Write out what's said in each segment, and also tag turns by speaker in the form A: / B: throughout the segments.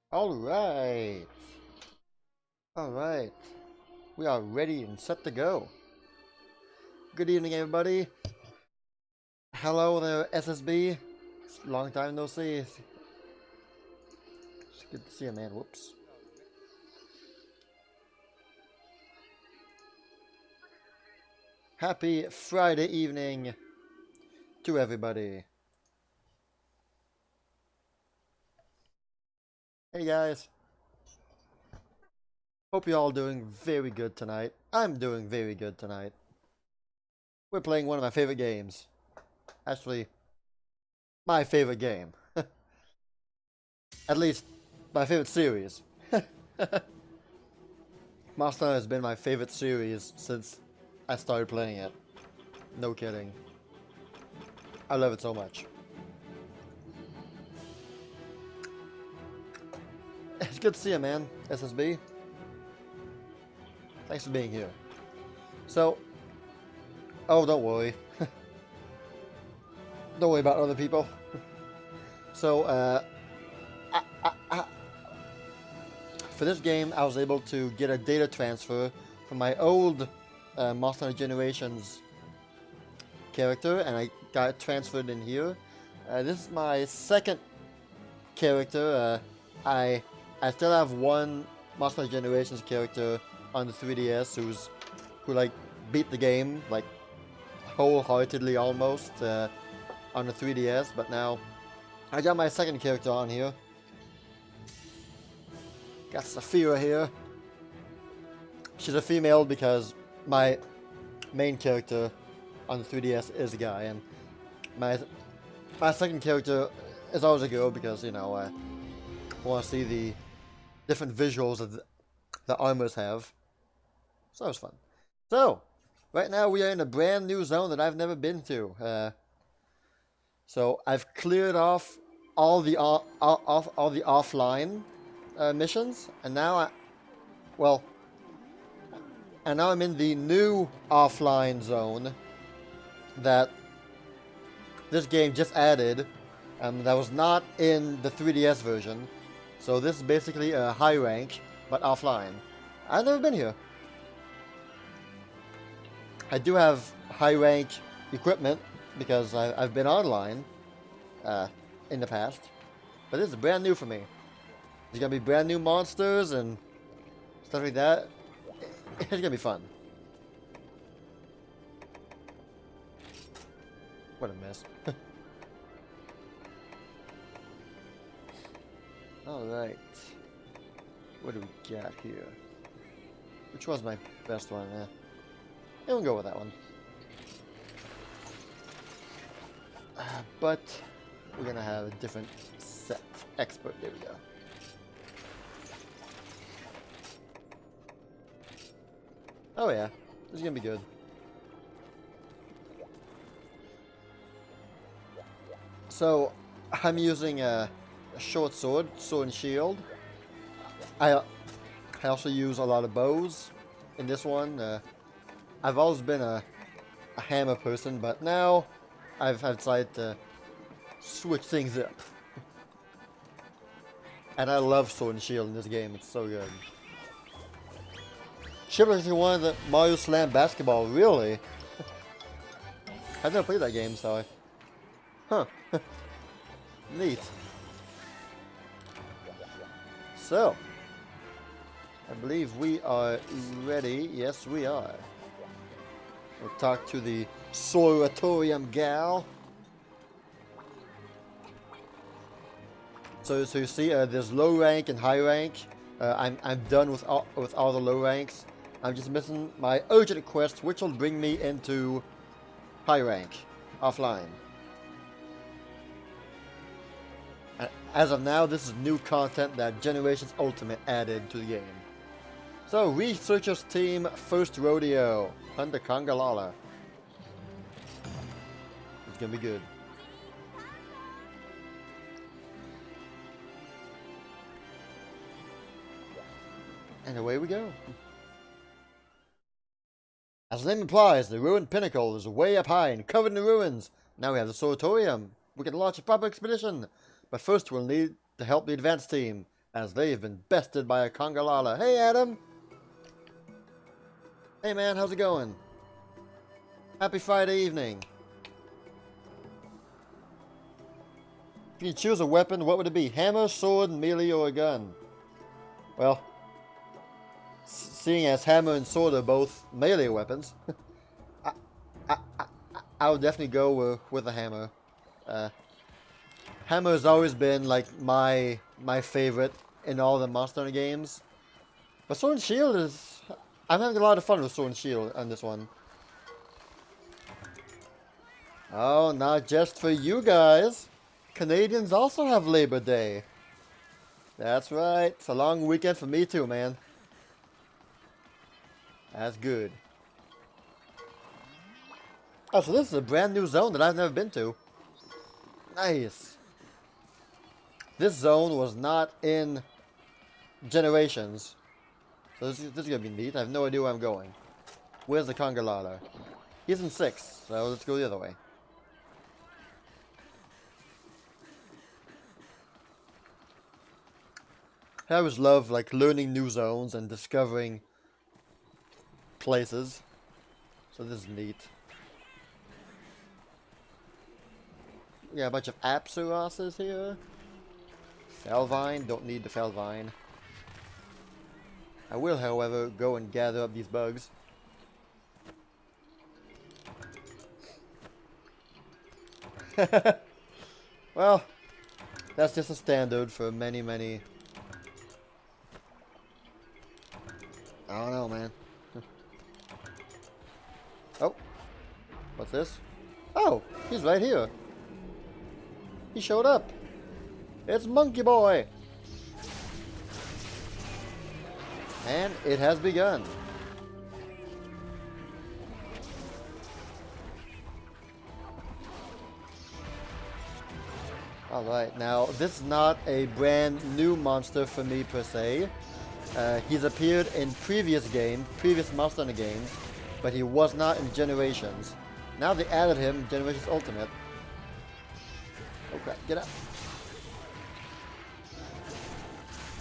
A: All right. All right. We are ready and set to go. Good evening, everybody. Hello there, SSB. Long time no see. It's good to see you, man. Whoops. Happy Friday evening to everybody. Hey, guys. Hope you're all doing very good tonight. I'm doing very good tonight. We're playing one of my favorite games. Actually, my favorite game. At least, my favorite series. Monster Hunter has been my favorite series since I started playing it. No kidding. I love it so much. It's good to see you, man. SSB. Thanks for being here. So, oh, don't worry. Don't worry about other people. So, for this game, I was able to get a data transfer from my old Monster Hunter Generations character, and I got it transferred in here. This is my second character. I still have one Monster Hunter Generations character on the 3DS who like beat the game like wholeheartedly almost on the 3DS, but now I got my second character on here. Got Saphira here. She's a female because my main character on the 3DS is a guy, and my second character is always a girl because, you know, I want to see the different visuals that the armors have. So it was fun. So, right now we are in a brand new zone that I've never been to. So I've cleared off all the offline missions, and now I'm in the new offline zone that this game just added, that was not in the 3DS version. So this is basically a high rank, but offline. I've never been here. I do have high rank equipment because I've been online in the past, but this is brand new for me. There's gonna be brand new monsters and stuff like that. It's gonna be fun. What a mess. Alright. What do we got here? Which one's my best one? Yeah, we'll go with that one. But we're gonna have a different set. Expert, there we go. Oh yeah, this is gonna be good. So, I'm using a short sword and shield. I also use a lot of bows in this one. I've always been a hammer person, but now I've decided to switch things up. And I love sword and shield in this game, it's so good. Shippers wanted the Mario Slam basketball, really? I've never played that game, so huh. Neat. So, I believe we are ready. Yes, we are. We'll talk to the Soratorium gal. So you see, there's low rank and high rank. I'm done with all the low ranks. I'm just missing my urgent quest, which will bring me into high rank, offline. As of now, this is new content that Generations Ultimate added to the game. So, Researchers Team First Rodeo, Hunter Kongalala. It's gonna be good. And away we go. As the name implies, the ruined pinnacle is way up high and covered in ruins. Now we have the Soratorium. We can launch a proper expedition. But first we'll need to help the advance team, as they've been bested by a Congalala. Hey, Adam! Hey, man, how's it going? Happy Friday evening. If you could choose a weapon, what would it be? Hammer, sword, melee, or a gun? Well, seeing as hammer and sword are both melee weapons, I would definitely go with a hammer. Hammer has always been like my favorite in all the Monster Hunter games. But Sword and Shield is... I'm having a lot of fun with Sword and Shield on this one. Oh, not just for you guys. Canadians also have Labor Day. That's right. It's a long weekend for me too, man. That's good. Oh, so this is a brand new zone that I've never been to. Nice. This zone was not in Generations. So this is gonna be neat. I have no idea where I'm going. Where's the Congalala? He's in 6, so let's go the other way. I always love like learning new zones and discovering places. So this is neat. Yeah, a bunch of Apsuroses here. Felvine, don't need the Felvine. I will, however, go and gather up these bugs. Well, that's just a standard for many, many... I don't know, man. Oh. What's this? Oh, he's right here. He showed up. It's Monkey Boy. And it has begun. Alright, now this is not a brand new monster for me per se. He's appeared in previous Monster Hunter games, but he was not in Generations. Now they added him in Generations Ultimate. Okay, get up.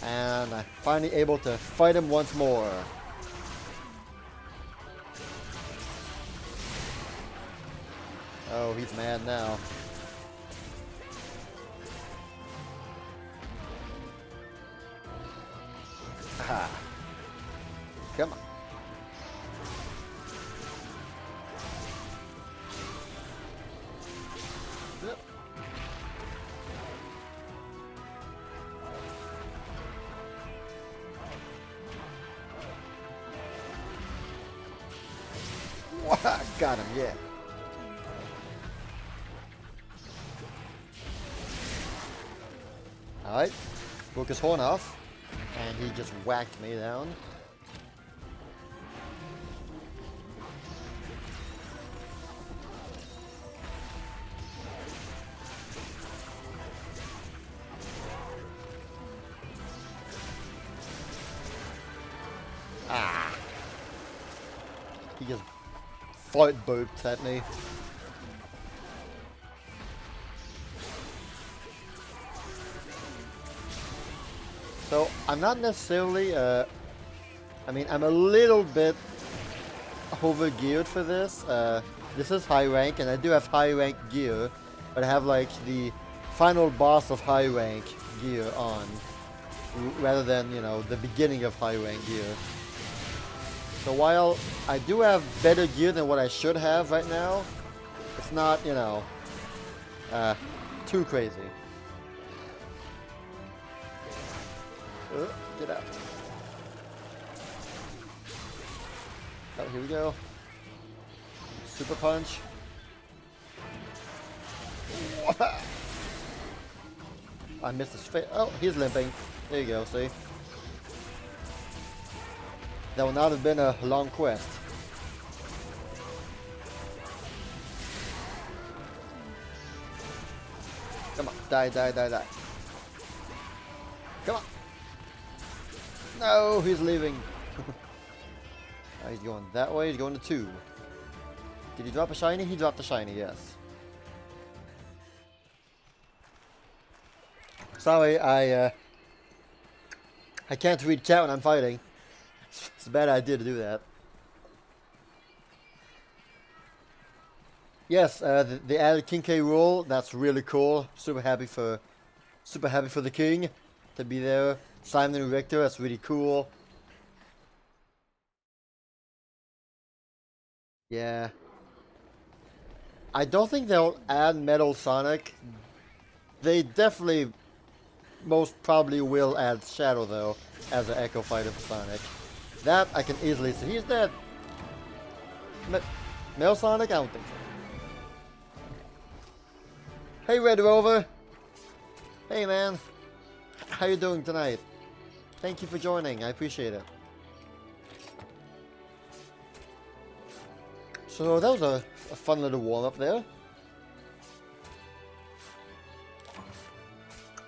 A: And I'm finally able to fight him once more. Oh, he's mad now. Aha. Come on. Yep. Got him, yeah. Alright. Broke his horn off. And he just whacked me down. Ah. He just fart booped at me. So, I'm not necessarily, I mean, I'm a little bit over-geared for this. This is high rank, and I do have high rank gear, but I have, like, the final boss of high rank gear on, rather than, you know, the beginning of high rank gear. So while I do have better gear than what I should have right now, it's not, you know, too crazy. Get out. Oh, here we go. Super punch. I missed his face. Oh, he's limping. There you go, see? That would not have been a long quest. Come on, die, die, die, die. Come on. No, he's leaving. He's going that way, he's going to 2. Did he drop a shiny? He dropped a shiny, yes. Sorry, I I can't read chat when I'm fighting. It's a bad idea to do that. Yes, the added King K rule. That's really cool. Super happy for the king to be there. Simon and Richter. That's really cool. Yeah. I don't think they'll add Metal Sonic. They definitely, most probably will add Shadow though, as an Echo Fighter for Sonic. That I can easily see. He's dead. Metal Sonic? I don't think so. Hey Red Rover! Hey man! How you doing tonight? Thank you for joining, I appreciate it. So that was a fun little warm-up there.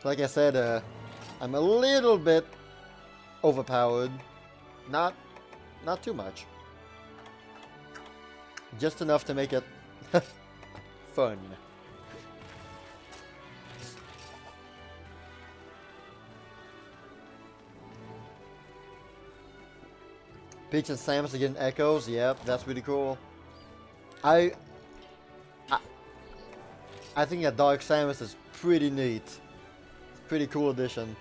A: Like I said, I'm a little bit overpowered. Not too much. Just enough to make it fun. Peach and Samus are getting echoes. Yep, that's really cool. I think that Dark Samus is pretty neat. Pretty cool addition.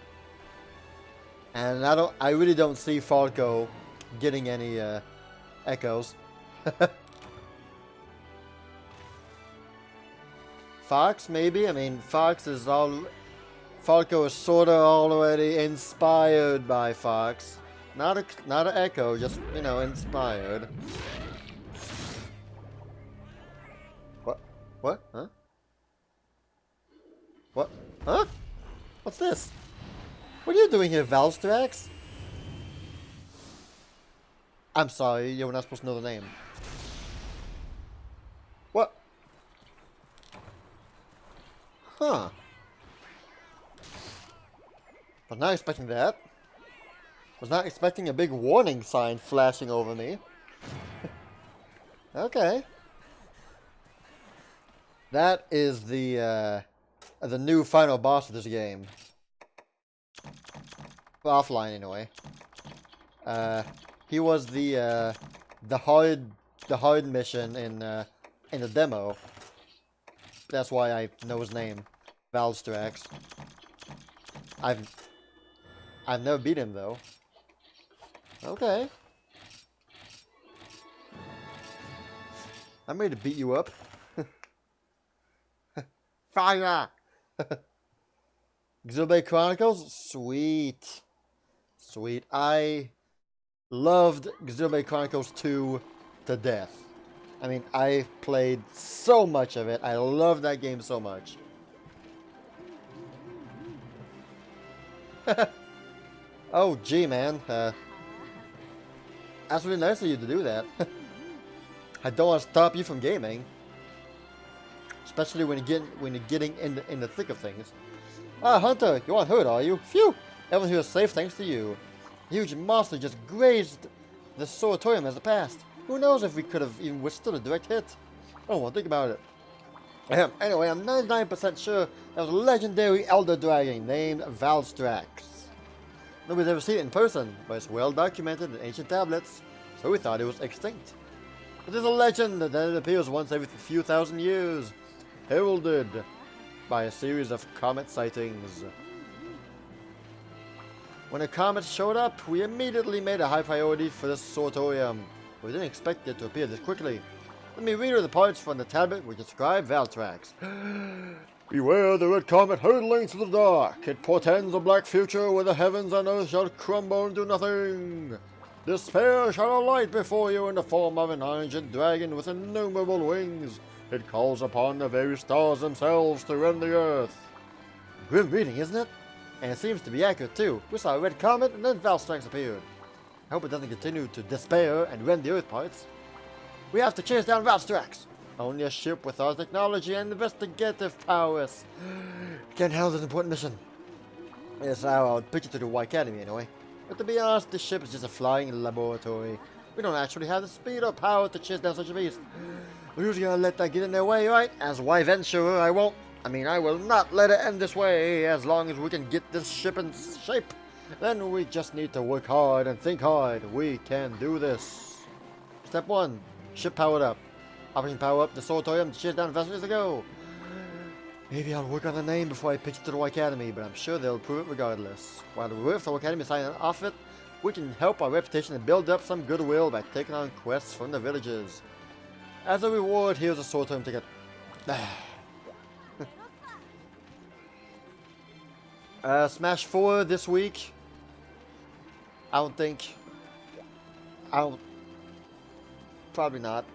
A: And I really don't see Falco getting any echoes. Fox maybe. I mean, Falco is sorta already inspired by Fox. Not an echo, just, you know, inspired. What? Huh? What? Huh? What's this? What are you doing here, Valstrax? I'm sorry, you were not supposed to know the name. What? Huh. Was not expecting that. Was not expecting a big warning sign flashing over me. Okay. That is the new final boss of this game. Offline anyway. He was the hard mission in the demo. That's why I know his name, Valstrax. I've never beat him though. Okay. I'm ready to beat you up. Fire! Xenoblade Chronicles? Sweet. Sweet. I loved Xenoblade Chronicles 2 to death. I mean, I played so much of it. I love that game so much. Oh, gee, man. That's really nice of you to do that. I don't want to stop you from gaming. Especially when you're getting in the thick of things. Ah, Hunter, you aren't hurt, are you? Phew! Everyone here is safe thanks to you. A huge monster just grazed the Sanatorium as it passed. Who knows if we could have even withstood a direct hit? Oh, well, think about it. Anyway, I'm 99% sure there was a legendary Elder Dragon named Valstrax. Nobody's ever seen it in person, but it's well documented in ancient tablets, so we thought it was extinct. It is a legend that it appears once every few thousand years, heralded by a series of comet sightings. When a comet showed up, we immediately made a high priority for the Sanatorium. We didn't expect it to appear this quickly. Let me read you the parts from the tablet which describe Valtrax. Beware the red comet hurtling through the dark. It portends a black future where the heavens and earth shall crumble into nothing. Despair shall alight before you in the form of an ancient dragon with innumerable wings. It calls upon the very stars themselves to rend the earth. Grim reading, isn't it? And it seems to be accurate too. We saw a red comet and then Valstrax appeared. I hope it doesn't continue to despair and rend the earth parts. We have to chase down Valstrax. Only a ship with our technology and investigative powers can handle this important mission. Yes, I would pitch it to the Y Academy anyway. But to be honest, this ship is just a flying laboratory. We don't actually have the speed or power to chase down such a beast. But who's gonna let that get in their way, right? As Y Venturer, I will not let it end this way as long as we can get this ship in shape. Then we just need to work hard and think hard. We can do this. Step 1. Ship powered up. Option power up the Sanatorium to chase down vessels to go. Maybe I'll work on the name before I pitch it to the Academy, but I'm sure they'll approve it regardless. While the Rift Academy is signing off it, we can help our reputation and build up some goodwill by taking on quests from the villages. As a reward, here's a Sanatorium ticket. Smash 4 this week. Probably not.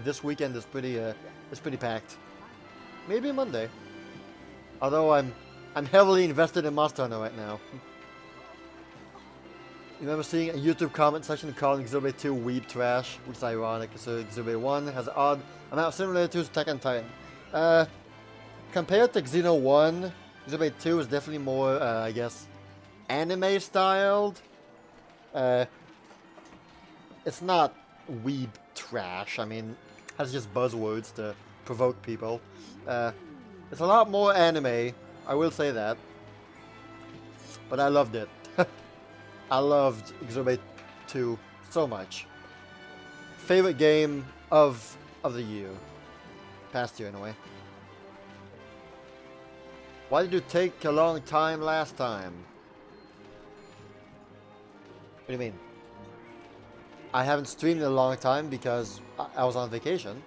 A: This weekend is pretty packed. Maybe Monday. Although I'm heavily invested in Monster Hunter right now. You remember seeing a YouTube comment section calling Exhibit 2 weeb trash, which is ironic because Exhibit 1 has an odd amount similar to Attack on Titan. Compared to Xeno 1, Exhibit 2 is definitely more, I guess, anime styled. It's not weeb trash. I mean, it has just buzzwords to provoke people. It's a lot more anime, I will say that. But I loved it. I loved Exhibit 2 so much. Favorite game of the year. Past year, anyway. Why did you take a long time last time? What do you mean? I haven't streamed in a long time because I was on vacation.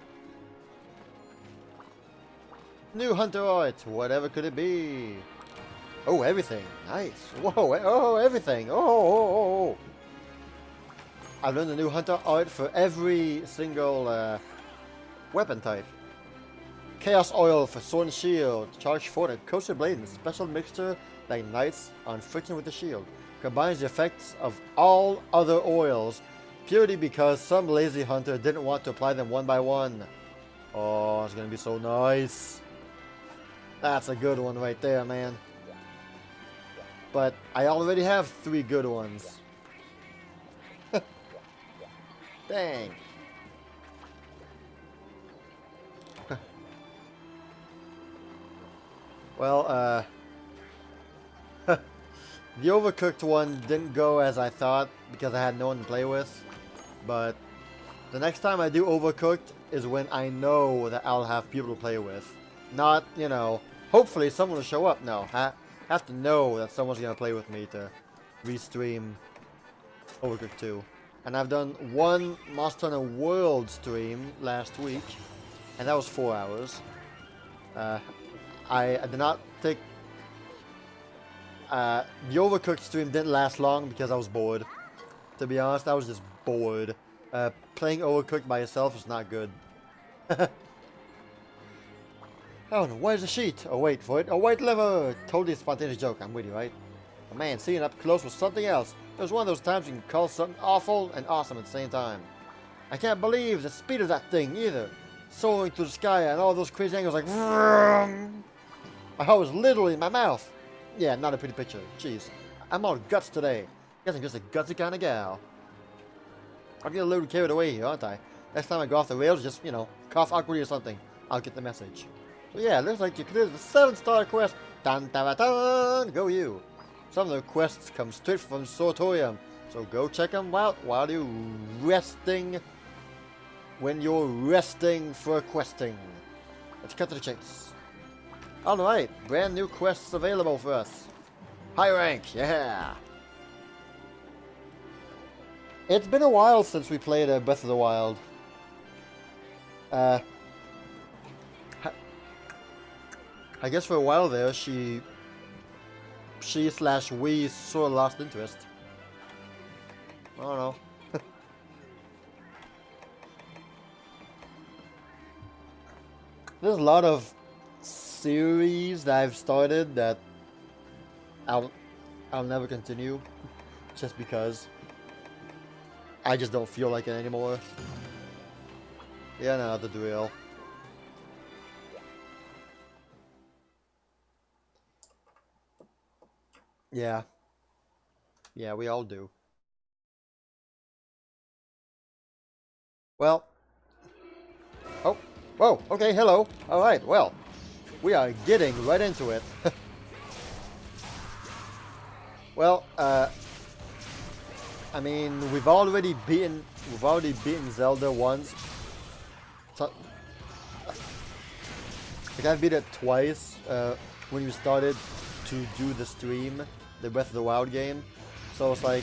A: New Hunter art, whatever could it be? Oh, everything. Nice. Whoa, oh, everything. Oh. I've learned the new Hunter art for every single weapon type. Chaos Oil for Sword and Shield. Charge Forward and Coaster Blade in a special mixture that ignites on friction with the shield. Combines the effects of all other oils, purely because some lazy hunter didn't want to apply them one by one. Oh, it's gonna be so nice. That's a good one right there, man. But I already have 3 good ones. Dang. Well, the Overcooked one didn't go as I thought because I had no one to play with. But the next time I do Overcooked is when I know that I'll have people to play with. Not, you know, hopefully someone will show up. No, I have to know that someone's going to play with me to restream Overcooked 2. And I've done one Monster Hunter World stream last week, and that was 4 hours. I did not take... the Overcooked stream didn't last long because I was bored. To be honest, I was just bored. Playing Overcooked by yourself is not good. Oh no, where's the sheet? Oh, wait for it. A white lever! Totally a spontaneous joke, I'm with you, right? But man, seeing up close was something else. It was one of those times you can call something awful and awesome at the same time. I can't believe the speed of that thing, either. Soaring through the sky and all those crazy angles like... Vroom. My heart was literally in my mouth. Yeah, not a pretty picture. Jeez. I'm all guts today. Guess I'm just a gutsy kind of gal. I'm getting a little carried away here, aren't I? Next time I go off the rails, just, you know, cough awkwardly or something. I'll get the message. So yeah, looks like you cleared the 7-star quest. Dun dun dun! Go you. Some of the quests come straight from Sanatorium, so go check them out while you're resting. When you're resting for questing. Let's cut to the chase. Alright, brand new quests available for us. High rank, yeah! It's been a while since we played Breath of the Wild. I guess for a while there, she / we sort of lost interest. I don't know. There's a lot of series that I've started that I'll never continue, just because I just don't feel like it anymore. Yeah, no, the drill. Yeah. Yeah, we all do. Well. Oh. Whoa. Okay, hello. Alright, well. We are getting right into it. Well, I mean, we've already beaten Zelda once. So, like I've beat it twice when we started to do the stream, the Breath of the Wild game. So it's like,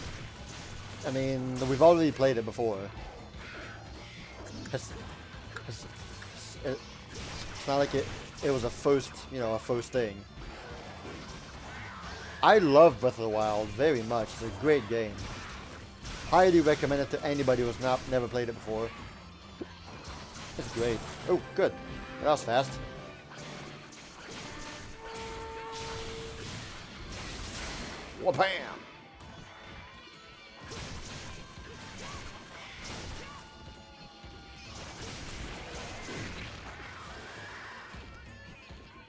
A: I mean, we've already played it before. It's not like it was a first, you know, a first thing. I love Breath of the Wild very much. It's a great game. Highly recommend it to anybody who's never played it before. It's great. Oh, good. That was fast. Wha-bam!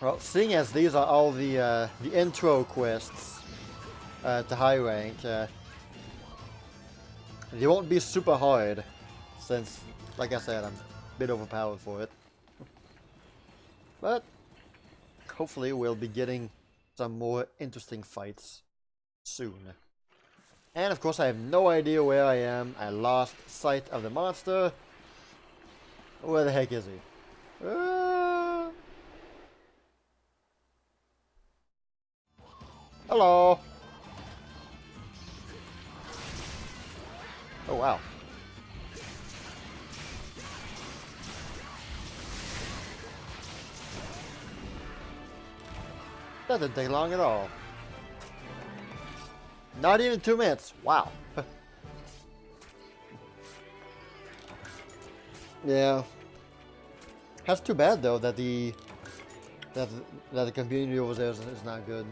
A: Well, seeing as these are all the intro quests to high rank, they won't be super hard, since, like I said, I'm a bit overpowered for it. But hopefully we'll be getting some more interesting fights soon. And of course I have no idea where I am. I lost sight of the monster. Where the heck is he? Hello. Oh wow. That didn't take long at all. Not even 2 minutes. Wow. Yeah. That's too bad though that the community over there is not good.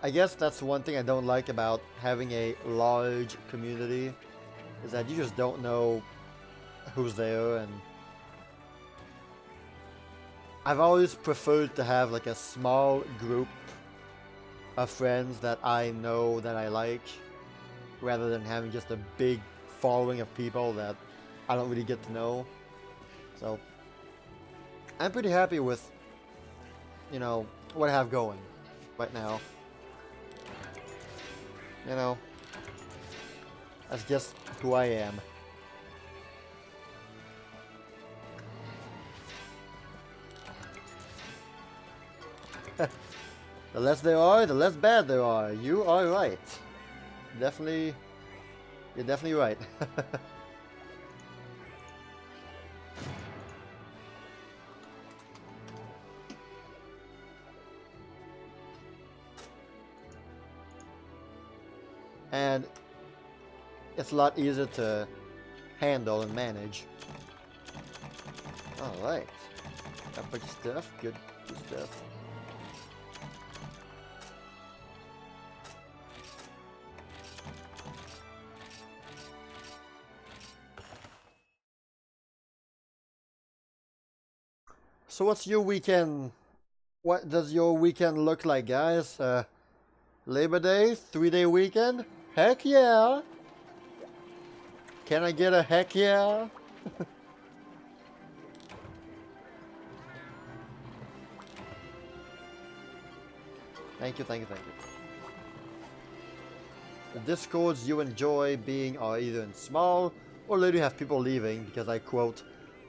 A: I guess that's one thing I don't like about having a large community, is that you just don't know who's there, and I've always preferred to have like a small group of friends that I know that I like, rather than having just a big following of people that I don't really get to know. So I'm pretty happy with, you know, what I have going right now. You know, that's just who I am. The less there are, the less bad there are. You are right. Definitely, you're definitely right. And it's a lot easier to handle and manage. Alright. Got a bunch of stuff. Good stuff. So what's your weekend? What does your weekend look like, guys? Labor Day? 3-day weekend? Heck yeah! Can I get a heck yeah? Thank you, thank you, thank you. The discords you enjoy being are either in small or literally have people leaving because I quote,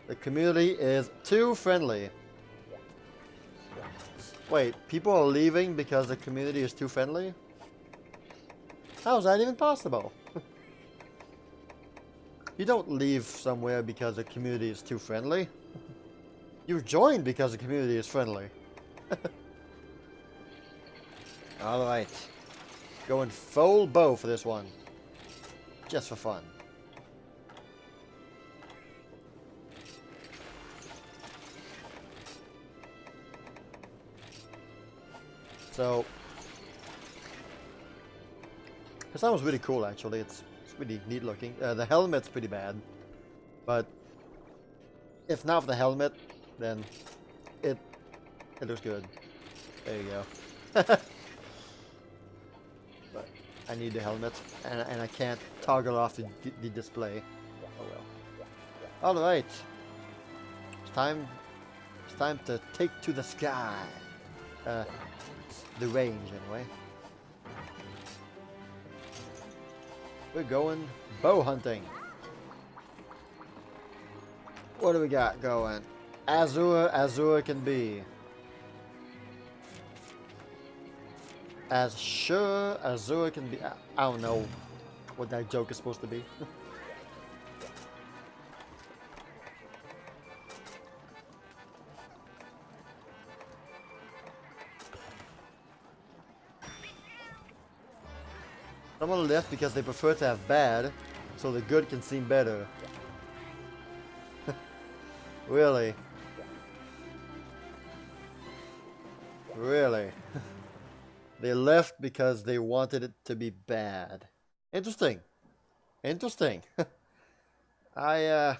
A: "The community is too friendly." Wait, people are leaving because the community is too friendly? How is that even possible? You don't leave somewhere because the community is too friendly. You join because the community is friendly. Alright. Going full bow for this one. Just for fun. So, this sounds really cool actually. It's really neat looking. The helmet's pretty bad, but if not for the helmet, then it looks good. There you go. But I need the helmet, and I can't toggle off the display. Oh well. All right. It's time to take to the sky. the range anyway. We're going bow hunting. What do we got going? Azure can be. As sure Azure can be. I don't know what that joke is supposed to be. Someone left because they prefer to have bad, so the good can seem better. Really? Really? They left because they wanted it to be bad. Interesting. Interesting. Okay.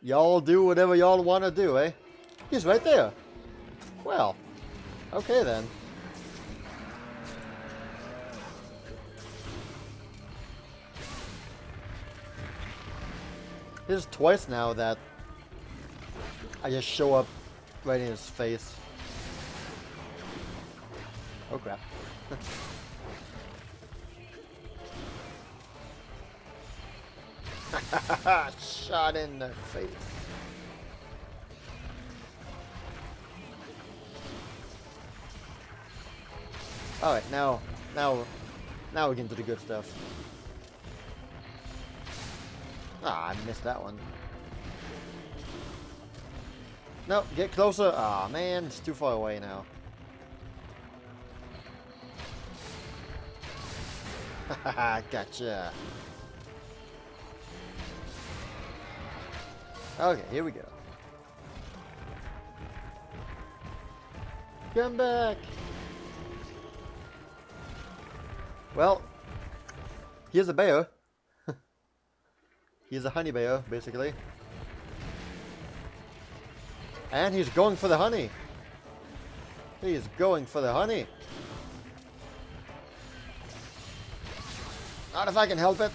A: Y'all do whatever y'all want to do, eh? He's right there. Well. Okay then. This is twice now that I just show up right in his face. Oh crap. Shot in the face. Alright, now we get into the good stuff. Ah, I missed that one. No, get closer. Ah, man, it's too far away now. Haha, gotcha. Okay, here we go. Come back. Well, here's a bear. He's a honey bear, basically. And he's going for the honey. He's going for the honey. Not if I can help it.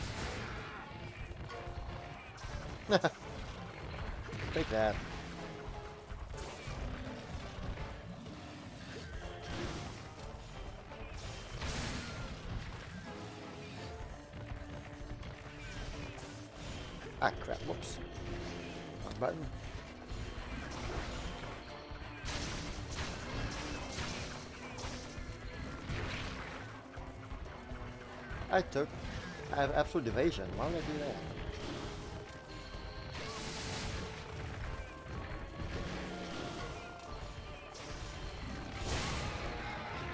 A: Take that. Ah, crap. Whoops. Wrong button. I have absolute evasion. Why would I do that?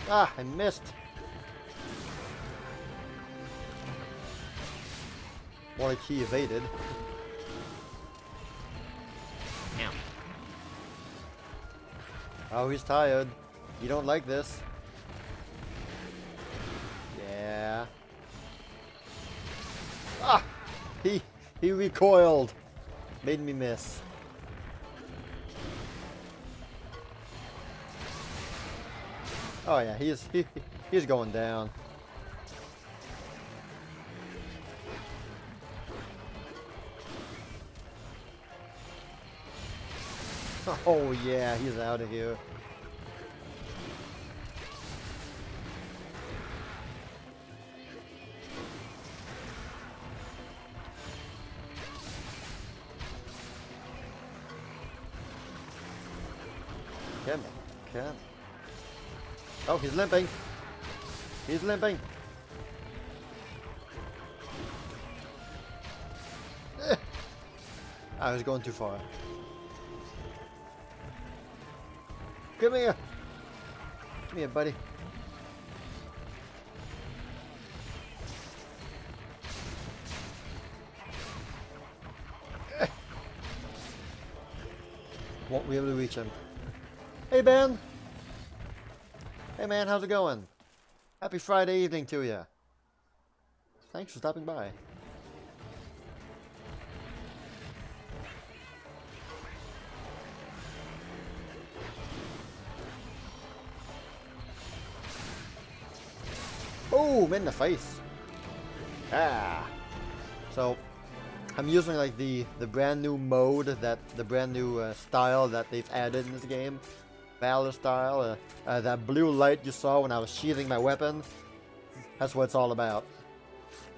A: Ah, I missed. More like he evaded. Oh, he's tired. You don't like this. Yeah. Ah! He recoiled. Made me miss. Oh yeah, he's going down. Oh yeah, he's out of here. Come on, come. Oh, he's limping. He's limping. I was going too far. Come here. Come here, buddy. Won't be able to reach him. Hey, Ben. Hey, man, how's it going? Happy Friday evening to you. Thanks for stopping by. Boom! In the face. Ah. So, I'm using like the brand new mode, the brand new style that they've added in this game. Valor style. That blue light you saw when I was sheathing my weapon. That's what it's all about.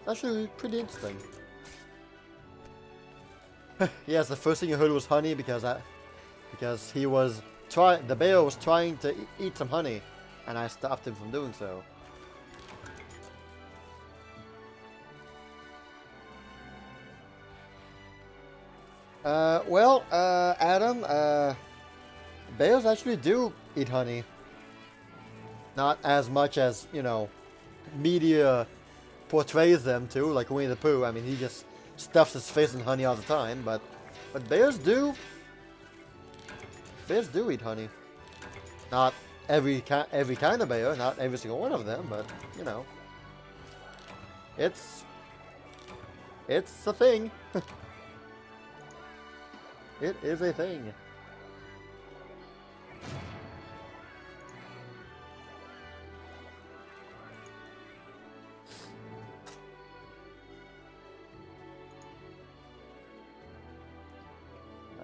A: Actually, pretty interesting. Yes, the first thing you heard was honey because he was the bear was trying to eat some honey, and I stopped him from doing so. Well, Adam, bears actually do eat honey. Not as much as, you know, media portrays them to, like Winnie the Pooh. I mean, he just stuffs his face in honey all the time, but bears do. Bears do eat honey. Not every kind of bear, not every single one of them, but, you know. It's a thing. It is a thing.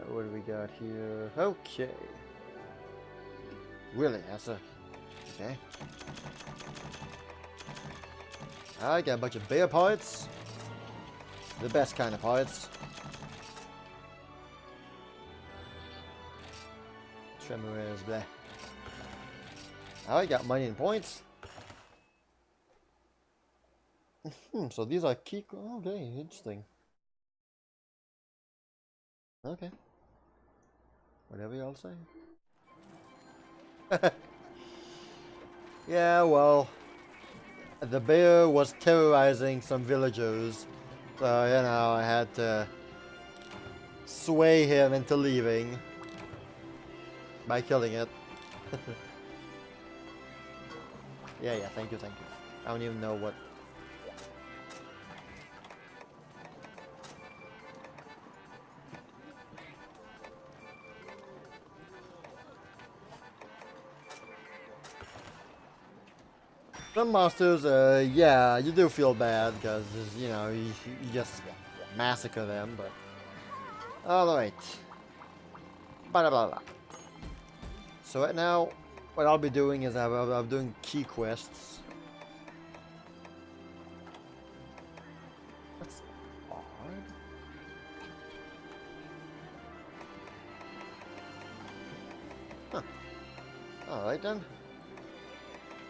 A: What do we got here? Okay. Really, that's a... Okay. I got a bunch of bear parts. The best kind of parts. Tremors, blah. I got money and points. So these are key... Okay, interesting. Okay. Whatever y'all say. Yeah, well, the bear was terrorizing some villagers, so, you know, I had to sway him into leaving by killing it. Yeah, thank you. I don't even know what... Some monsters, yeah, you do feel bad because, you know, you just massacre them, but... Alright. Blah, blah, blah. So right now, what I'll be doing is I'm doing key quests. That's odd. Huh. Alright then.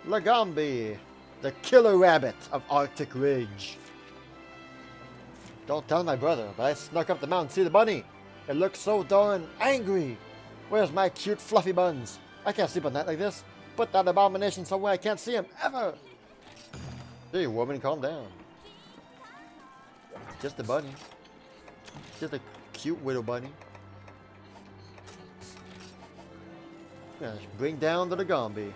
A: Lagombi, the killer rabbit of Arctic Ridge. Don't tell my brother, but I snuck up the mountain to see the bunny. It looks so darn angry. Where's my cute fluffy buns? I can't sleep at night like this. Put that abomination somewhere I can't see him ever. Hey, woman, calm down. It's just a bunny. It's just a cute little bunny. Yeah, bring down the Lagombi.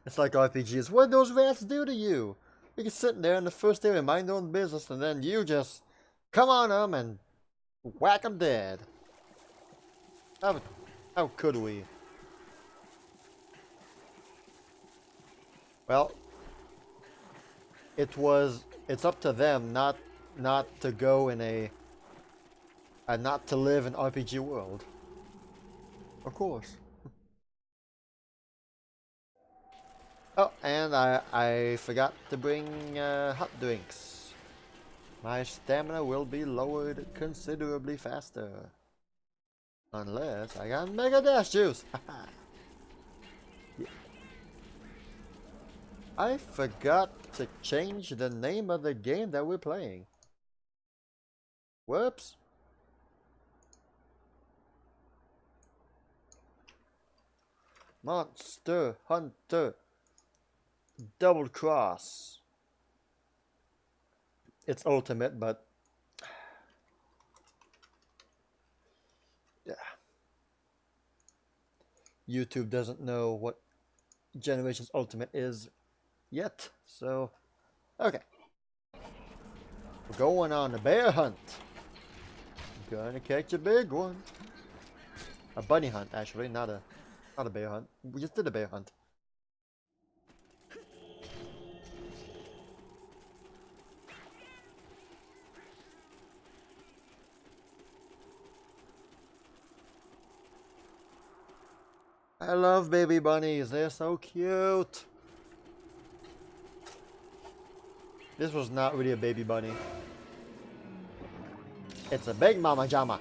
A: It's like RPGs. What did those rats do to you? You're just sitting there in the first area, mind their own business, and then you just come on them and whack them dead. How could we? Well, it's up to them not to go in a not to live in RPG world. Of course. Oh, and I forgot to bring hot drinks. My stamina will be lowered considerably faster. Unless I got Mega Dash Juice! Yeah. I forgot to change the name of the game that we're playing. Whoops. Monster Hunter Double Cross. It's ultimate, but yeah. YouTube doesn't know what Generations Ultimate is yet, so okay. We're going on a bear hunt. Gonna catch a big one. A bunny hunt, actually, not a bear hunt. We just did a bear hunt. I love baby bunnies. They're so cute. This was not really a baby bunny. It's a big mama jama.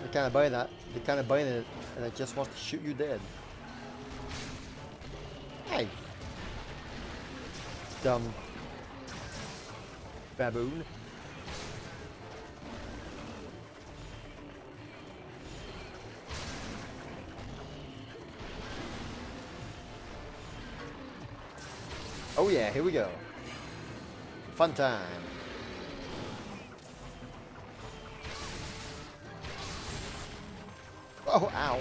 A: They're kind of biting that. They're kind of biting it, and it just wants to shoot you dead. Hey, dumb baboon. Oh yeah, here we go. Fun time. Oh, ow.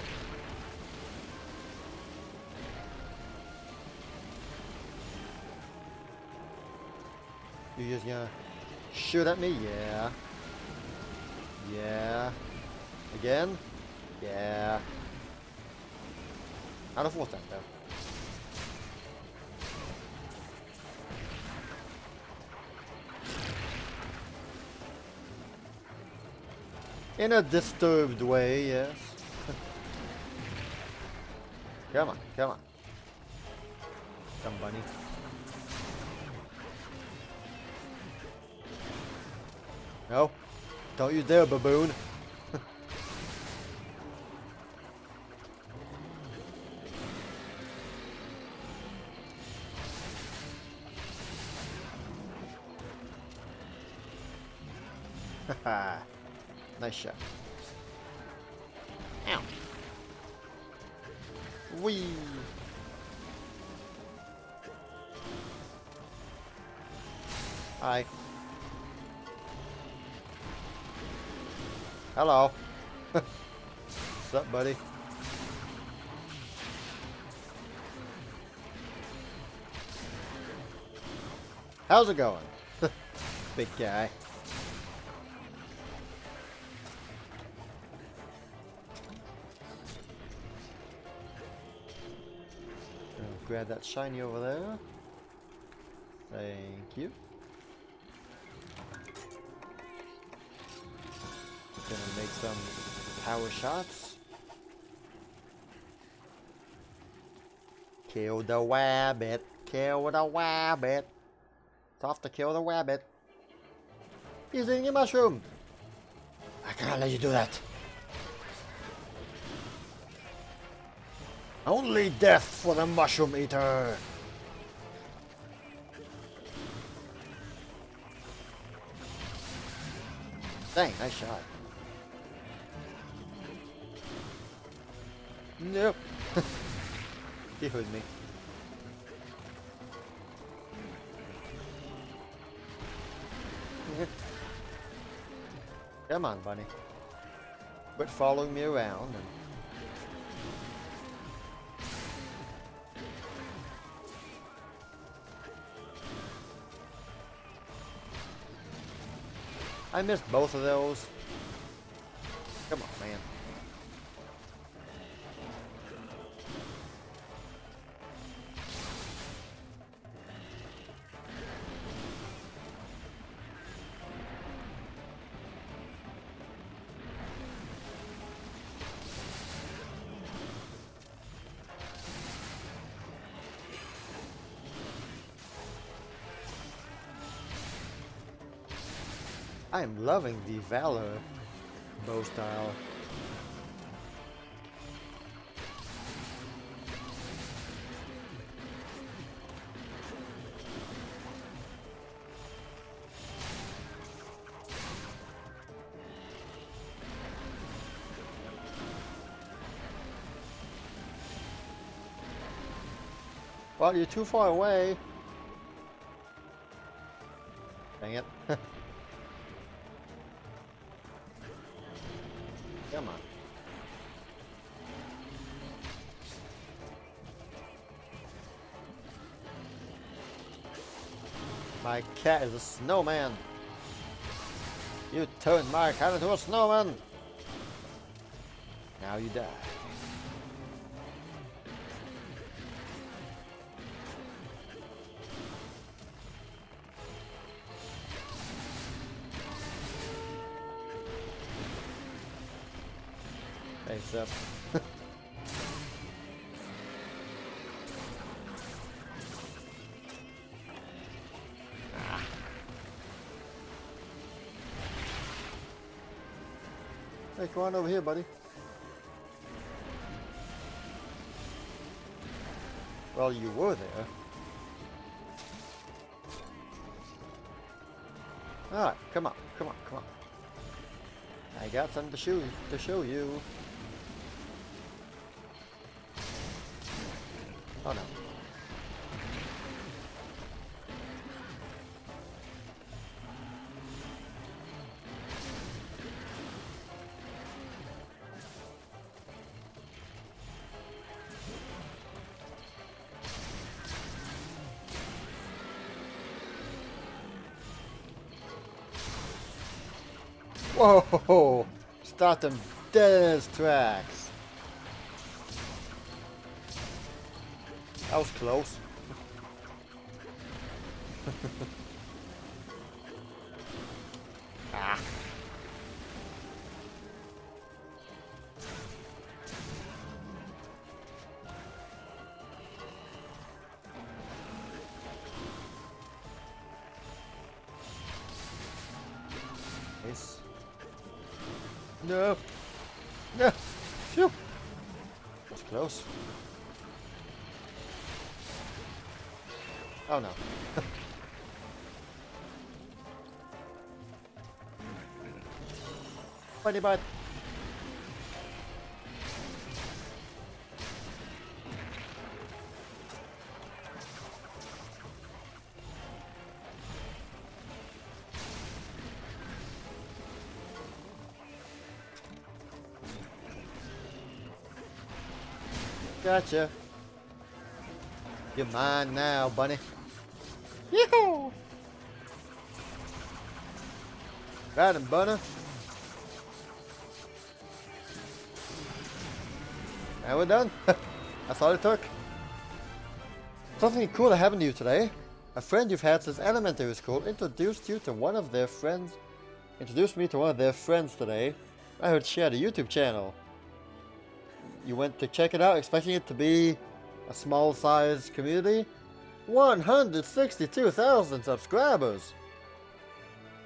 A: You just gonna shoot at me? Yeah. Yeah. Again? Yeah. Out of water, though. In a disturbed way, yes. Come on, come on. Come, bunny. No. Don't you dare, baboon. Haha. Nice shot. Ow. Whee. Hi. Hello. What's up, buddy? How's it going? Big guy. Grab that shiny over there. Thank you. Gonna make some power shots. Kill the wabbit. Kill the wabbit. It's off to kill the wabbit. He's eating a mushroom. I can't let you do that. Only death for the mushroom eater. Dang, nice shot. Nope. He heard me. Come on, bunny. Quit following me around and I missed both of those. Come on, man. I am loving the Valor bow style. Well, you're too far away. Dang it. Come on. My cat is a snowman. You turned my cat into a snowman. Now you die. Thanks, up. Hey, come on over here, buddy. Well, you were there. Alright, come on, come on, come on. I got something to show you. Oh no. Whoa! Start them dead in his tracks. That was close. Ah. Yes. No. No. Phew. That's close. Oh no. Funny bud. Gotcha. You're mine now, bunny. Yoo-hoo! Got him, bunny. And we're done. That's all it took. Something cool that happened to you today. A friend you've had since elementary school introduced me to one of their friends today. I heard she had a YouTube channel. You went to check it out, expecting it to be a small-sized community. 162,000 subscribers.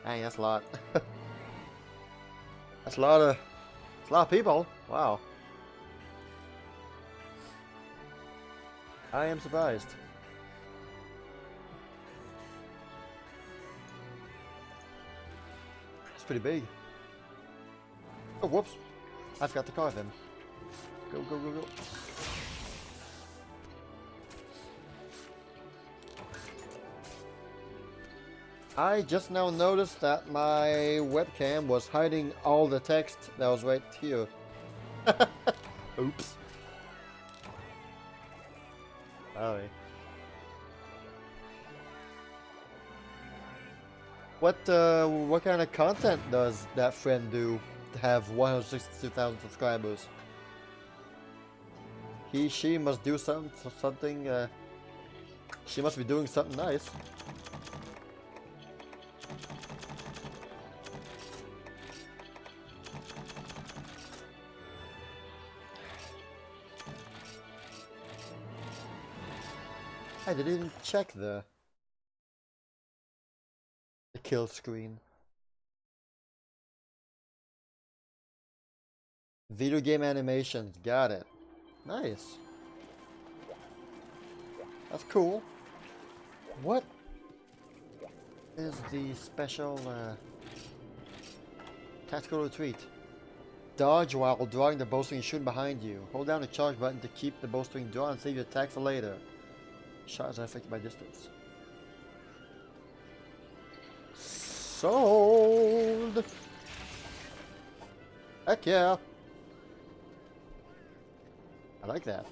A: Dang, that's a lot. That's a lot of people. Wow. I am surprised. It's pretty big. Oh, whoops. I forgot to carve him. Go, go, go, go. I just now noticed that my webcam was hiding all the text that was right here. Oops. Sorry. What kind of content does that friend do to have 162,000 subscribers? She must do something, she must be doing something nice. I didn't even check the kill screen. Video game animations, got it. Nice. That's cool. What is the special tactical retreat? Dodge while drawing the bowstring shooting behind you. Hold down the charge button to keep the bowstring drawn and save your attack for later. Shots are affected by distance. Sold! Heck yeah! I like that.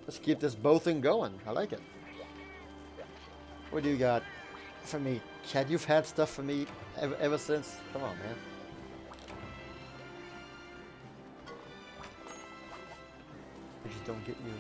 A: Let's keep this bow thing going. I like it. What do you got? for me, Chad. You've had stuff for me ever since. Come on, man. I just don't get you.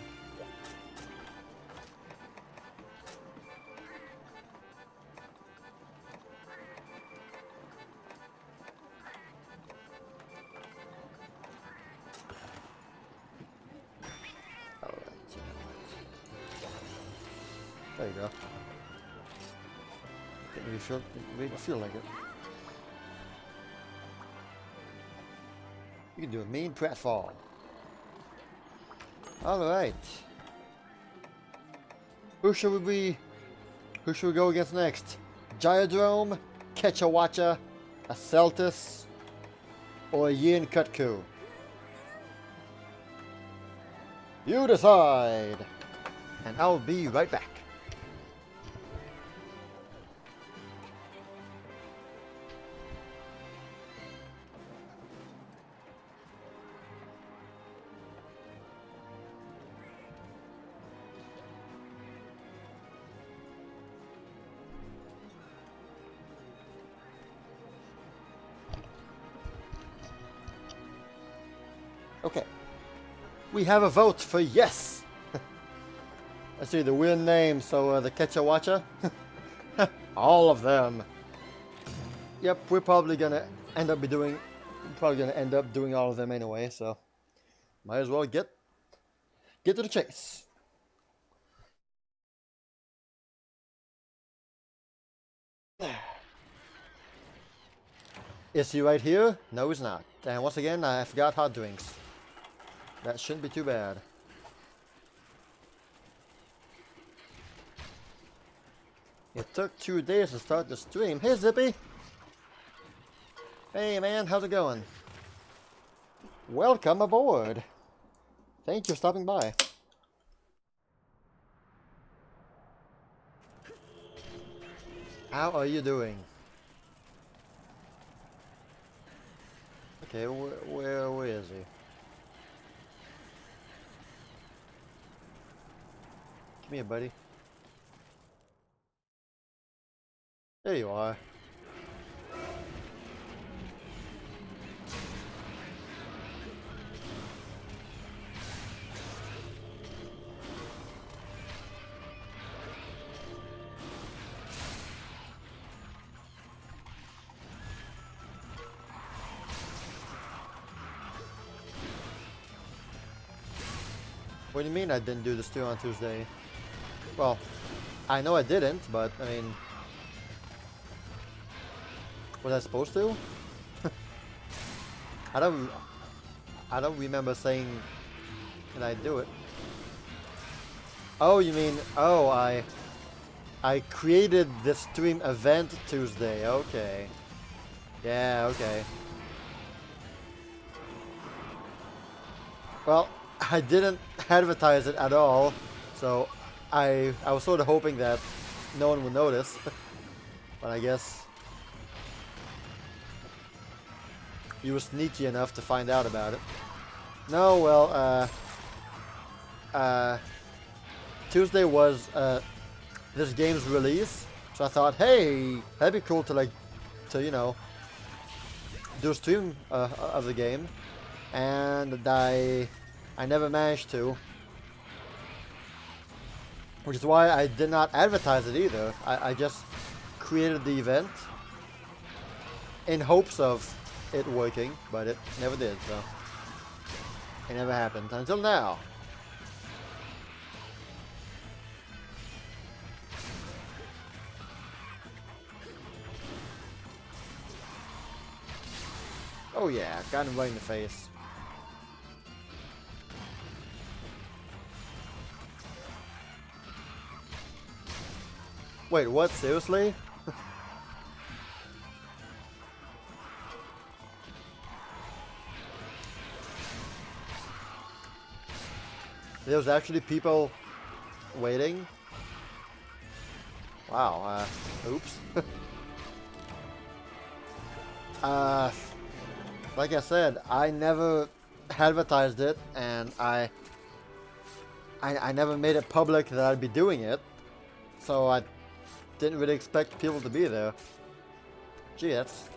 A: There you go. Didn't really feel like it. You can do a mean pratfall. Alright. Who should we go against next? Gyrodrome, Ketchawacha, a Celtis, or a Yin Kutku? You decide! And I'll be right back. Okay. We have a vote for yes! I see the weird name, so the Ketchawacha? All of them. Yep, we're probably gonna end up doing all of them anyway, so might as well get to the chase. Is he right here? No, he's not. And once again, I forgot hot drinks. That shouldn't be too bad. It took 2 days to start the stream. Hey, Zippy! Hey, man, how's it going? Welcome aboard! Thank you for stopping by. How are you doing? Okay, where is he? Come here, buddy. There you are. What do you mean I didn't do the stream on Tuesday? Well, I know I didn't, but I mean, was I supposed to? I don't remember saying that I'd do it. Oh, you mean, oh, I created the stream event Tuesday. Okay. Yeah, okay. Well, I didn't advertise it at all, so I was sort of hoping that no one would notice, but I guess you were sneaky enough to find out about it. No, well, Tuesday was this game's release, so I thought, hey, that'd be cool to you know, do a stream of the game, and I never managed to, which is why I did not advertise it either. I just created the event in hopes of it working, but it never did, so it never happened until now. Oh yeah, got him right in the face. Wait, what? Seriously? There's actually people waiting? Wow, oops. Like I said, I never advertised it, and I never made it public that I'd be doing it, so I didn't really expect people to be there. Gee, that's...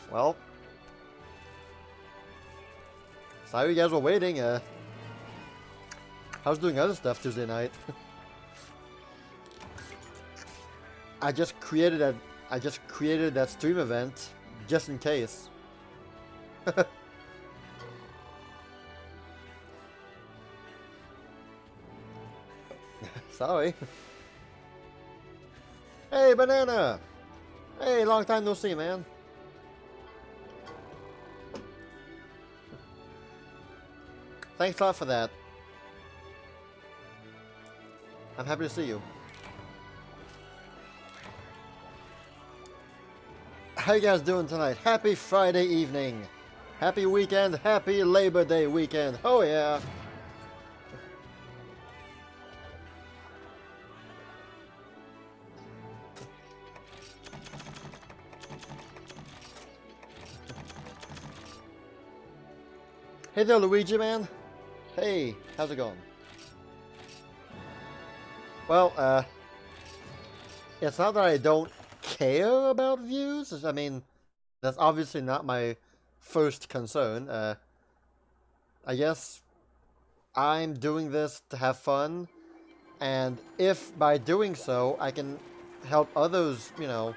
A: Well... Sorry you guys were waiting. I was doing other stuff Tuesday night. I just created that stream event just in case. Sorry. Hey, Banana! Hey, long time no see, man. Thanks a lot for that. I'm happy to see you. How you guys doing tonight? Happy Friday evening. Happy weekend. Happy Labor Day weekend. Oh yeah. Hey there, Luigi, man. Hey, how's it going? Well, it's not that I don't care about views. I mean, that's obviously not my first concern. I guess I'm doing this to have fun, and if by doing so I can help others, you know,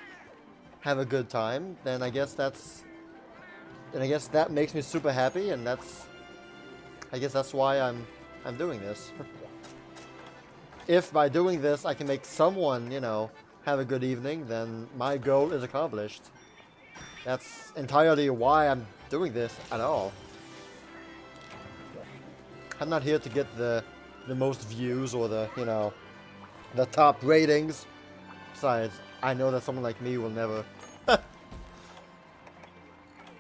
A: have a good time, then I guess that makes me super happy, and I guess that's why I'm doing this. If by doing this I can make someone, you know, have a good evening, then my goal is accomplished. That's entirely why I'm doing this at all. I'm not here to get the most views or the, you know, the top ratings. Besides, I know that someone like me will never...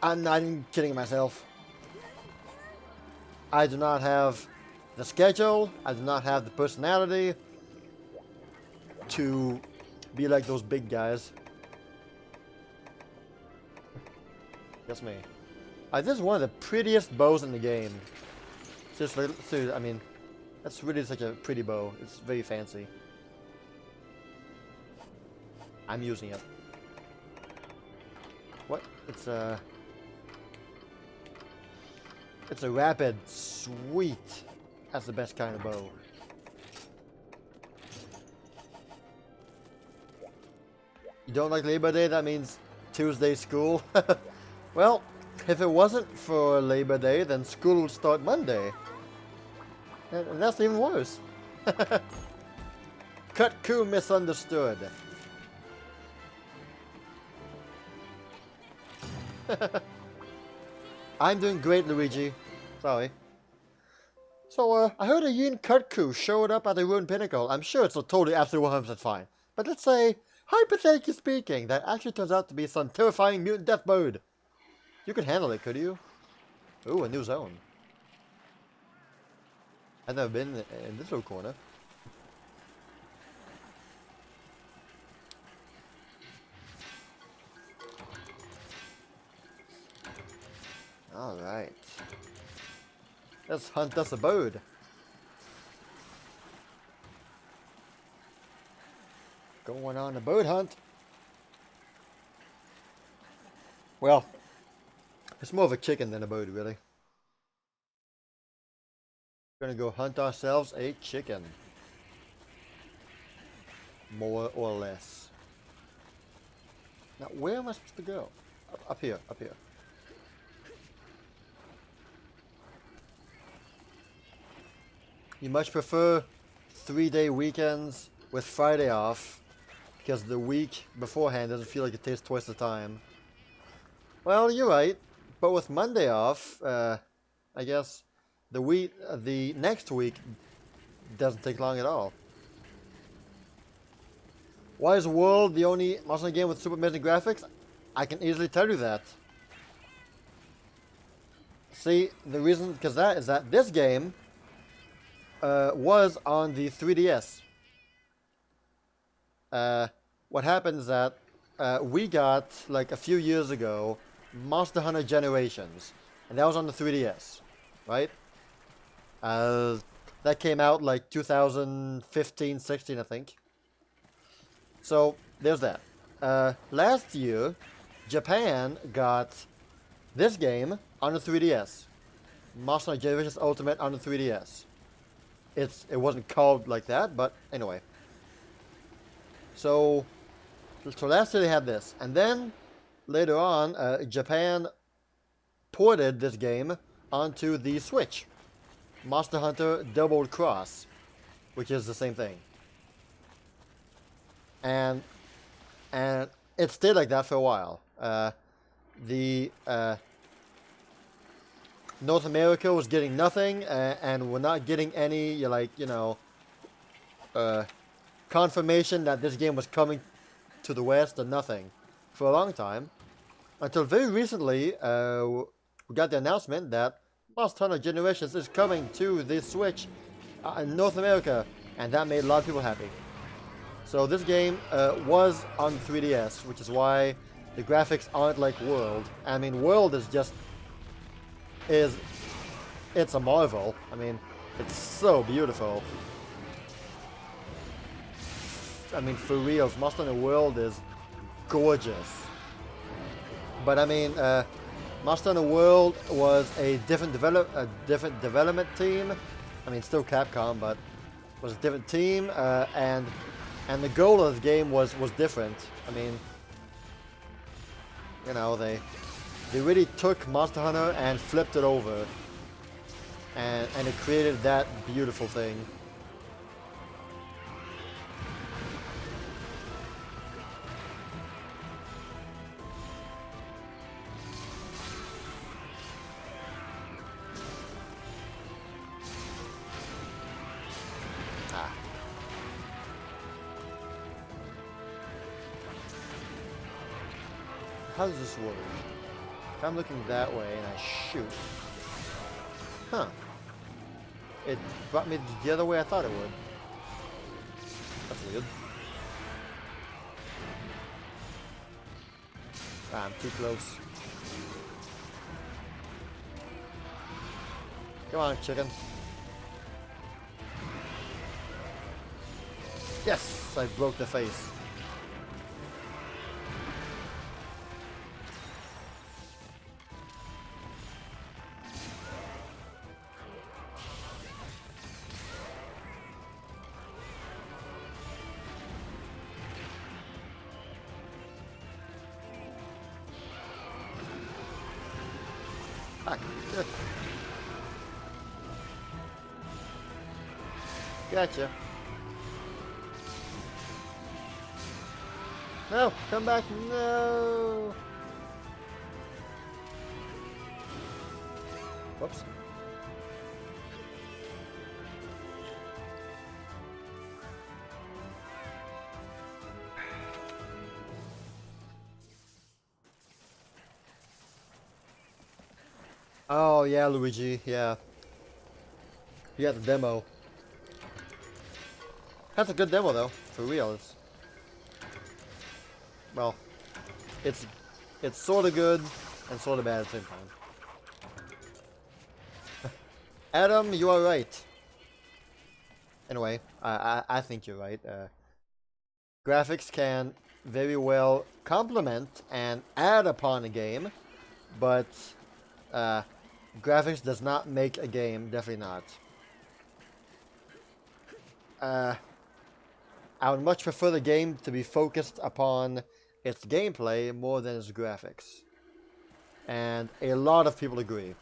A: I'm not even kidding myself. I do not have the schedule, I do not have the personality to be like those big guys. That's me. This is one of the prettiest bows in the game. Seriously, I mean, that's really such a pretty bow. It's very fancy. I'm using it. What? It's a rapid, sweet. That's the best kind of bow. You don't like Labor Day? That means Tuesday school? Well, if it wasn't for Labor Day, then school would start Monday. And that's even worse. Kutku misunderstood. I'm doing great, Luigi. Sorry. So, I heard a Yin Kutku showed up at the Ruined Pinnacle. I'm sure it's totally absolutely 100% fine. But let's say, hypothetically speaking, that actually turns out to be some terrifying mutant death mode. You could handle it, could you? Ooh, a new zone. I've never been in this little corner. Alright. Let's hunt us a bird. Going on a bird hunt. Well, it's more of a chicken than a bird, really. We're gonna go hunt ourselves a chicken. More or less. Now, where am I supposed to go? Up here, up here. You much prefer 3-day weekends with Friday off because the week beforehand doesn't feel like it takes twice the time. Well, you're right, but with Monday off, I guess the next week doesn't take long at all. Why is World the only Monster game with super amazing graphics? I can easily tell you that. See, the reason because that is that this game was on the 3DS. What happened is that we got, like a few years ago, Monster Hunter Generations, and that was on the 3DS, right? That came out like 2015, 16, I think. So there's that. Last year, Japan got this game on the 3DS. Monster Hunter Generations Ultimate on the 3DS. It wasn't called like that, but anyway. So last year they had this, and then later on, Japan ported this game onto the Switch. Monster Hunter Double Cross, which is the same thing. And it stayed like that for a while. North America was getting nothing, and we're not getting any, confirmation that this game was coming to the West or nothing for a long time. Until very recently, we got the announcement that Monster Hunter Generations is coming to the Switch in North America, and that made a lot of people happy. So this game was on 3DS, which is why the graphics aren't like World. I mean, World is just... it's a marvel. I mean, it's so beautiful. I mean, for reals, Monster Hunter World is gorgeous. But I mean, Monster Hunter World was a different development team. I mean, still Capcom, but it was a different team, and the goal of the game was different. I mean, they really took Monster Hunter and flipped it over, and it created that beautiful thing. How does this work? If I'm looking that way and I shoot... Huh. It brought me the other way I thought it would. That's weird. I'm too close. Come on, chicken. Yes! I broke the face. Gotcha. No, come back, no! Whoops. Oh, yeah, Luigi, yeah. You got the demo. That's a good demo, though, for real. Well, it's sort of good and sort of bad at the same time. Adam, you are right. Anyway, I think you're right. Graphics can very well complement and add upon a game, but graphics does not make a game, definitely not. I would much prefer the game to be focused upon its gameplay more than its graphics. And a lot of people agree.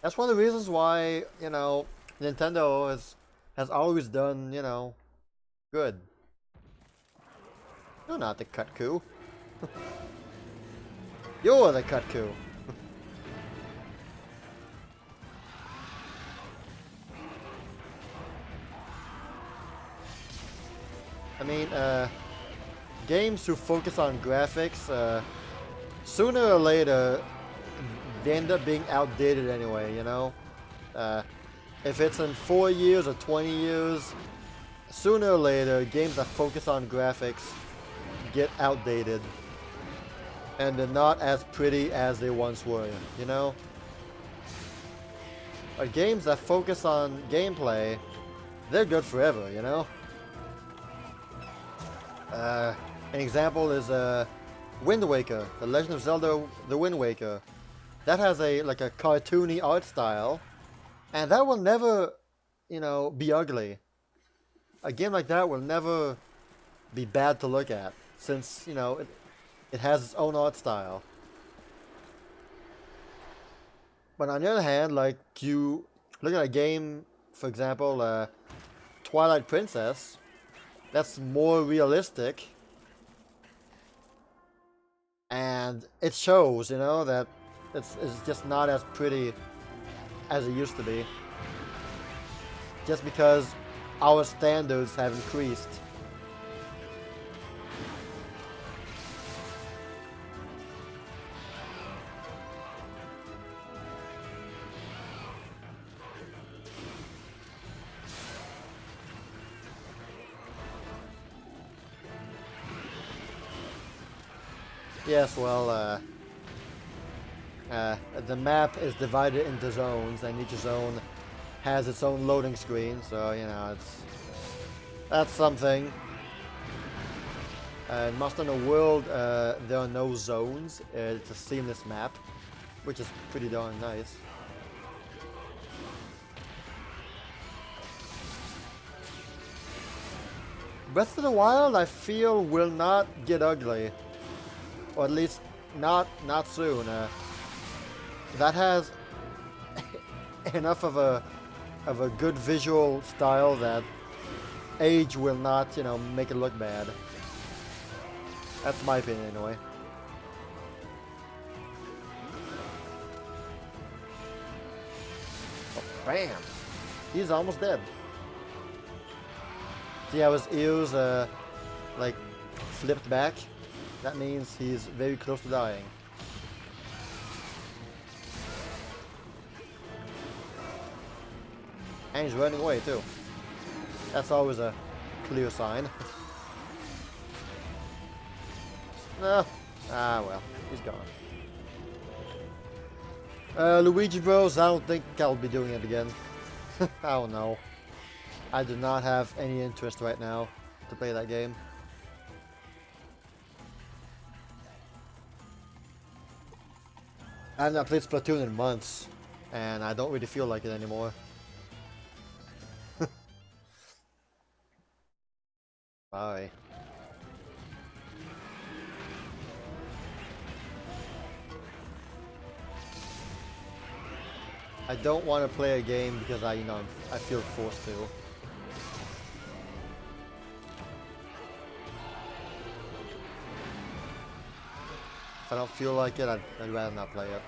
A: That's one of the reasons why, Nintendo has always done, good. You're not the Cutcoo. You're the Cutcoo. I mean, games who focus on graphics, sooner or later, they end up being outdated anyway, If it's in 4 years or 20 years, sooner or later, games that focus on graphics get outdated. And they're not as pretty as they once were, games that focus on gameplay, they're good forever, you know? An example is Wind Waker, The Legend of Zelda The Wind Waker. That has a cartoony art style, and that will never, you know, be ugly. A game like that will never be bad to look at, since, you know, it has its own art style. But on the other hand, like, you look at a game, for example, Twilight Princess, that's more realistic, and it shows, you know, that it's just not as pretty as it used to be. Just because our standards have increased. Yes, well, the map is divided into zones, and each zone has its own loading screen, so, you know, that's something. In Monster Hunter World, there are no zones. It's a seamless map, which is pretty darn nice. Breath of the Wild, I feel, will not get ugly. Or at least not soon. That has enough of a good visual style that age will not, you know, make it look bad. That's my opinion, anyway. Oh, bam! He's almost dead. See how his ears, like, flipped back? That means he's very close to dying. And he's running away too. That's always a clear sign. No. Ah, well. He's gone. Luigi Bros, I don't think I'll be doing it again. I don't know. I do not have any interest right now to play that game. I have not played Splatoon in months, and I don't really feel like it anymore. Bye. I don't want to play a game because I feel forced to. If I don't feel like it, I'd rather not play it.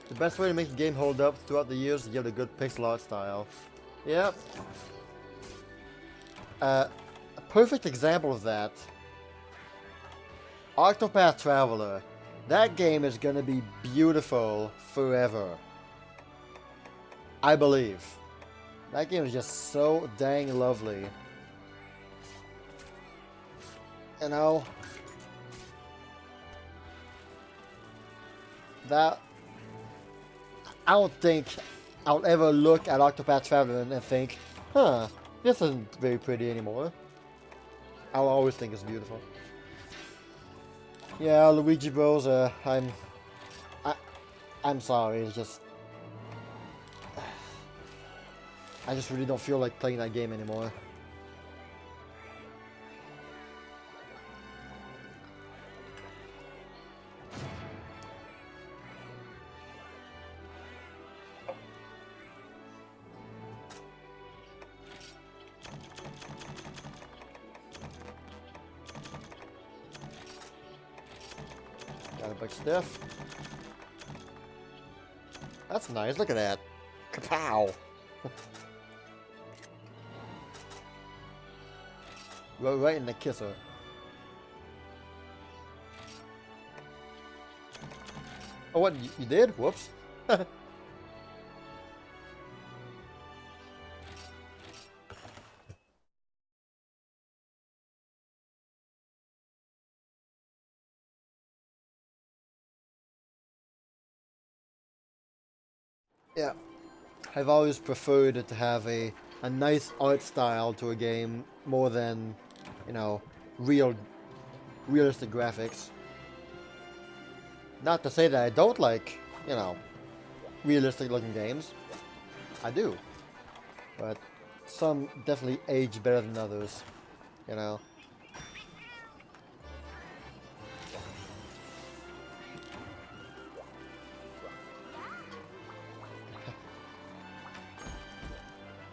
A: The best way to make a game hold up throughout the years is to give it a good pixel art style. Yep. A perfect example of that. Octopath Traveler. That game is gonna be beautiful forever. I believe. That game is just so dang lovely. You know, that I don't think I'll ever look at Octopath Traveler and think, huh, this isn't very pretty anymore. I'll always think it's beautiful. Yeah, Luigi Bros, I'm sorry, it's just I just really don't feel like playing that game anymore. Got a bunch of stuff. That's nice, look at that. Kapow! Right in the kisser. Oh, what? You did? Whoops. Yeah, I've always preferred it to have a nice art style to a game more than, you know, realistic graphics. Not to say that I don't like, you know, realistic looking games. I do. But some definitely age better than others, you know.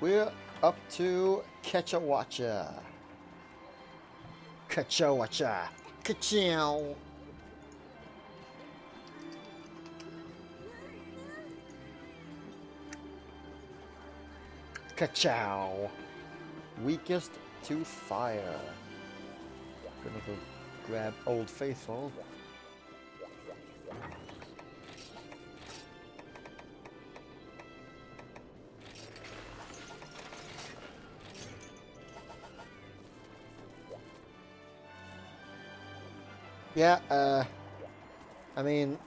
A: We're up to Ketchawacha. Ketchawacha. Ka-chow. Ka-chow. Weakest to fire. Gonna go grab Old Faithful. Yeah, I mean,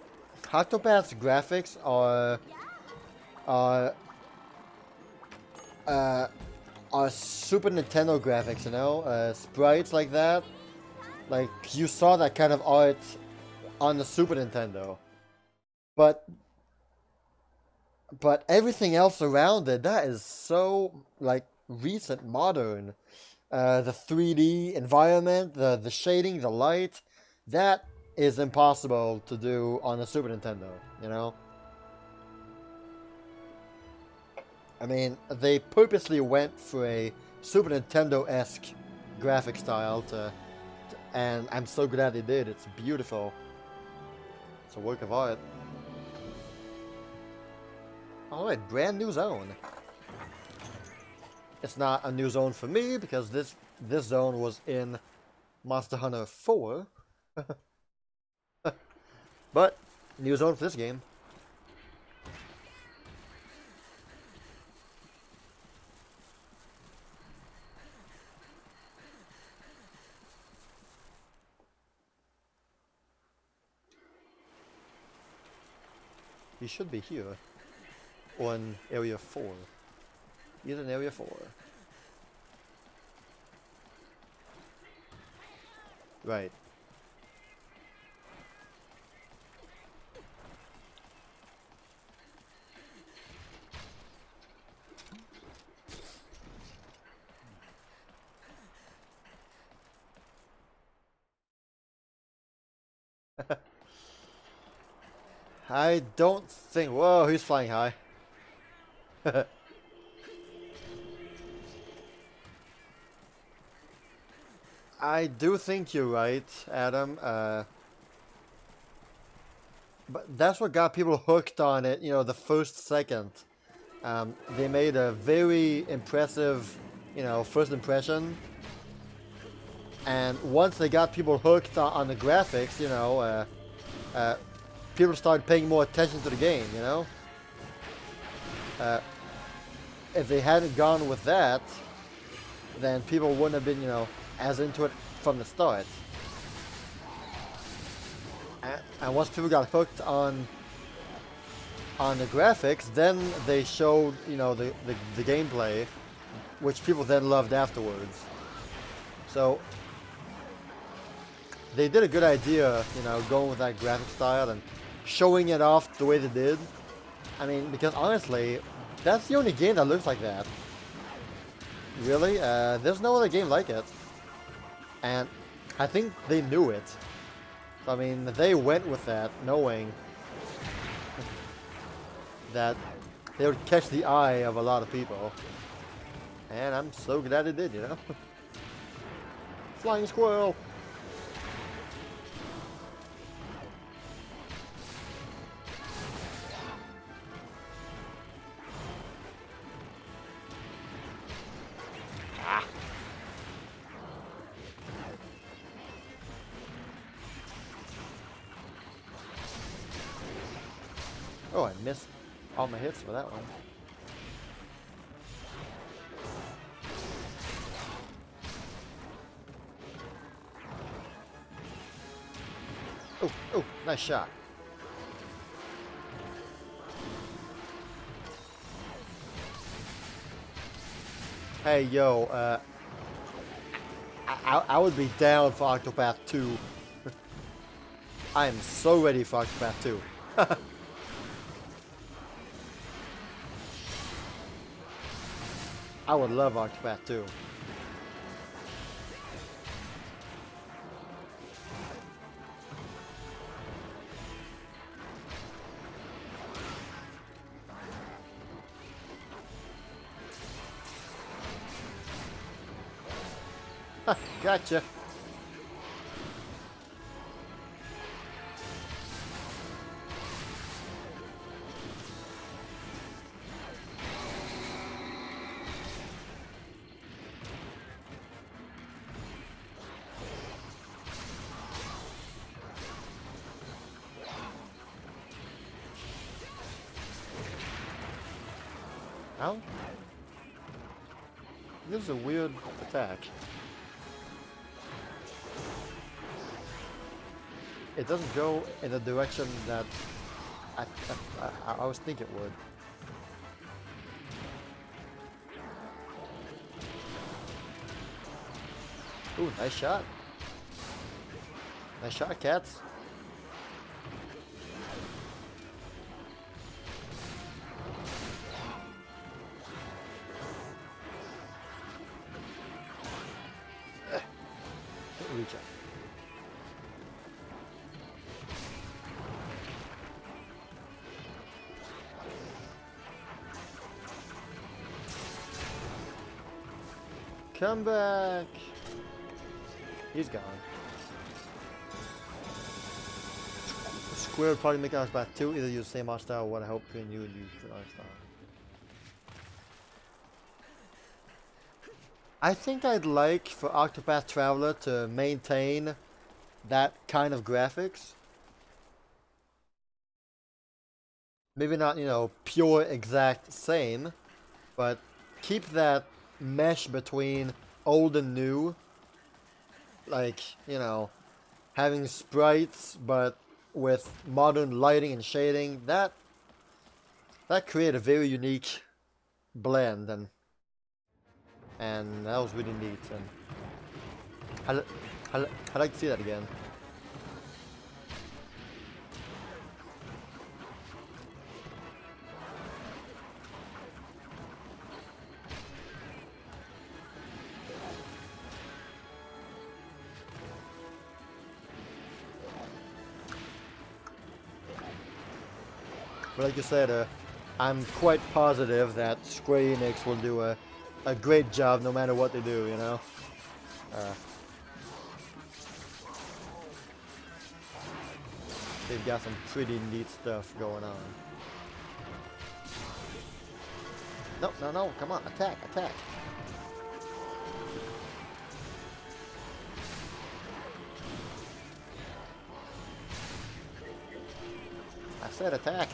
A: Octopath's graphics are uh, are Super Nintendo graphics, you know, sprites like that. Like you saw that kind of art on the Super Nintendo, but everything else around it, that is so like recent, modern. The 3D environment, the shading, the light, that is impossible to do on the Super Nintendo, you know? I mean, they purposely went for a Super Nintendo-esque graphic style and I'm so glad they did. It's beautiful. It's a work of art. Alright, brand new zone. It's not a new zone for me because this zone was in Monster Hunter 4. But new zone for this game. He should be here. Or in area 4. He's in area 4. Right. I don't think... Whoa, he's flying high. I do think you're right, Adam. But that's what got people hooked on it, you know, the first second. They made a very impressive, you know, first impression. And once they got people hooked on the graphics, you know, people started paying more attention to the game, you know? If they hadn't gone with that, then people wouldn't have been, you know, as into it from the start. And once people got hooked on the graphics, then they showed, you know, the gameplay, which people then loved afterwards. So they did a good idea, you know, going with that graphic style and showing it off the way they did. I mean, because honestly, that's the only game that looks like that. Really? There's no other game like it. And I think they knew it. I mean, they went with that, knowing that they would catch the eye of a lot of people. And I'm so glad they did, you know? Flying squirrel! Oh, I missed all my hits for that one. Oh, nice shot. Hey, yo, I would be down for Octopath 2. I am so ready for Octopath 2. I would love Octopath 2. Gotcha. Ow. This is a weird attack. It doesn't go in the direction that I was thinking it would. Ooh, nice shot. Nice shot, cats. Didn't reach up. Come back. He's gone. Square would probably make Octopath 2, either use the same art style or what I hope between you and use the art style. I think I'd like for Octopath Traveler to maintain that kind of graphics. Maybe not, you know, pure exact same, but keep that mesh between old and new. Like, you know, having sprites but with modern lighting and shading, that created a very unique blend, and that was really neat, and I'd like to see that again. But like you said, I'm quite positive that Square Enix will do a great job no matter what they do, you know? They've got some pretty neat stuff going on. No, no, no, come on, attack, attack. I said attack.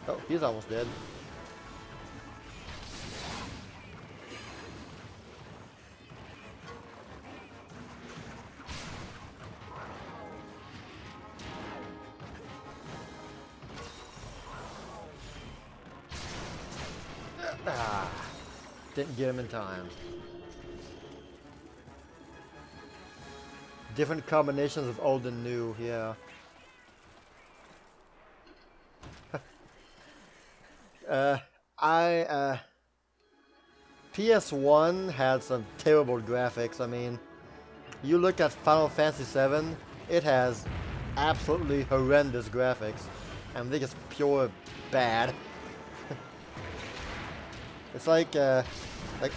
A: Oh, he's almost dead. Ah, didn't get him in time. Different combinations of old and new, yeah. PS1 had some terrible graphics. I mean, you look at Final Fantasy VII, it has absolutely horrendous graphics. I think it's pure bad. It's like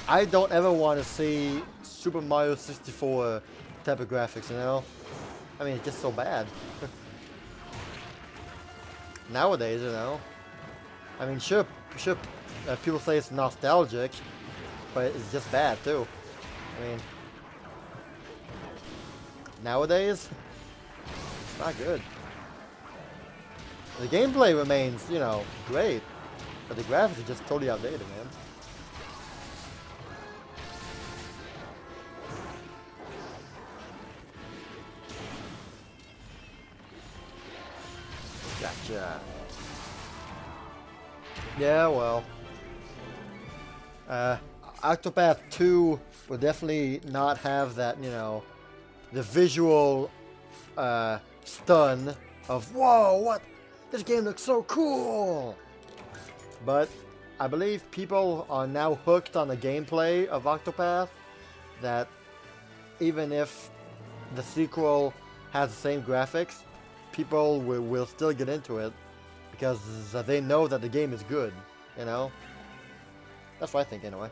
A: I don't ever want to see Super Mario 64 type of graphics, you know? I mean, it's just so bad. Nowadays, you know? I mean, sure, people say it's nostalgic, but it's just bad too. I mean, nowadays, it's not good. The gameplay remains, you know, great, but the graphics are just totally outdated, man. Gotcha. Yeah, well. Octopath 2 will definitely not have that, you know, the visual stun of, whoa, what? This game looks so cool! But I believe people are now hooked on the gameplay of Octopath that even if the sequel has the same graphics, people will still get into it because they know that the game is good, you know? That's what I think, anyway.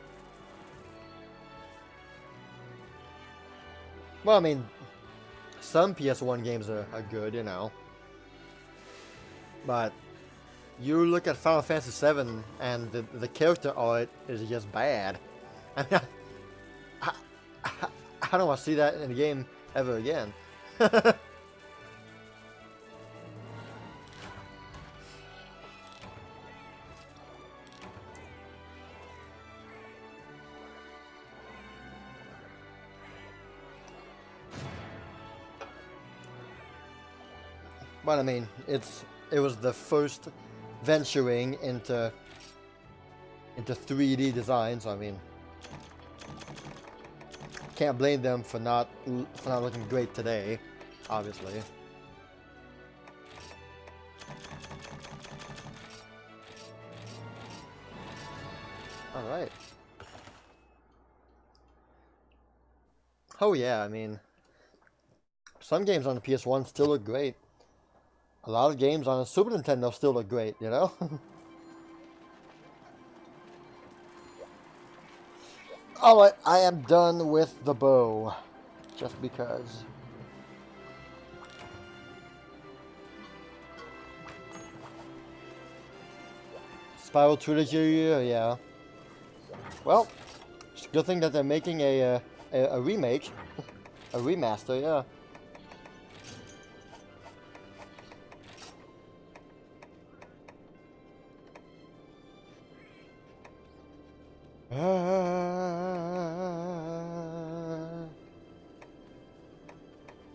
A: Well, I mean, some PS1 games are good, you know. But you look at Final Fantasy VII and the character art is just bad. I mean, I don't want to see that in a game ever again. But I mean, it was the first venturing into 3D design, so I mean, can't blame them for not looking great today, obviously. All right. Oh yeah, I mean, some games on the PS1 still look great. A lot of games on the Super Nintendo still look great, you know? Alright, I am done with the bow. Just because. Spiral Trilogy, yeah. Well, it's a good thing that they're making a remake. A remaster, yeah.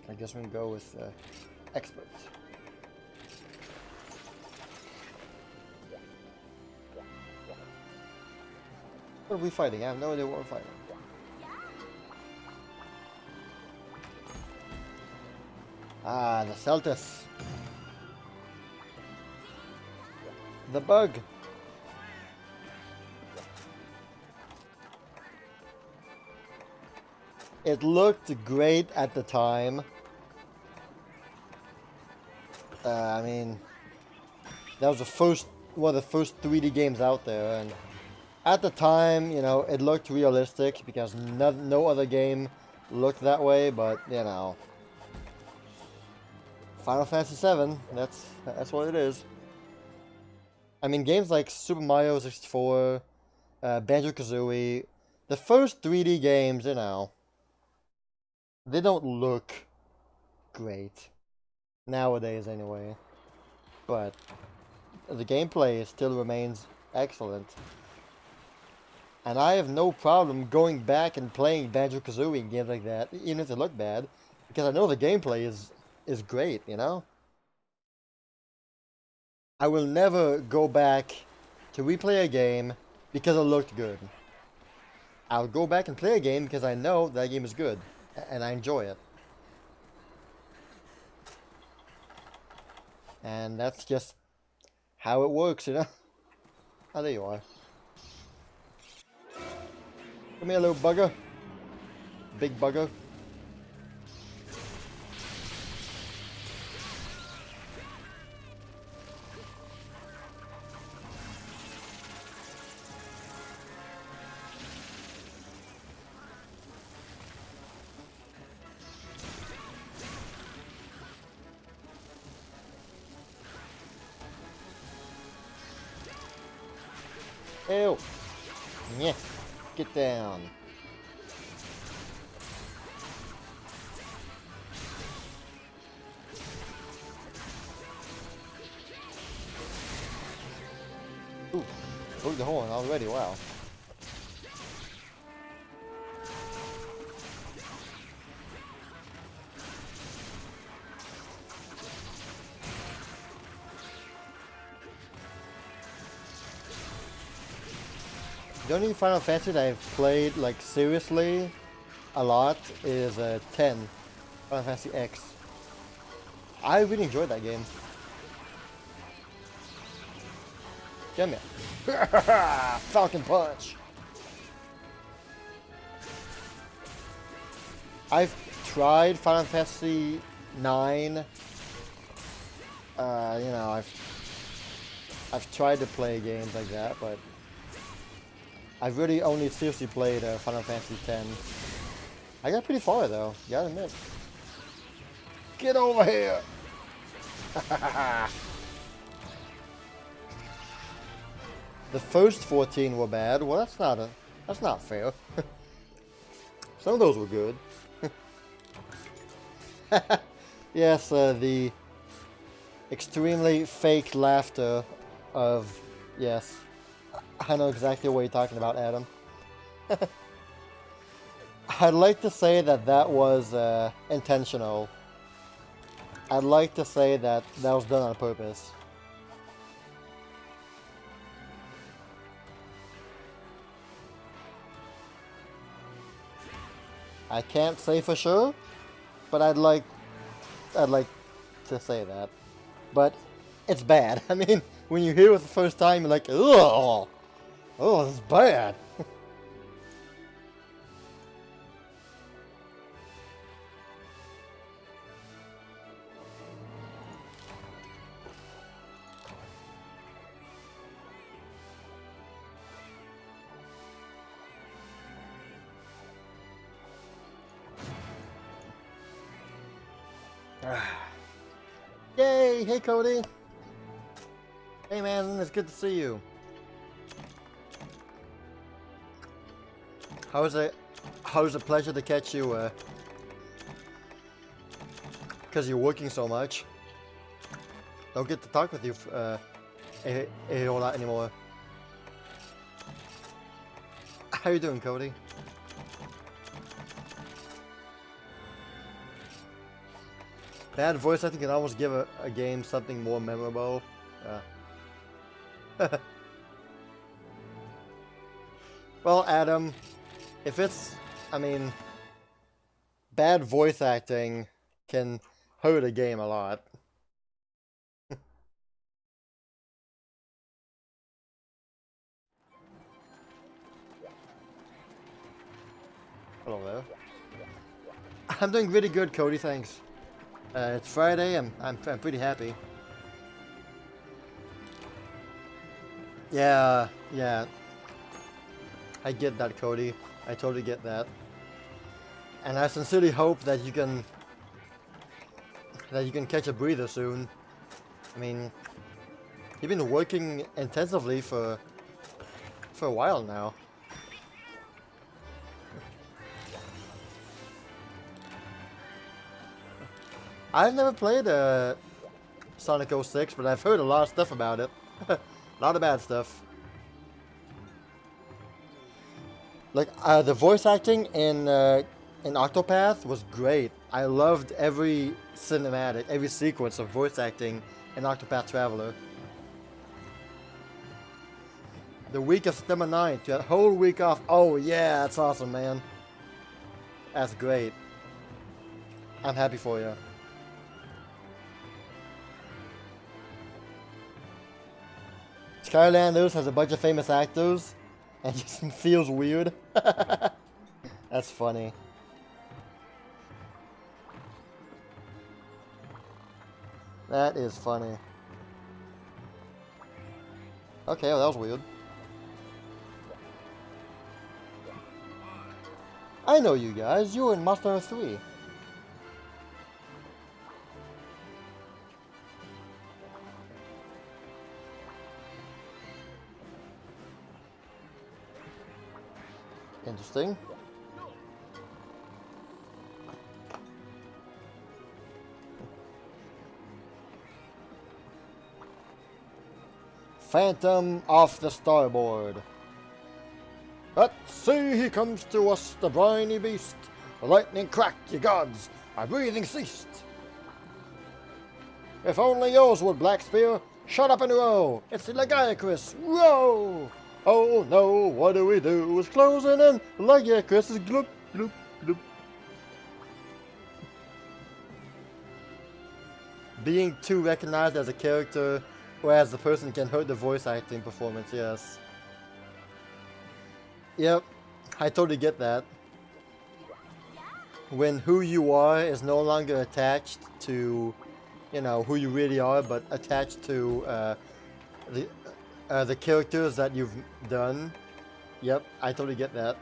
A: I guess we can go with experts. What are we fighting? I have no idea what we're fighting. Ah, the Celtis. The bug. It looked great at the time. I mean, that was one of the first 3D games out there, and at the time, you know, it looked realistic because no other game looked that way. But you know, Final Fantasy VII, that's what it is. I mean, games like Super Mario 64, Banjo-Kazooie, the first 3D games, you know, they don't look great nowadays anyway, but the gameplay still remains excellent. And I have no problem going back and playing Banjo-Kazooie and games like that, even if they look bad, because I know the gameplay is great, you know? I will never go back to replay a game because it looked good. I'll go back and play a game because I know that game is good, and I enjoy it. And that's just how it works, you know? Oh, there you are. Come here, little bugger. Big bugger. Ew. Yeah. Get down. Ooh. Broke the horn already, wow. The only Final Fantasy that I've played like seriously a lot is 10, Final Fantasy X. I really enjoyed that game. Damn it. Falcon Punch! I've tried Final Fantasy 9. You know, I've tried to play games like that, but I've really only seriously played Final Fantasy 10. I got pretty far though, gotta admit. Get over here! The first 14 were bad. Well, that's not fair. Some of those were good. Yes, the extremely fake laughter of, yes, I know exactly what you're talking about, Adam. I'd like to say that that was intentional. I'd like to say that that was done on purpose. I can't say for sure, but I'd like to say that. But it's bad. I mean, when you hear it the first time, you're like, ugh, oh, this is bad. Yay! Hey, Cody! Hey, man, it's good to see you. How's it a pleasure to catch you, because you're working so much. Don't get to talk with you, a whole lot anymore. How you doing, Cody? Bad voice acting can almost give a game something more memorable. Well, Adam, if it's, I mean, bad voice acting can hurt a game a lot. Hello there. I'm doing really good, Cody, thanks. It's Friday. I'm pretty happy. Yeah. I get that, Cody. I totally get that. And I sincerely hope that you can catch a breather soon. I mean, you've been working intensively for a while now. I've never played Sonic 06, but I've heard a lot of stuff about it. A lot of bad stuff. Like, the voice acting in Octopath was great. I loved every cinematic, every sequence of voice acting in Octopath Traveler. The week of September 9th, you had a whole week off. Oh yeah, that's awesome, man. That's great. I'm happy for you. Skylanders has a bunch of famous actors, and it just feels weird. That's funny. That is funny. Okay, well, that was weird. I know you guys. You were in Monster Hunter 3. Interesting. Phantom off the starboard. But see, he comes to us, the briny beast. The lightning cracked, ye gods, our breathing ceased. If only yours would, Black Spear. Shut up and row. It's the Legiacris. Row! Oh no, what do we do? It's closing in like yeah, Chris is gloop, gloop, gloop. Being too recognized as a character or as a person can hurt the voice acting performance, yes. Yep, I totally get that. When who you are is no longer attached to, you know, who you really are, but attached to the characters that you've done. Yep, I totally get that.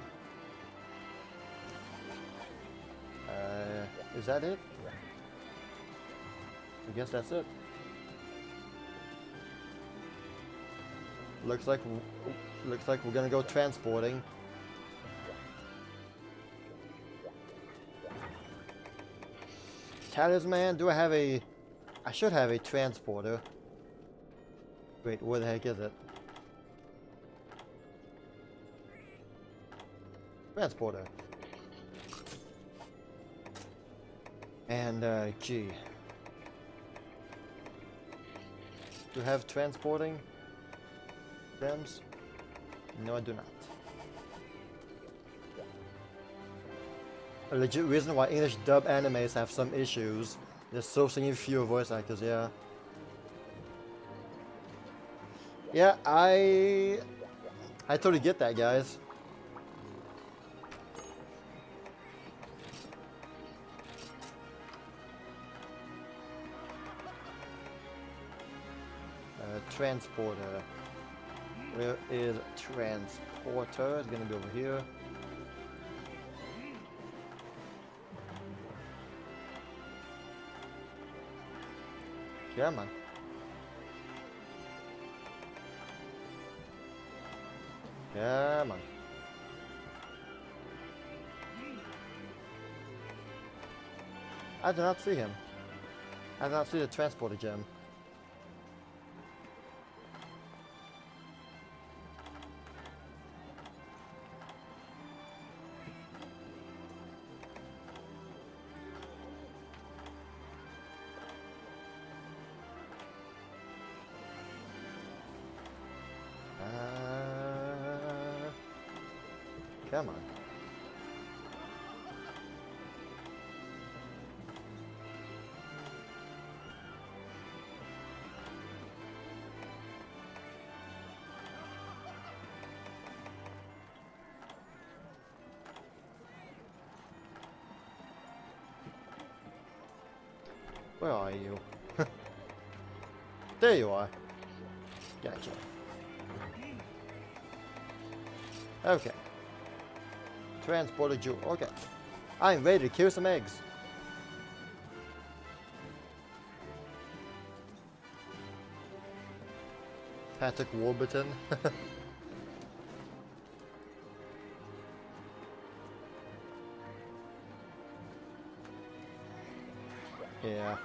A: Is that it? I guess that's it. Looks like we're gonna go transporting. Talisman? Do I have a... I should have a transporter. Wait, where the heck is it? Transporter. And, G. Do I have transporting gems? No, I do not. A legit reason why English dub animes have some issues. There's so many fewer voice actors, yeah. Yeah, I totally get that, guys. Transporter. Where is transporter? It's gonna be over here. Come on. Come on. I do not see him. I do not see the transporter gem. Come on. Where are you? There you are. Gotcha. Okay. Transporter jewel. Okay. I'm ready to kill some eggs. Patrick Warburton. Yeah.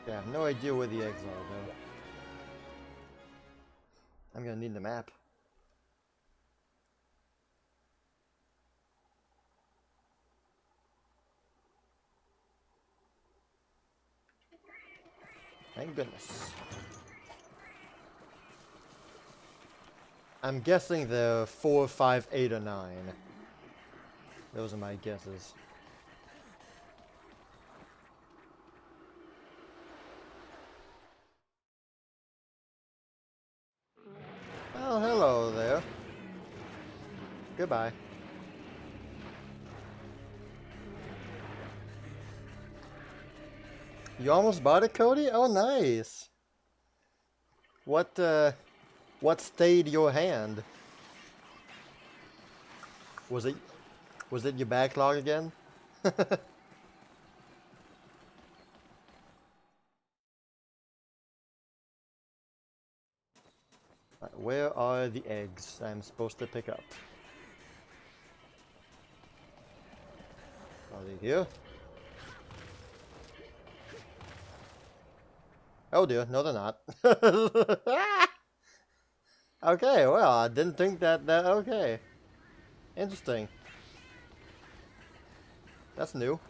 A: Yeah, I have no idea where the eggs are, though. I'm gonna need the map. Thank goodness. I'm guessing they're 4, 5, 8, or 9. Those are my guesses. Oh, hello there. Goodbye. You almost bought it, Cody? Oh, nice. What stayed your hand? Was it your backlog again? Where are the eggs I'm supposed to pick up? Are they here? Oh dear, no they're not. Okay, well, I didn't think that, okay. Interesting. That's new.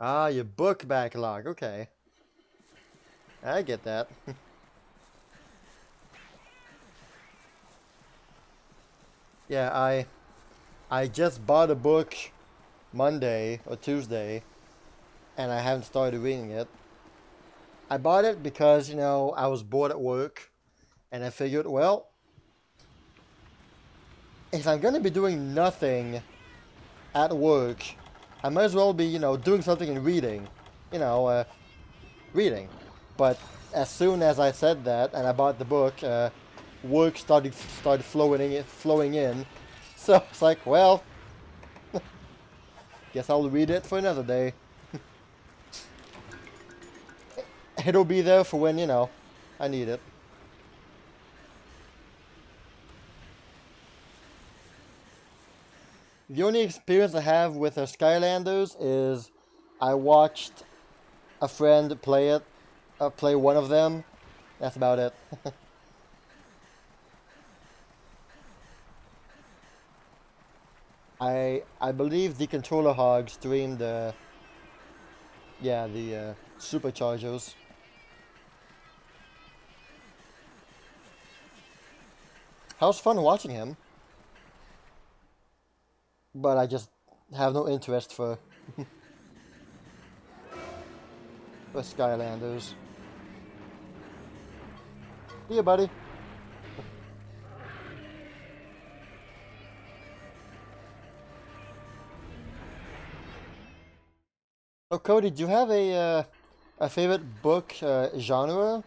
A: Ah, your book backlog. Okay. I get that. Yeah, I just bought a book Monday or Tuesday, and I haven't started reading it. I bought it because, I was bored at work, and I figured, well, if I'm gonna be doing nothing at work, I might as well be, doing something and reading. You know, uh, reading. But as soon as I said that and I bought the book, work started flowing in. So it's like, well, guess I'll read it for another day. It'll be there for when, I need it. The only experience I have with Skylanders is I watched a friend play it, play one of them. That's about it. I believe the controller hog streamed the superchargers. How's fun watching him, but I just have no interest for Skylanders. Yeah, buddy. Oh, Cody, do you have a favorite book genre?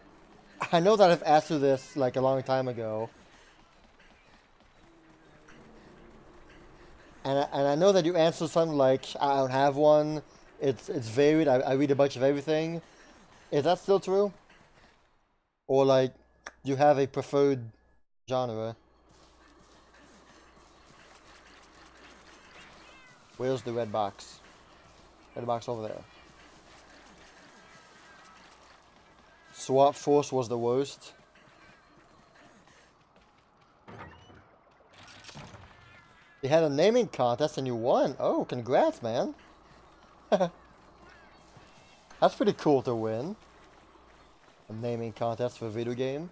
A: I know that I've asked you this like a long time ago, and I know that you answered something like, "I don't have one. It's varied. I read a bunch of everything." Is that still true? Or like, do you have a preferred genre? Where's the red box? Red box over there. Swap Force was the worst. They had a naming contest and you won. Oh, congrats, man. That's pretty cool to win. A naming contest for a video game.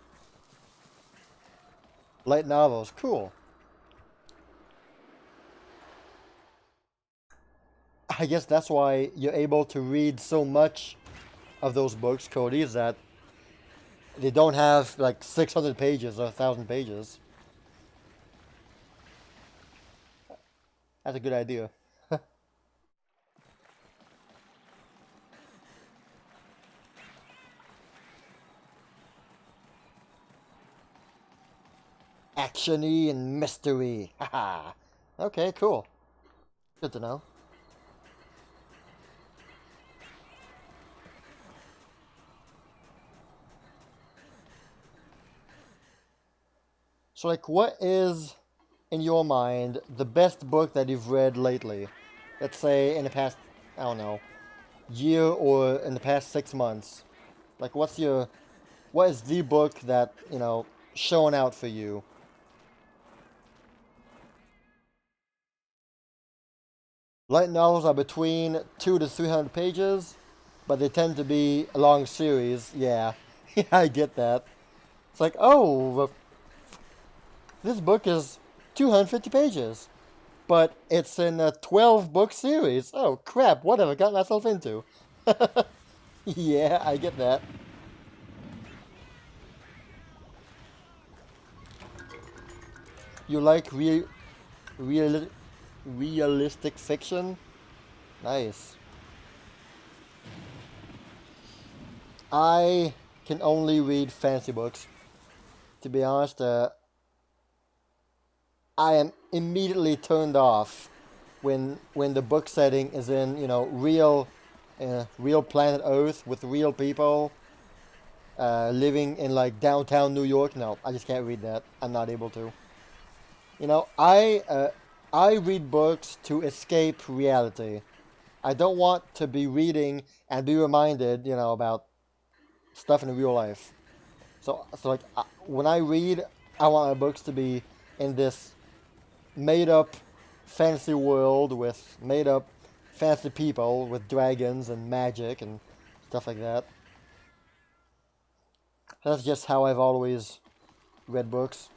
A: Light novels, cool. I guess that's why you're able to read so much of those books, Cody, is that they don't have like 600 pages or 1,000 pages. That's a good idea. Action-y and mystery. Haha. Okay, cool. Good to know. So, like, what is, in your mind, the best book that you've read lately? Let's say in the past, I don't know, year or in the past 6 months. Like, what is the book that, showing out for you? Light novels are between 2 to 300 pages, but they tend to be a long series. Yeah, yeah, I get that. It's like, oh, this book is 250 pages, but it's in a 12-book series. Oh, crap, what have I got myself into? Yeah, I get that. You like real, realistic fiction? Nice. I can only read fantasy books. To be honest, I am immediately turned off when the book setting is in real planet Earth with real people living in like downtown New York. No, I just can't read that. I'm not able to. You know, I read books to escape reality. I don't want to be reading and be reminded, about stuff in real life. So like when I read, I want my books to be in this made up fantasy world with made up fancy people with dragons and magic and stuff like that. That's just how I've always read books.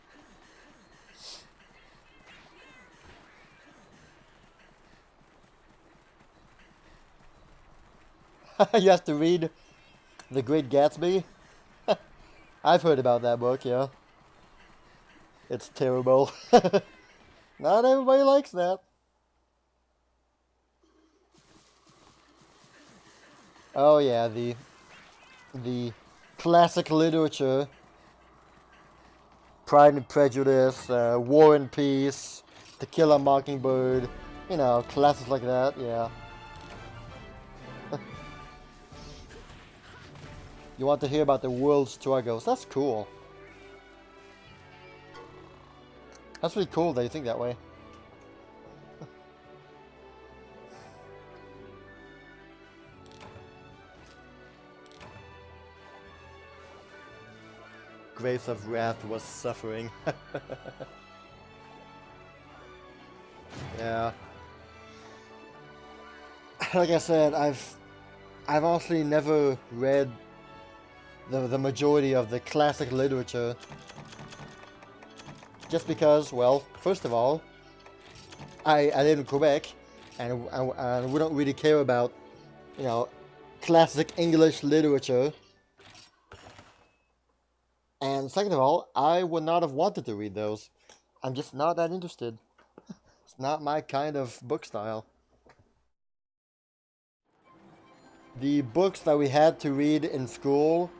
A: You have to read The Great Gatsby? I've heard about that book, yeah. It's terrible. Not everybody likes that. Oh yeah, the classic literature. Pride and Prejudice, War and Peace, To Kill a Mockingbird. You know, classics like that, yeah. You want to hear about the world's struggles. That's cool. That's really cool that you think that way. Grapes of Wrath was suffering. Yeah. Like I said, I've honestly never read the majority of the classic literature. Just because, well, first of all, I live in Quebec, and we don't really care about, you know, classic English literature. And second of all, I would not have wanted to read those. I'm just not that interested. It's not my kind of book style. The books that we had to read in school,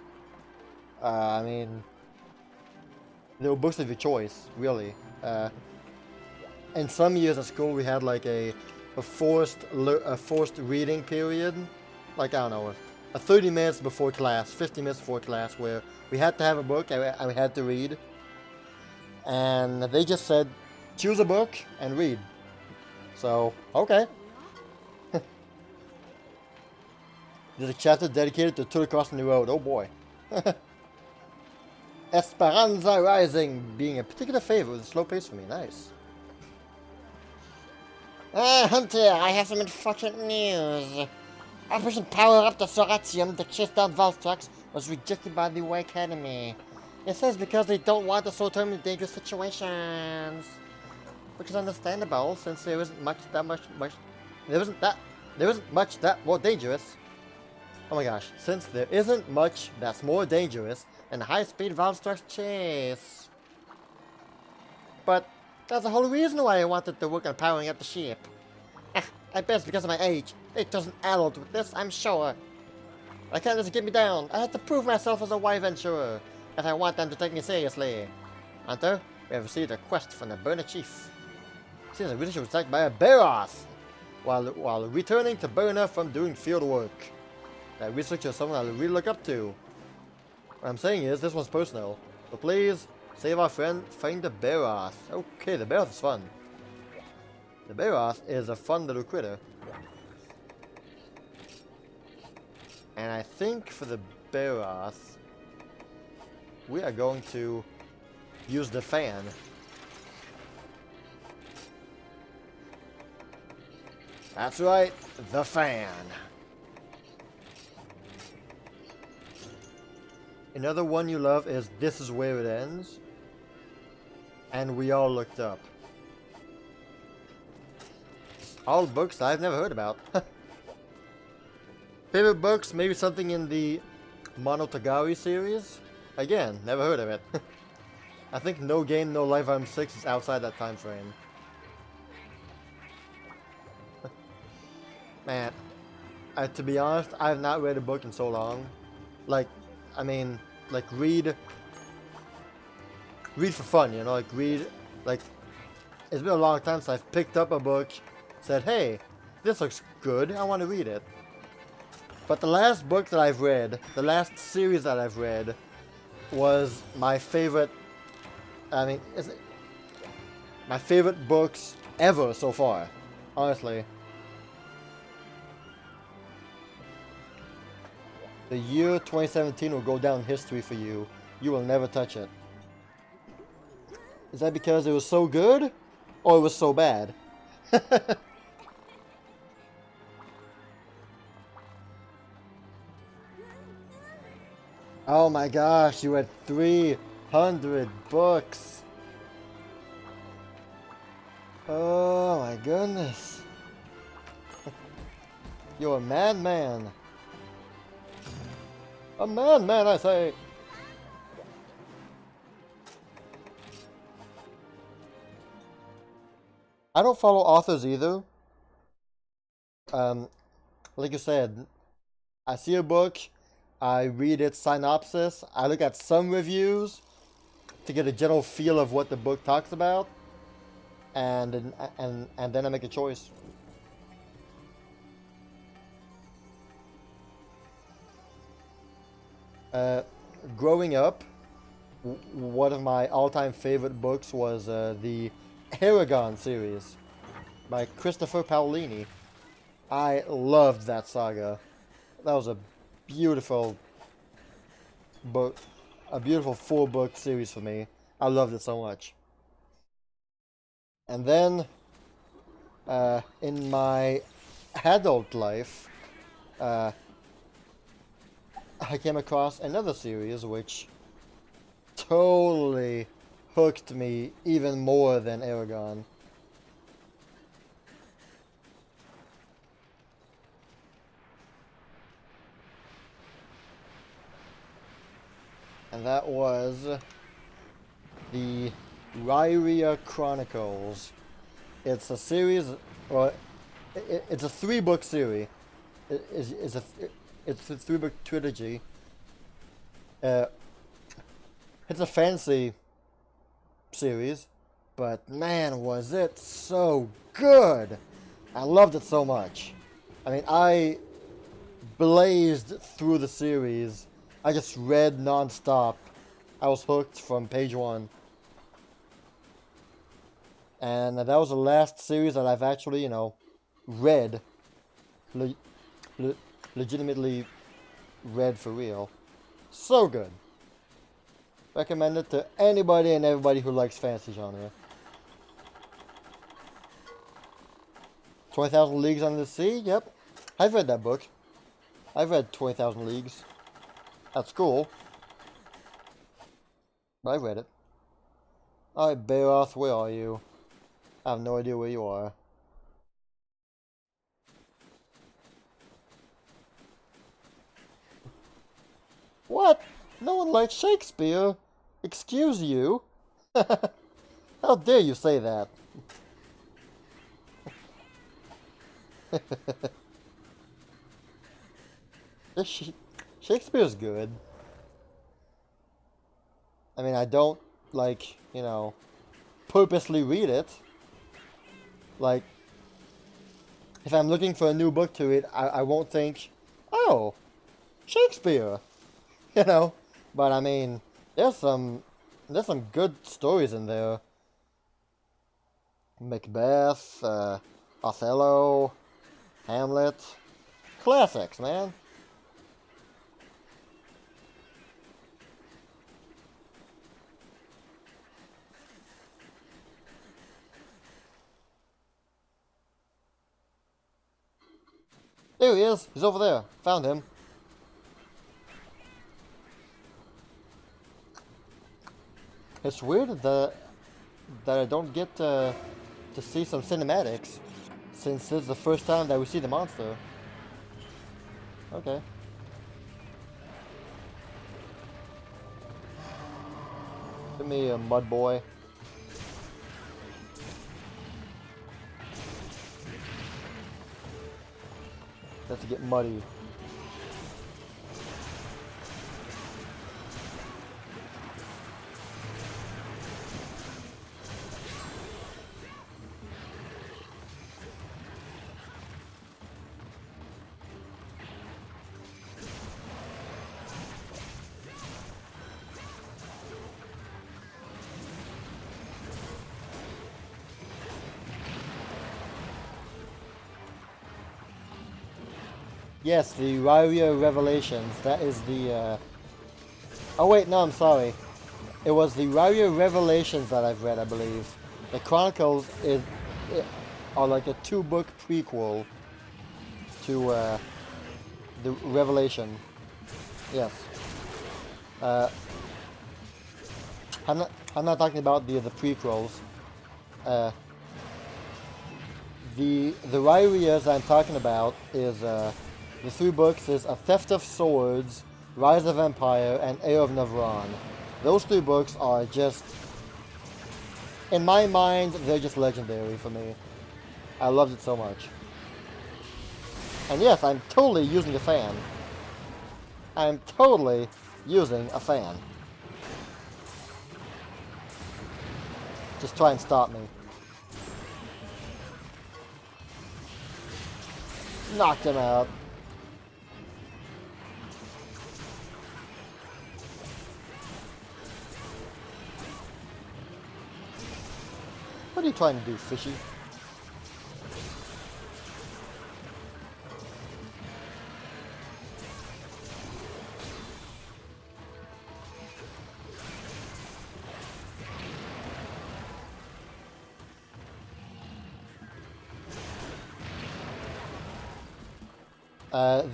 A: I mean, they were books of your choice, really. In some years at school, we had like a forced reading period, like, I don't know, a 30 minutes before class, 50 minutes before class, where we had to have a book and we had to read. And they just said, choose a book and read. So, okay. There's a chapter dedicated to Tour Crossing the Road. Oh boy. Esperanza Rising being a particular favorite with a slow pace for me. Nice. Hunter, I have some unfortunate news. Operation Power Up the Soratium to chase down Valstrax was rejected by the War Academy. It says because they don't want to so term in dangerous situations. Which is understandable, since there isn't much that more dangerous. Oh my gosh, since there isn't much that's more dangerous than a high-speed Valstrax chase. But that's the whole reason why I wanted to work on powering up the ship. I bet it's because of my age. It doesn't adult with this, I'm sure. I can't just get me down. I have to prove myself as a wise venturer if I want them to take me seriously. Hunter, we have received a quest from the Burner Chief. Seems like British was attacked by a Bearoth while returning to Burner from doing field work. That researcher is someone I really look up to. What I'm saying is, this one's personal. So please, save our friend the Bearoth. Okay, the Bearoth is fun. The Bearoth is a fun little critter. And I think for the Bearoth, we are going to use the fan. That's right, the fan. Another one you love is This Is Where It Ends. And We All Looked Up. All books I've never heard about. Favorite books, maybe something in the Monogatari series? Again, never heard of it. I think No Game, No Life Volume 6 is outside that time frame. Man, to be honest, I have not read a book in so long. Like, I mean, like read for fun, you know, like read, like, it's been a long time since I've picked up a book, said, hey, this looks good, I want to read it. But the last book that I've read, the last series that I've read, was my favorite, I mean, my favorite books ever so far, honestly. The year 2017 will go down in history for you. You will never touch it. Is that because it was so good? Or it was so bad? Oh my gosh, you had 300 books. Oh my goodness. You're a madman. A madman, I say. I don't follow authors either. Like I said, I see a book, I read its synopsis, I look at some reviews to get a general feel of what the book talks about, and then I make a choice. Growing up, one of my all-time favorite books was the Aragon series by Christopher Paolini. I loved that saga. That was a beautiful book, a beautiful 4-book series for me. I loved it so much. And then, in my adult life, I came across another series which totally hooked me even more than Aragon. And that was the Ryria Chronicles. It's a series, well, it's a 3-book series. It's a 3-book trilogy. It's a fantasy series, but man, was it so good! I loved it so much. I mean, I blazed through the series. I just read non-stop. I was hooked from page 1. And that was the last series that I've actually, read. Legitimately read for real. So good. Recommend it to anybody and everybody who likes fantasy genre. 20,000 Leagues Under the Sea? Yep. I've read that book. I've read 20,000 Leagues. At school. But I read it. Alright, Bearoth, where are you? I have no idea where you are. What? No one likes Shakespeare? Excuse you? How dare you say that? Shakespeare's good. I mean, I don't, like, purposely read it. Like, if I'm looking for a new book to read, I won't think, oh, Shakespeare. But I mean, there's some good stories in there. Macbeth, Othello, Hamlet. Classics, man. There he is. He's over there. Found him. It's weird that I don't get to see some cinematics, since this is the first time that we see the monster. Okay. Give me a mud boy. Let's get muddy. Yes, the Ryria Revelations. That is the, Oh wait, no, I'm sorry. It was the Ryria Revelations that I've read, I believe. The Chronicles are like a 2-book prequel to, the Revelation. Yes. Uh, I'm not talking about the prequels. The Ryrias I'm talking about is the three books is A Theft of Swords, Rise of Empire, and Heir of Nevron. Those three books are just, in my mind, they're just legendary for me. I loved it so much. And yes, I'm totally using a fan. I'm totally using a fan. Just try and stop me. Knocked him out. What are you trying to do, fishy?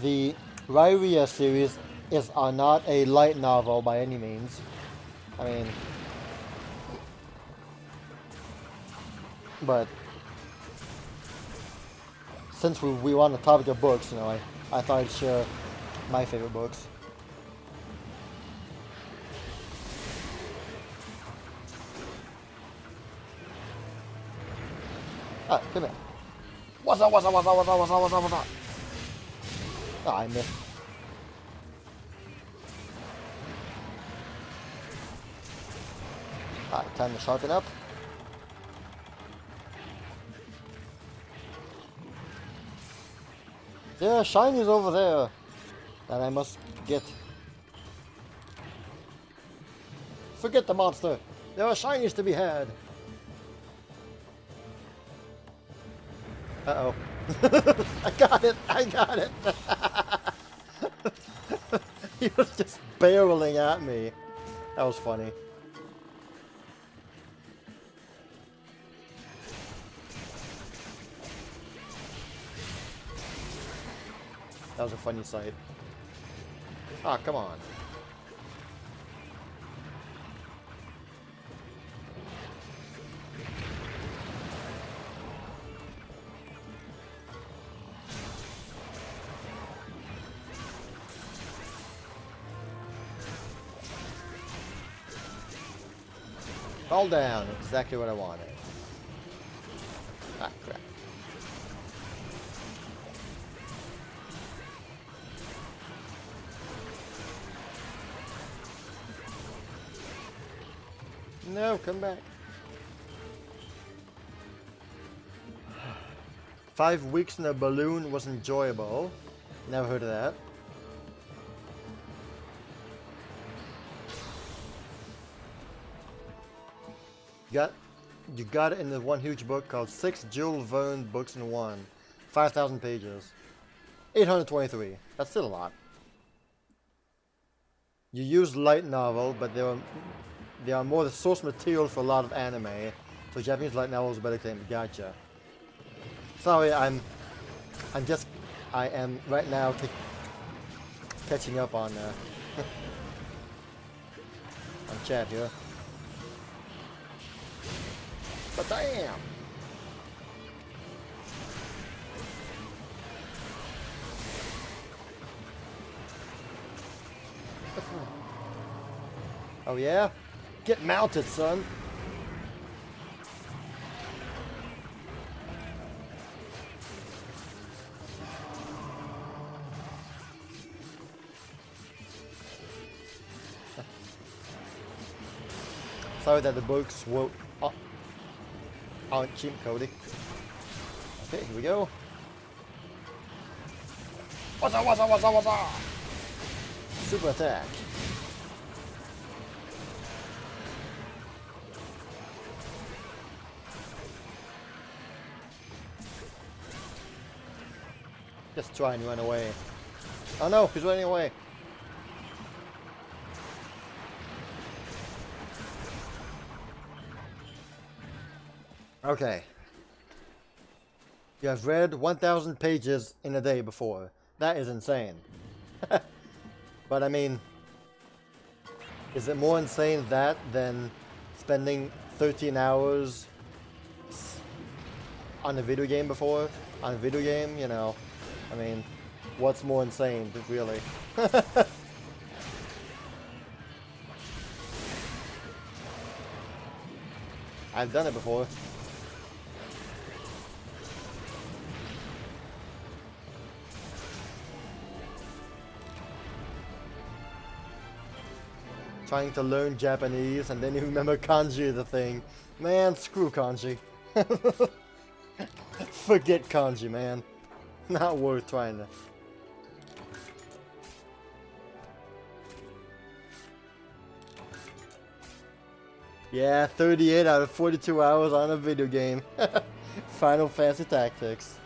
A: The Ryria series are not a light novel by any means. I mean, but since we were on the topic of books, you know, I thought I'd share my favorite books. Ah, come here. What's up? Oh, I missed. Alright, time to sharpen up. There are shinies over there that I must get. Forget the monster. There are shinies to be had. Uh-oh. I got it! He was just barreling at me. That was funny. That was a funny sight. Ah, come on. Fall down. Exactly what I wanted. Ah, crap. No, come back. 5 weeks in a balloon was enjoyable. Never heard of that. You got it in the one huge book called 6 Jules Verne Books in One. 5,000 pages. 823. That's still a lot. You used light novel, but they are more the source material for a lot of anime. So Japanese light novels are better claim. Gotcha. Sorry, I am right now catching up on on chat here. But damn! Oh yeah? Get mounted, son! Sorry that the books aren't cheap, Cody. Okay, here we go. What's up? Super attack. Just try and run away. Oh no, he's running away. Okay. You have read 1,000 pages in a day before. That is insane. But I mean, Is it more insane that than spending 13 hours on a video game before? On a video game, you know, I mean, what's more insane, really? I've done it before. Trying to learn Japanese and then you remember kanji is the thing. Man, screw kanji. Forget kanji, man. Not worth trying to. Yeah, 38 out of 42 hours on a video game. Final Fantasy Tactics.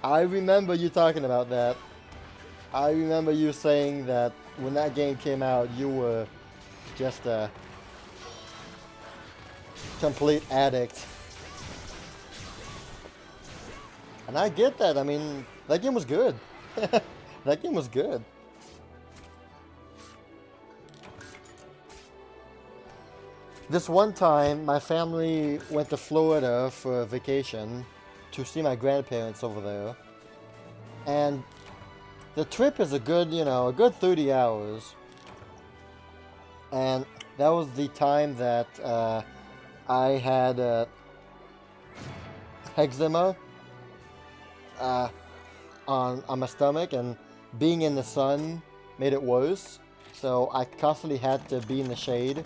A: I remember you talking about that. I remember you saying that when that game came out, you were just a complete addict. And I get that. I mean, that game was good. That game was good. This one time, my family went to Florida for a vacation to see my grandparents over there. And the trip is a good, you know, a good 30 hours. And that was the time that I had eczema on my stomach, and being in the sun made it worse. So I constantly had to be in the shade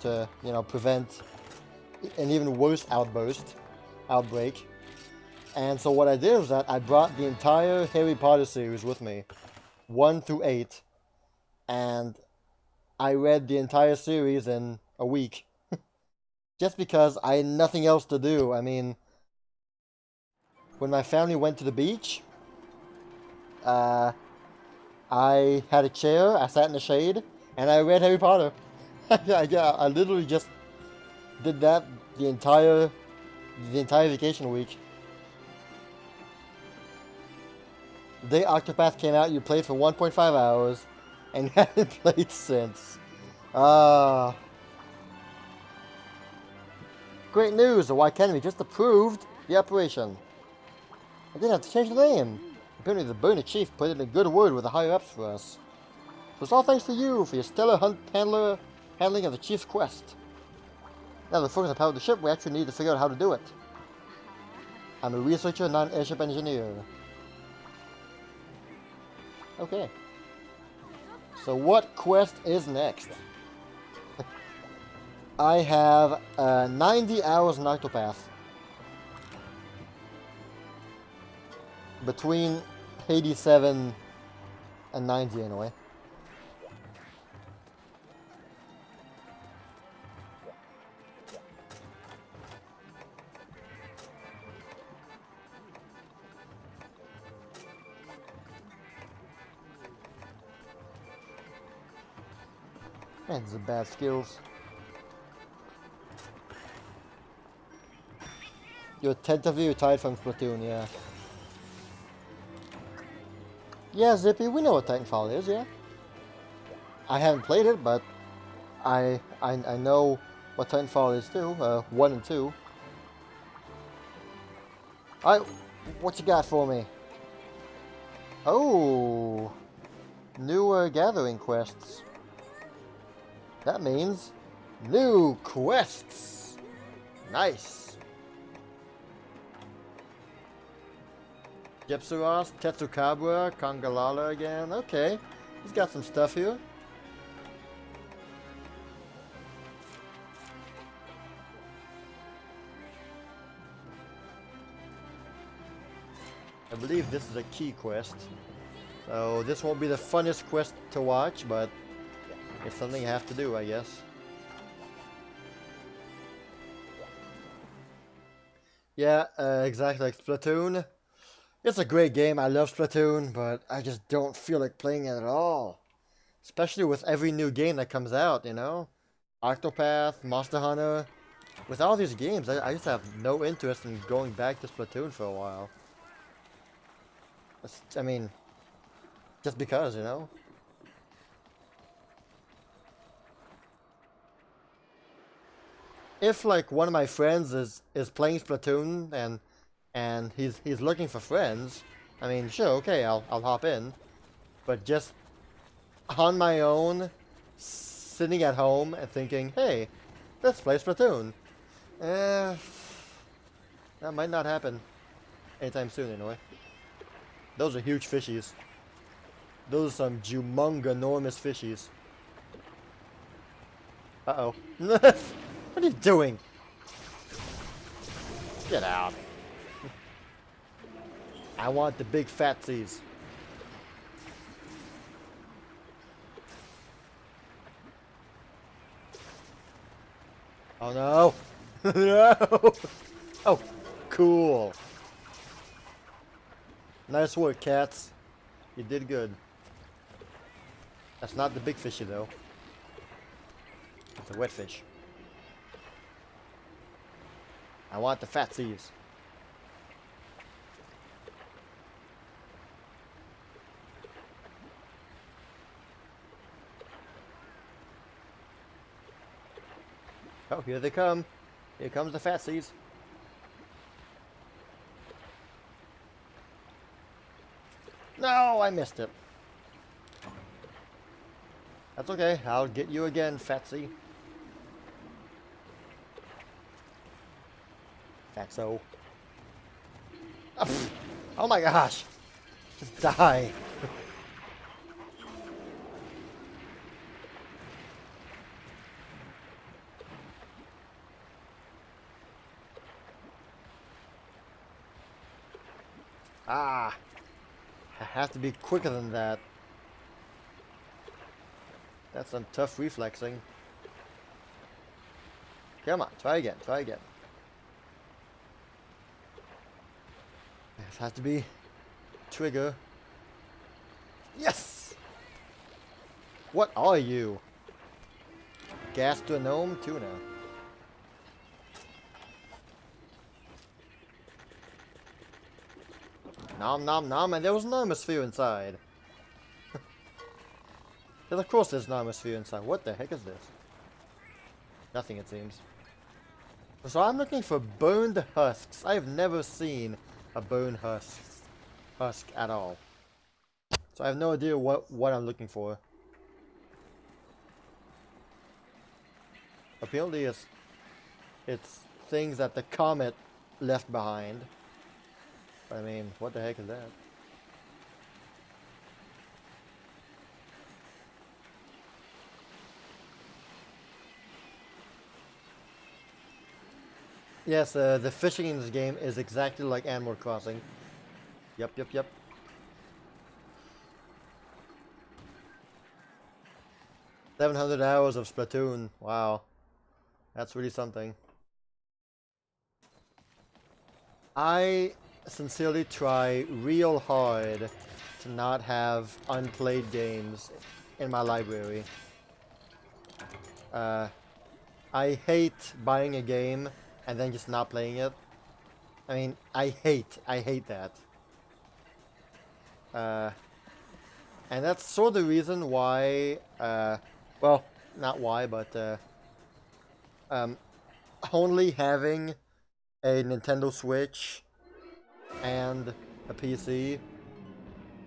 A: to, you know, prevent an even worse outbreak. And so what I did was that I brought the entire Harry Potter series with me, 1 through 8, and I read the entire series in a week. Just because I had nothing else to do. I mean, when my family went to the beach, I had a chair, I sat in the shade, and I read Harry Potter. I literally just did that the entire vacation week. The day Octopath came out, you played for 1.5 hours, and haven't played since. Great news! The White Academy just approved the operation. I didn't have to change the name. Apparently the Burning Chief put in a good word with the higher-ups for us. So it's all thanks to you for your stellar handling of the Chief's quest. Now the focus on power of the ship, we actually need to figure out how to do it. I'm a researcher, not an airship engineer. Okay. So what quest is next? I have 90 hours in Octopath. Between 87 and 90 anyway. Man, these are bad skills. You're tentatively retired from Splatoon, yeah. Yeah, Zippy, we know what Titanfall is, yeah. I haven't played it, but I know what Titanfall is too, 1 and 2. Alright, what you got for me? Oh, new gathering quests. That means new quests. Nice. Gypsaros, Tetsukabra, Kongalala again. Okay, he's got some stuff here. I believe this is a key quest. So this won't be the funnest quest to watch, but it's something you have to do, I guess. Yeah, exactly like Splatoon. It's a great game, I love Splatoon, but I just don't feel like playing it at all. Especially with every new game that comes out, you know? Octopath, Monster Hunter. With all these games, I just have no interest in going back to Splatoon for a while. I mean, just because, you know? if like one of my friends is playing Splatoon and he's looking for friends, I mean, sure, okay, I'll hop in. But just on my own, sitting at home and thinking, hey, let's play Splatoon. Eh, that might not happen anytime soon, anyway. Those are huge fishies. Those are some humongous, enormous fishies. Uh-oh. What are you doing? Get out. I want the big fatsies. Oh no! No! Oh, cool. Nice work, cats. You did good. That's not the big fishy though. It's a wet fish. I want the fatsies. Oh, here they come. Here comes the fatsies. No, I missed it. That's okay. I'll get you again, Fatsy. Fatso. Oh, oh my gosh. Just die. Ah. I have to be quicker than that. That's some tough reflexing. Come on, try again, try again. This has to be trigger. Yes! What are you? Gastronome tuna. Nom nom nom, and there was an atmosphere inside. Well, of course there's an atmosphere inside. What the heck is this? Nothing, it seems. So I'm looking for burned husks. I've never seen a burned husk at all. So I have no idea what I'm looking for. Apparently it's things that the comet left behind. I mean, what the heck is that? Yes, the fishing in this game is exactly like Animal Crossing. Yep, yep, yep. $700 hours of Splatoon. Wow. That's really something. I sincerely try real hard to not have unplayed games in my library. I hate buying a game and then just not playing it. I mean, I hate that. And that's sort of the reason why, well, not why, but only having a Nintendo Switch and a PC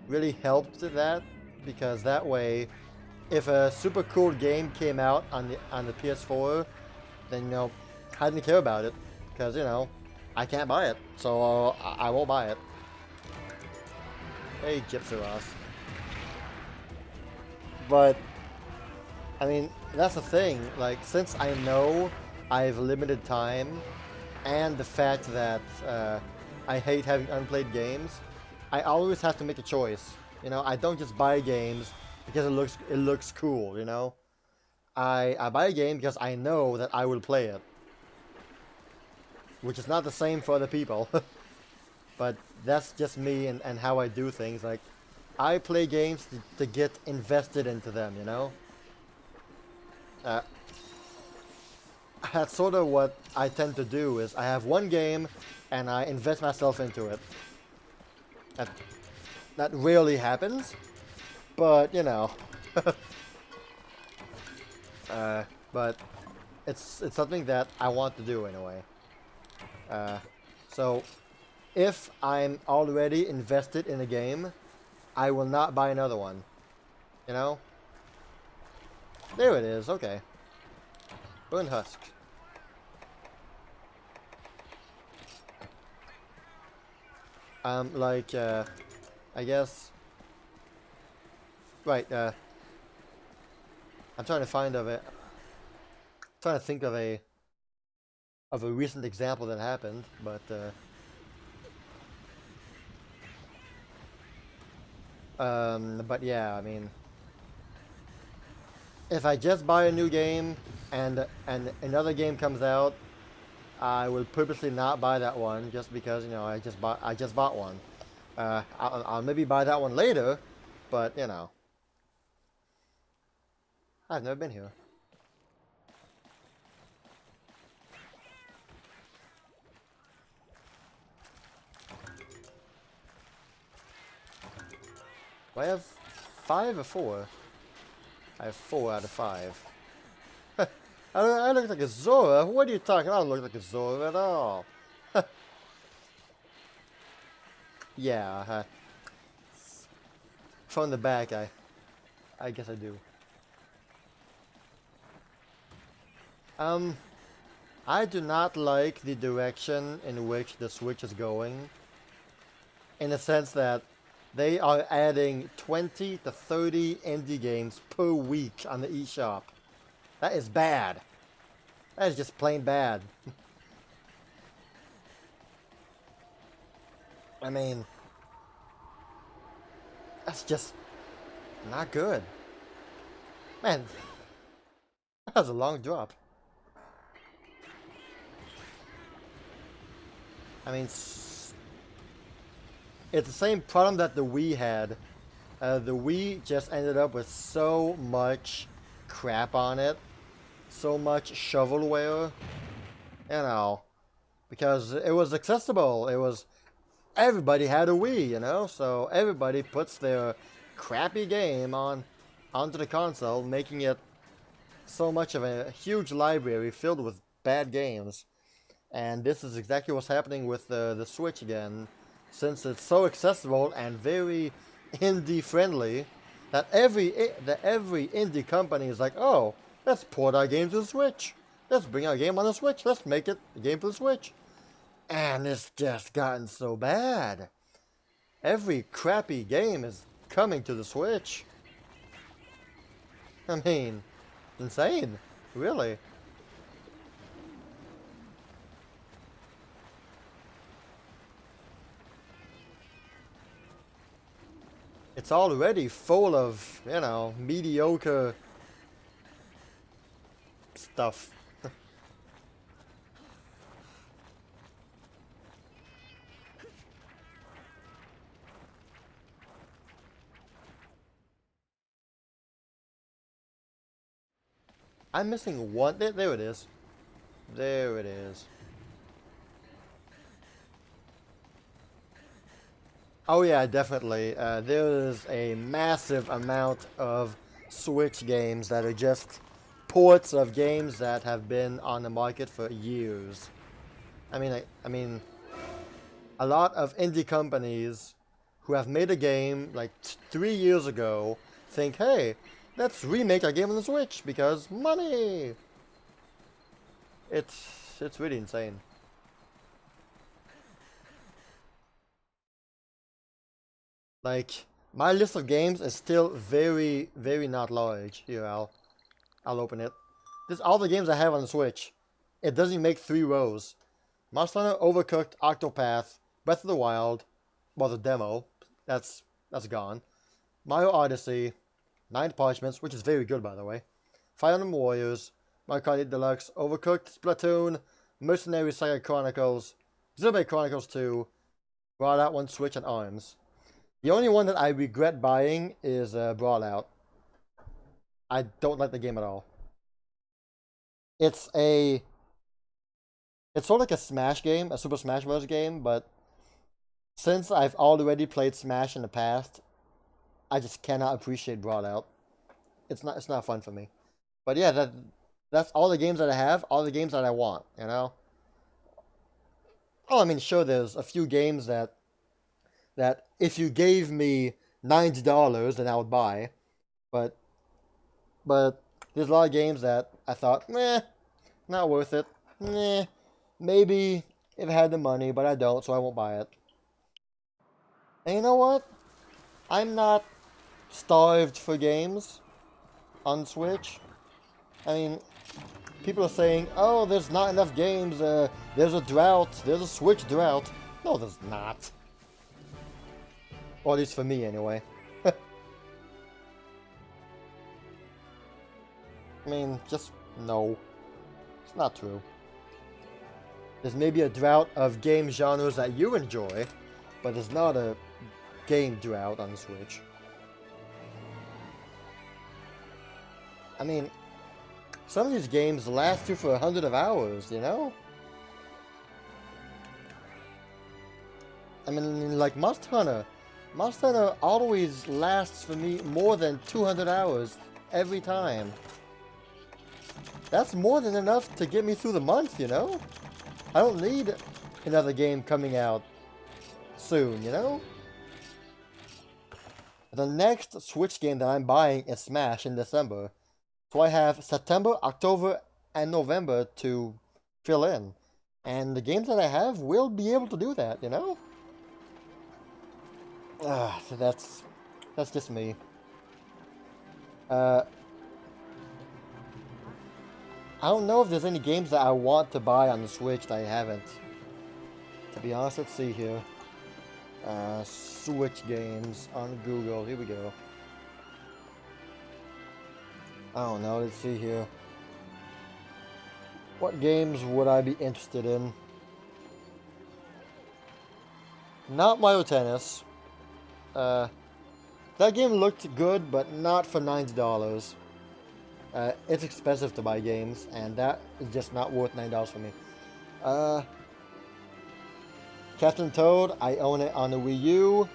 A: really helped that, because that way, if a super cool game came out on the PS4, then, you know, I didn't care about it, because, you know, I can't buy it, so I won't buy it. Hey, Gypsy Ross. But, I mean, that's the thing, like, since I know I have limited time, and the fact that I hate having unplayed games, I always have to make a choice. You know, I don't just buy games because it looks cool, you know? I buy a game because I know that I will play it. Which is not the same for other people. But that's just me and how I do things. Like, I play games to get invested into them, you know? That's sort of what I tend to do, is I have one game and I invest myself into it. That rarely happens, but, you know. But it's something that I want to do anyway. So if I'm already invested in a game, I will not buy another one. You know? There it is. Okay. Burn husk. Like, I guess. Right. I'm trying to find of it. Trying to think of a recent example that happened, but but yeah, I mean, if I just buy a new game and another game comes out, I will purposely not buy that one just because, you know, I just bought one. I'll maybe buy that one later, but you know, I've never been here. Do I have 5 or 4? I have 4 out of 5. I look like a Zora. What are you talking? I don't look like a Zora at all. Yeah. From the back, I guess I do. I do not like the direction in which the Switch is going. In the sense that they are adding 20 to 30 indie games per week on the eShop. That is bad. That is just plain bad. I mean, that's just not good. Man, that was a long drop. I mean, it's the same problem that the Wii had. The Wii just ended up with so much crap on it. So much shovelware. You know. Because it was accessible. It was... Everybody had a Wii, you know? So everybody puts their crappy game onto the console, making it so much of a huge library filled with bad games. And this is exactly what's happening with the Switch again. Since it's so accessible and very indie friendly, that every indie company is like, oh, let's port our game to the Switch. Let's bring our game on the Switch. Let's make it a game for the Switch. And it's just gotten so bad. Every crappy game is coming to the Switch. I mean, insane, really. It's already full of, you know, mediocre stuff. I'm missing one. There it is. There it is. Oh yeah, definitely. There is a massive amount of Switch games that are just ports of games that have been on the market for years. I mean, a lot of indie companies who have made a game like 3 years ago think, hey, let's remake our game on the Switch because money. It's really insane. Like, my list of games is still very, very not large. Here, I'll open it. This is all the games I have on the Switch. It doesn't even make 3 rows. Monster Hunter, Overcooked, Octopath, Breath of the Wild, well, the demo, that's gone. Mario Odyssey, Nine Parchments, which is very good, by the way. Fire Emblem Warriors, Mario Kart 8 Deluxe, Overcooked, Splatoon, Mercenary Saga Chronicles, Xenoblade Chronicles 2, Brawlout 1 Switch, and ARMS. The only one that I regret buying is Brawlout. I don't like the game at all. It's sort of like a Smash game, a Super Smash Bros. Game, but since I've already played Smash in the past, I just cannot appreciate Brawlout. It's not fun for me. But yeah, That's all the games that I have, all the games that I want, you know? Oh, I mean, sure, there's a few games that if you gave me $90, then I would buy. But but there's a lot of games that I thought, meh, not worth it. Meh, maybe if I had the money, but I don't, so I won't buy it. And you know what? I'm not starved for games on Switch. I mean, people are saying, oh, there's not enough games, there's a drought, there's a Switch drought. No, there's not. Or at least for me, anyway. I mean, just no. It's not true. There's maybe a drought of game genres that you enjoy, but there's not a game drought on the Switch. I mean, some of these games last you for 100 of hours, you know? I mean, like Monster Hunter. Monster Hunter always lasts for me more than 200 hours every time. That's more than enough to get me through the month, you know? I don't need another game coming out soon, you know? The next Switch game that I'm buying is Smash in December. So I have September, October, and November to fill in. And the games that I have will be able to do that, you know? That's just me. I don't know if there's any games that I want to buy on the Switch that I haven't. To be honest, let's see here. Switch games on Google. Here we go. I don't know. Let's see here. What games would I be interested in? Not Mario Tennis. That game looked good, but not for $90. It's expensive to buy games, and that is just not worth $9 for me. Captain Toad, I own it on the Wii U.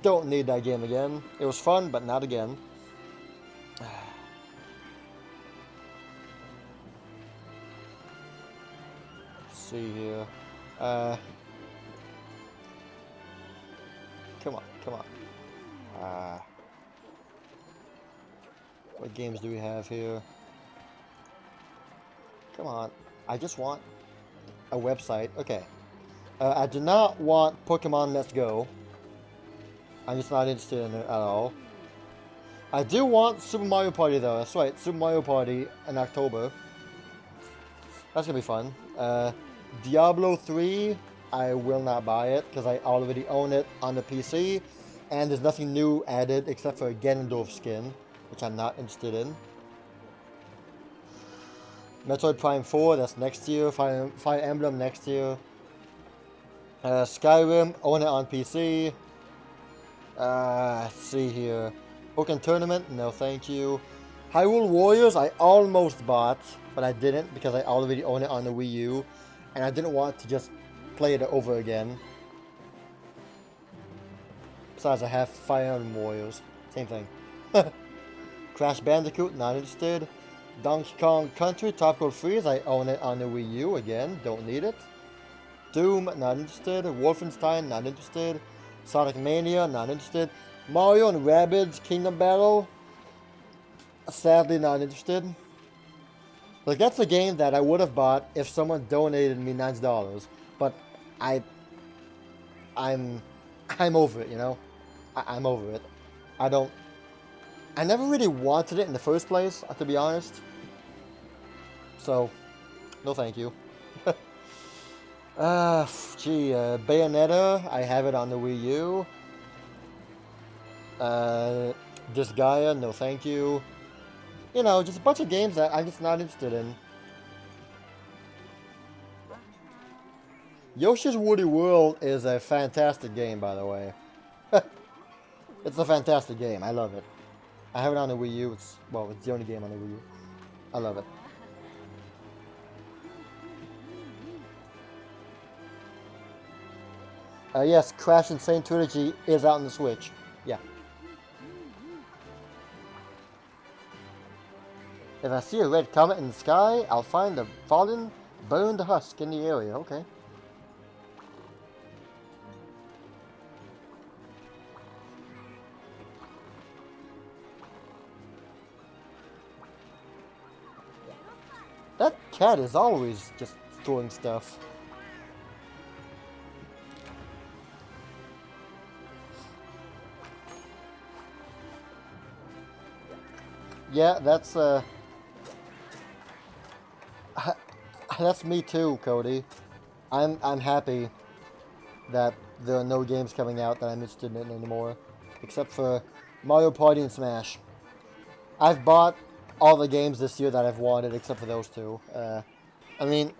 A: Don't need that game again. It was fun, but not again. Let's see here. Come on, come on. What games do we have here? Come on. I just want a website. Okay. I do not want Pokemon Let's Go. I'm just not interested in it at all. I do want Super Mario Party though. That's right, Super Mario Party in October. That's gonna be fun. Diablo 3, I will not buy it because I already own it on the PC. And there's nothing new added except for a Ganondorf skin, which I'm not interested in. Metroid Prime 4, that's next year. Fire Emblem next year. Skyrim, own it on PC. Let's see here. Pokemon Tournament, no thank you. Hyrule Warriors, I almost bought, but I didn't because I already own it on the Wii U. And I didn't want to just play it over again. Besides, I have Fire Emblem Warriors. Same thing. Crash Bandicoot, not interested. Donkey Kong Country, Tropical Freeze, I own it on the Wii U. Again, don't need it. Doom, not interested. Wolfenstein, not interested. Sonic Mania, not interested. Mario and Rabbids Kingdom Battle, sadly not interested. Like, that's a game that I would have bought if someone donated me $9. But I'm over it, you know? I'm over it. I never really wanted it in the first place, to be honest. So, no thank you. Bayonetta, I have it on the Wii U. Disgaea, no thank you. You know, just a bunch of games that I'm just not interested in. Yoshi's Woolly World is a fantastic game, by the way. It's a fantastic game. I love it. I have it on the Wii U. It's the only game on the Wii U. I love it. Yes, Crash Insane Trilogy is out on the Switch. Yeah. If I see a red comet in the sky, I'll find a fallen, burned husk in the area. Okay. That cat is always just throwing stuff. Yeah, that's that's me too, Cody. I'm happy that there are no games coming out that I'm interested in anymore, except for Mario Party and Smash. I've bought all the games this year that I've wanted, except for those two. I mean,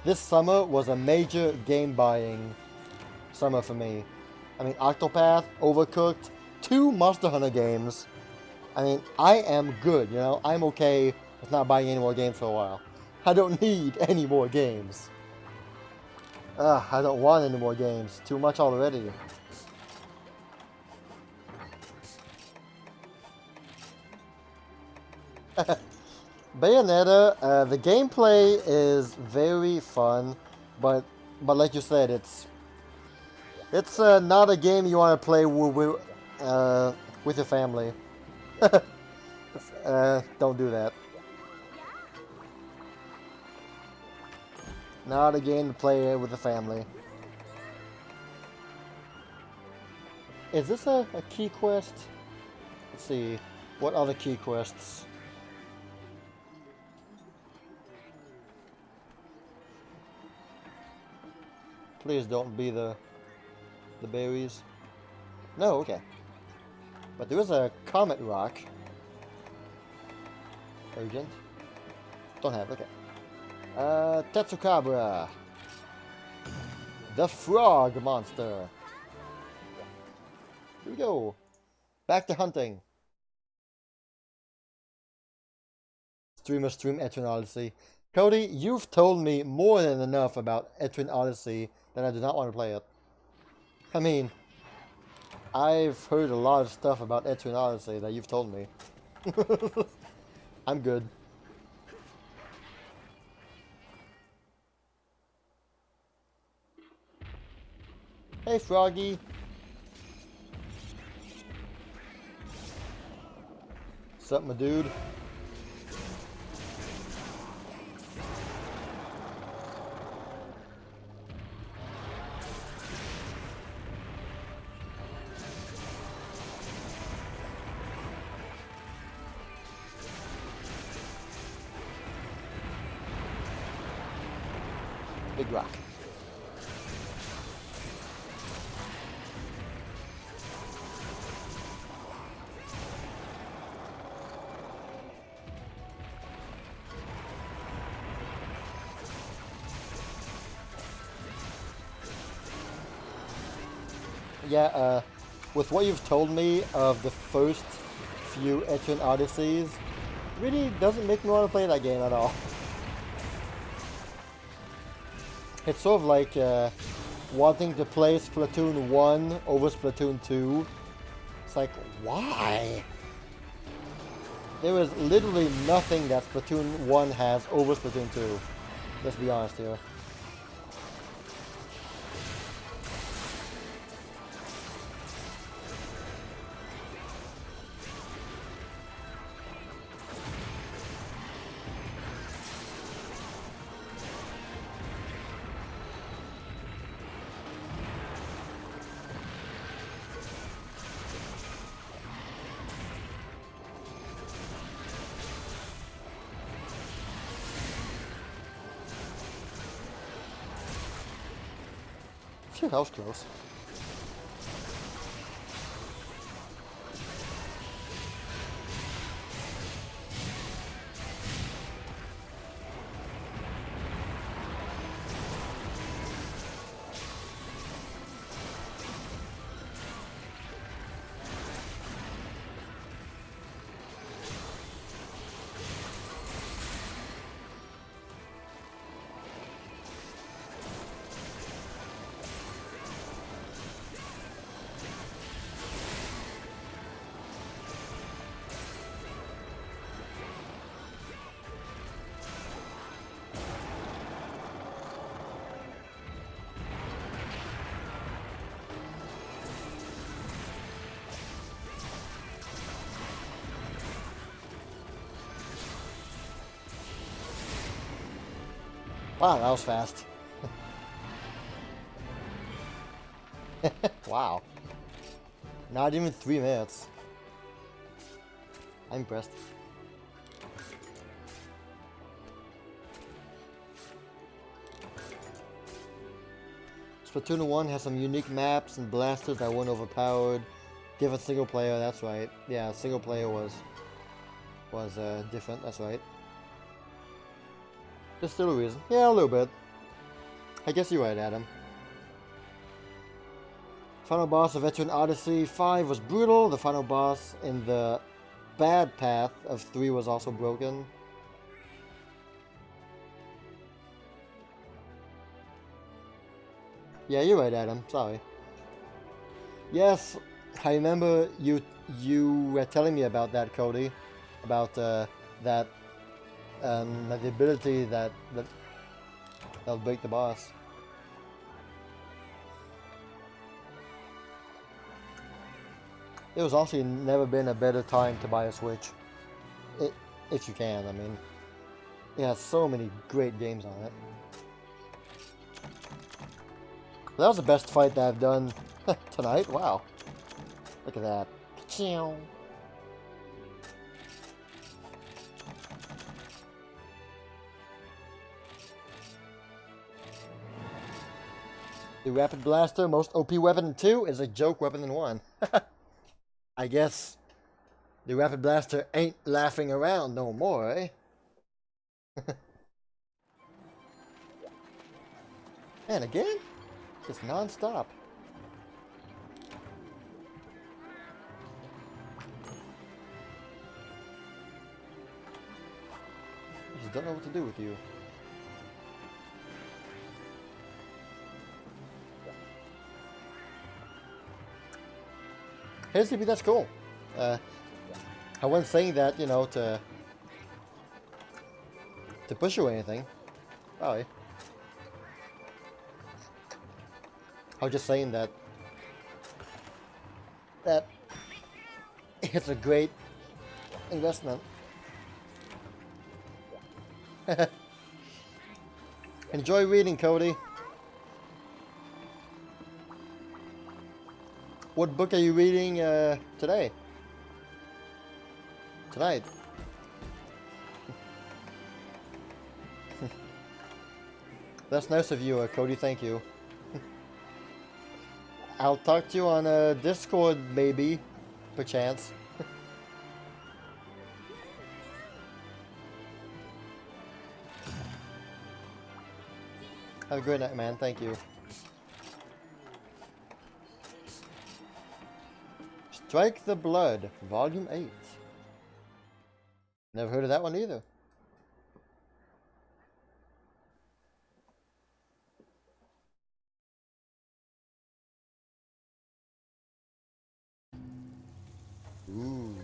A: this summer was a major game buying summer for me. I mean, Octopath, Overcooked, 2 Monster Hunter games. I mean, I am good, you know? I'm okay with not buying any more games for a while. I don't need any more games. I don't want any more games. Too much already. Bayonetta, the gameplay is very fun, but like you said, it's not a game you want to play with your family. Don't do that. Not a game to play with the family. Is this a key quest? Let's see. What other key quests? Please don't be the berries. No, okay. But there is a comet rock. Urgent. Don't have, okay. Tetsukabra. The frog monster. Here we go. Back to hunting. Streamers stream Etrian Odyssey. Cody, you've told me more than enough about Etrian Odyssey that I do not want to play it. I mean, I've heard a lot of stuff about Etrian Odyssey that you've told me. I'm good. Hey, Froggy. What's up, my dude? Big rock. Yeah, with what you've told me of the first few Etrian Odysseys, really doesn't make me want to play that game at all. It's sort of like wanting to play Splatoon 1 over Splatoon 2. It's like, why? There is literally nothing that Splatoon 1 has over Splatoon 2. Let's be honest here. Phew, that was close. Wow, that was fast. Wow. Not even 3 minutes. I'm impressed. Splatoon 1 has some unique maps and blasters that weren't overpowered. Different single player, that's right. Yeah, single player was different, that's right. There's still a reason. Yeah, a little bit. I guess you're right, Adam. Final boss of Veteran Odyssey 5 was brutal. The final boss in the bad path of 3 was also broken. Yeah, you're right, Adam. Sorry. Yes, I remember you were telling me about that, Cody. About that the ability that'll break the boss. There's also never been a better time to buy a Switch. If you can, I mean. It has so many great games on it. That was the best fight that I've done tonight. Wow. Look at that. The Rapid Blaster, most OP weapon in 2, is a joke weapon in 1. I guess the Rapid Blaster ain't laughing around no more, eh? And again? Just non-stop. I just don't know what to do with you. Hey, CP, that's cool. I wasn't saying that, you know, to push you or anything. Probably. I was just saying that it's a great investment. Enjoy reading, Cody. What book are you reading today? Tonight? That's nice of you, Cody. Thank you. I'll talk to you on Discord, maybe, perchance. Have a great night, man. Thank you. Strike the Blood, Volume 8. Never heard of that one either. Ooh.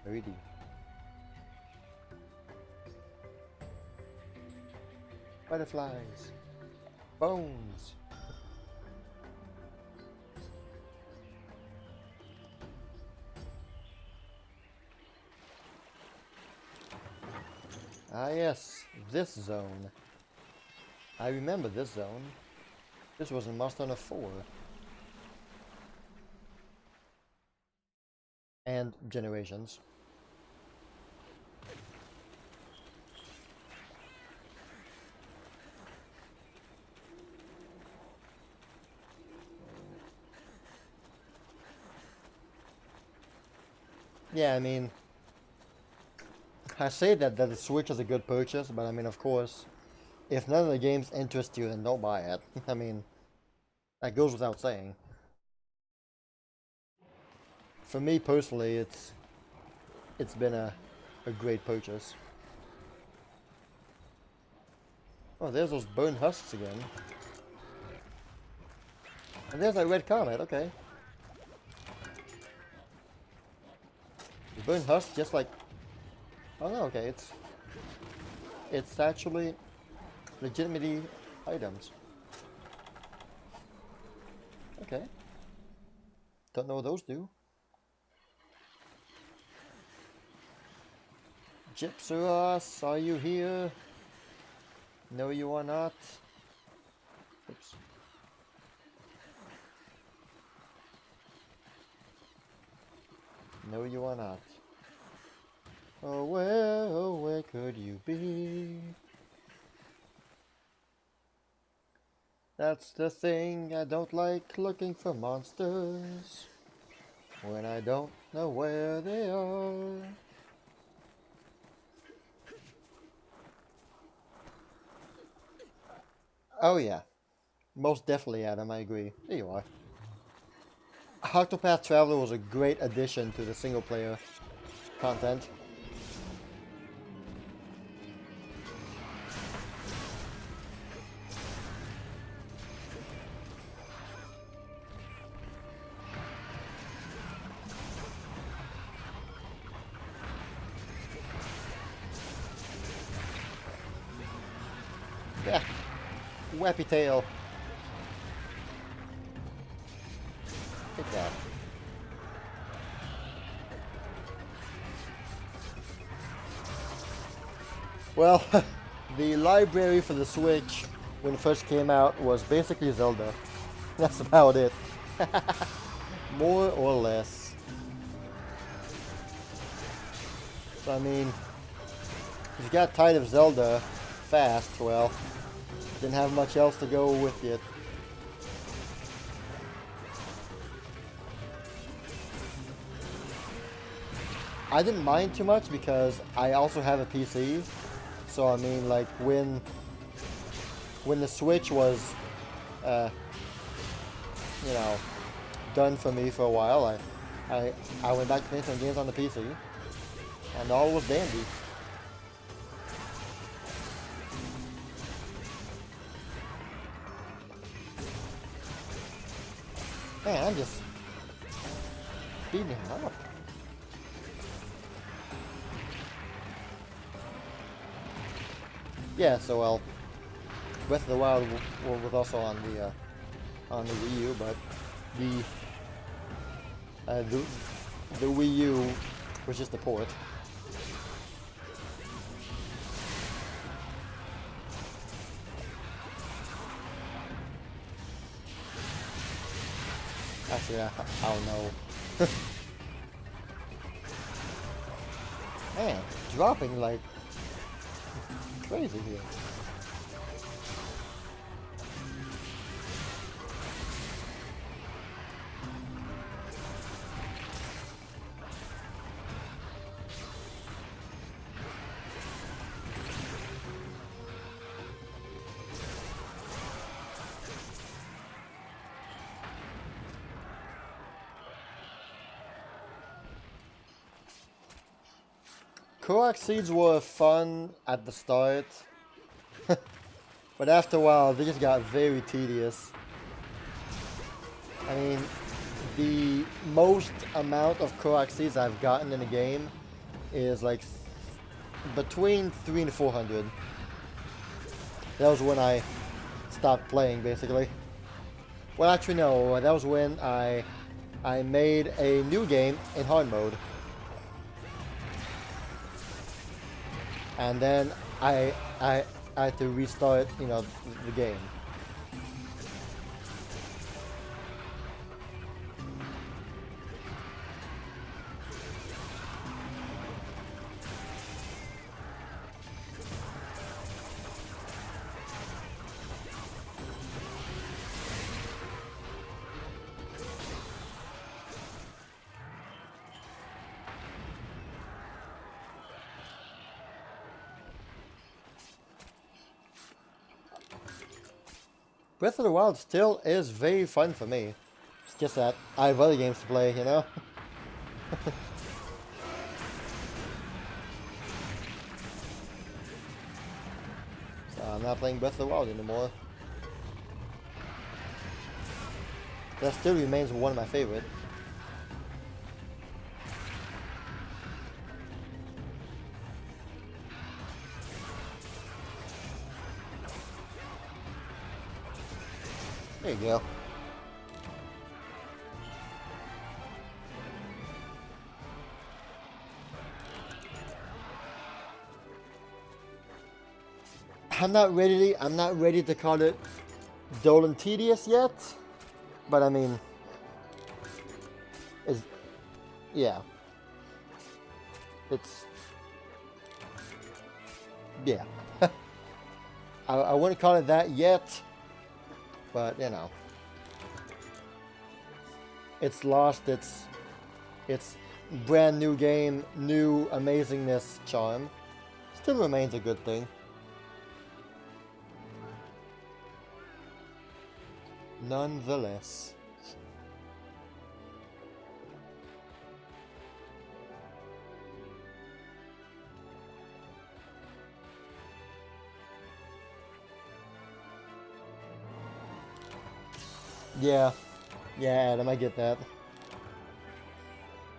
A: Very deep. Butterflies. Bones. Ah yes, this zone. I remember this zone. This was in Monster Hunter 4. And Generations. Yeah, I mean, I say that the Switch is a good purchase, but I mean, of course, if none of the games interest you, then don't buy it. I mean, that goes without saying. For me personally, it's been a great purchase. Oh, there's those burned husks again. And there's that red comet, okay. The burned husk just like... Oh no, okay, it's actually legitimately items. Okay. Don't know what those do. Gypsyros, are you here? No, you are not. Oops. No, you are not. Oh, where could you be? That's the thing, I don't like looking for monsters when I don't know where they are. Oh yeah, most definitely, Adam, I agree. There you are. Octopath Traveler was a great addition to the single player content. Yeah, Wappy Tail. Take that. Well, the library for the Switch when it first came out was basically Zelda. That's about it. More or less. So I mean, if you got tired of Zelda fast, well, didn't have much else to go with it. I didn't mind too much because I also have a PC. So I mean, like when the Switch was, you know, done for me for a while, I went back to playing some games on the PC, and all was dandy. Man, I'm just beating him up. Yeah, so well, Breath of the Wild was also on the Wii U, but the Wii U was just a port. Actually, I don't know. Man, dropping like crazy here. Korok seeds were fun at the start, but after a while they just got very tedious. I mean, the most amount of Korok seeds I've gotten in a game is like between 300 and 400. That was when I stopped playing, basically. Well, actually no, that was when I made a new game in hard mode. And then I had to restart, you know, the game. Breath of the Wild still is very fun for me. It's just that I have other games to play, you know? So I'm not playing Breath of the Wild anymore. That still remains one of my favorites. There you go. I'm not ready to call it dull and tedious yet, but I mean, yeah, yeah. I wouldn't call it that yet, but you know, it's lost its brand new game, new amazingness charm. Still remains a good thing. Nonetheless. Yeah, Adam, I get that.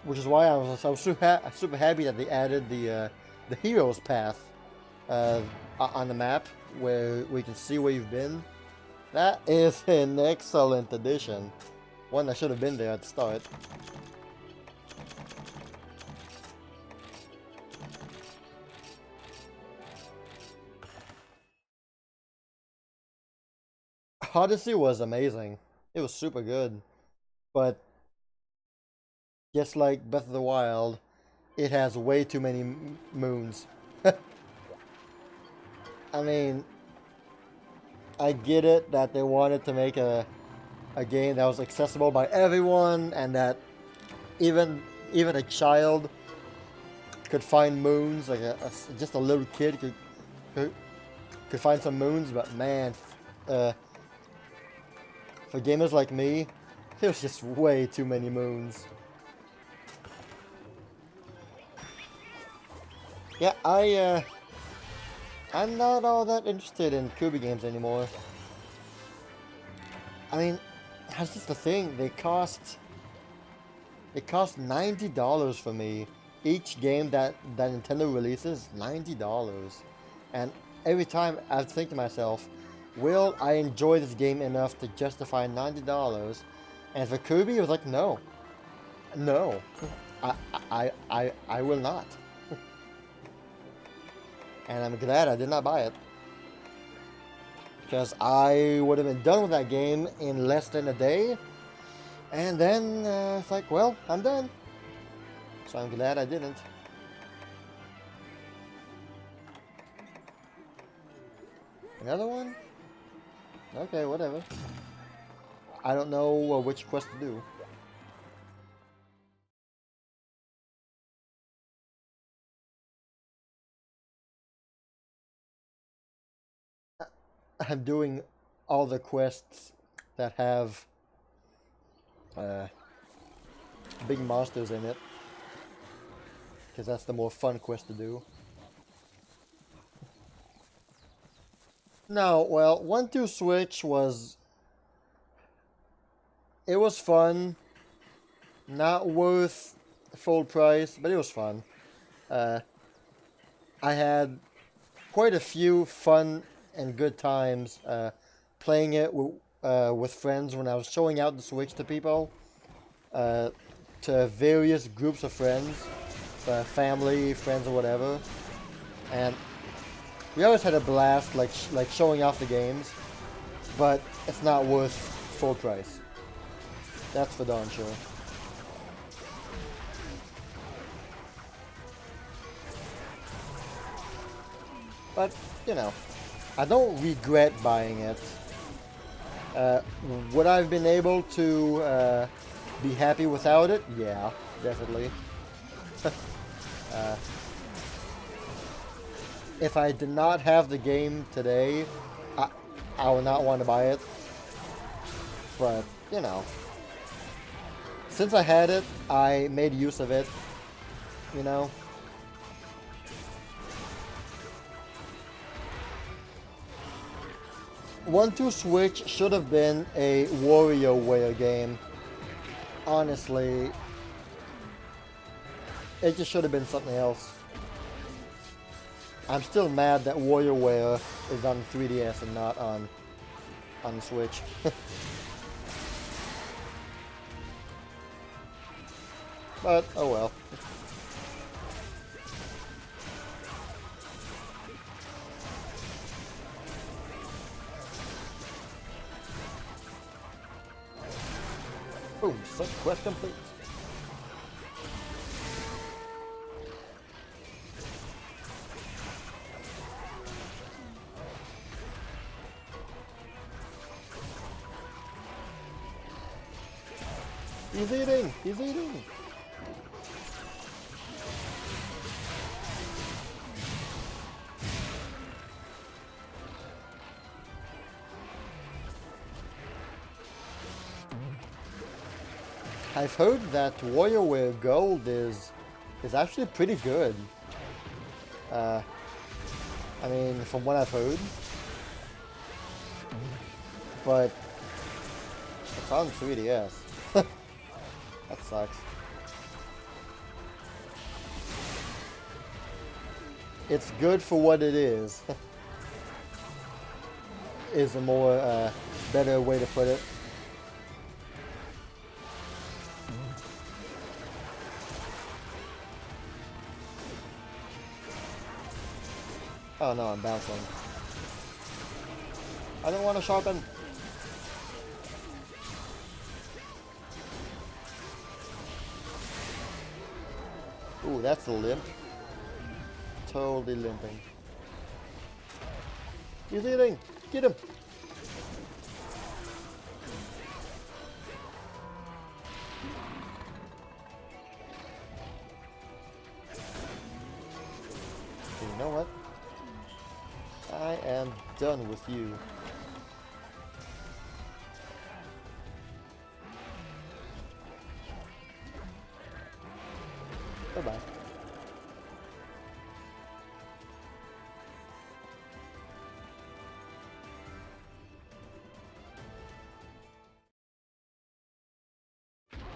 A: Which is why I was super happy that they added the hero's path on the map where we can see where you've been. That is an excellent addition. One that should have been there at the start. Odyssey was amazing. It was super good. But just like Breath of the Wild, it has way too many moons. I mean, I get it that they wanted to make a game that was accessible by everyone and that even a child could find moons, like just a little kid could find some moons, but man, for gamers like me, there's just way too many moons. Yeah, I'm not all that interested in Kirby games anymore. I mean, that's just the thing. They cost $90 for me. Each game that Nintendo releases, $90. And every time I think to myself, will I enjoy this game enough to justify $90? And for Kirby, it was like, no. No. I will not. And I'm glad I did not buy it. Because I would have been done with that game in less than a day. And then it's like, well, I'm done. So I'm glad I didn't. Another one? Okay, whatever. I don't know which quest to do. I'm doing all the quests that have big monsters in it. Because that's the more fun quest to do. No, well, 1-2 Switch was... It was fun. Not worth full price, but it was fun. I had quite a few fun and good times playing it with friends when I was showing out the Switch to people. To various groups of friends. Family, friends, or whatever. And we always had a blast, like showing off the games. But it's not worth full price. That's for darn sure. But, you know, I don't regret buying it. Would I have been able to be happy without it? Yeah, definitely. If I did not have the game today, I would not want to buy it. But, you know, since I had it, I made use of it, you know. One-Two Switch should have been a WarioWare game. Honestly, it just should have been something else. I'm still mad that WarioWare is on 3DS and not on the Switch. But, oh well. Boom, such quest complete. He's eating! He's eating! I've heard that WarioWare Gold is actually pretty good. I mean, from what I've heard. But it's on 3DS. That sucks. It's good for what it is. Is a more better way to put it. Oh no, I'm bouncing. I don't want to sharpen. Ooh, that's a limp. Totally limping. He's eating! Get him! You know what? I am done with you. Bye-bye.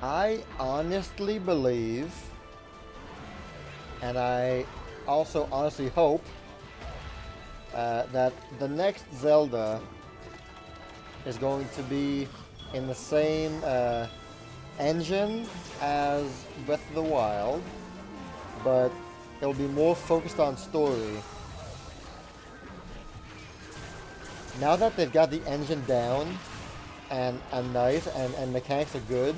A: I honestly believe, and I also honestly hope, that the next Zelda is going to be in the same engine as Breath of the Wild, but it'll be more focused on story. Now that they've got the engine down and nice and mechanics are good,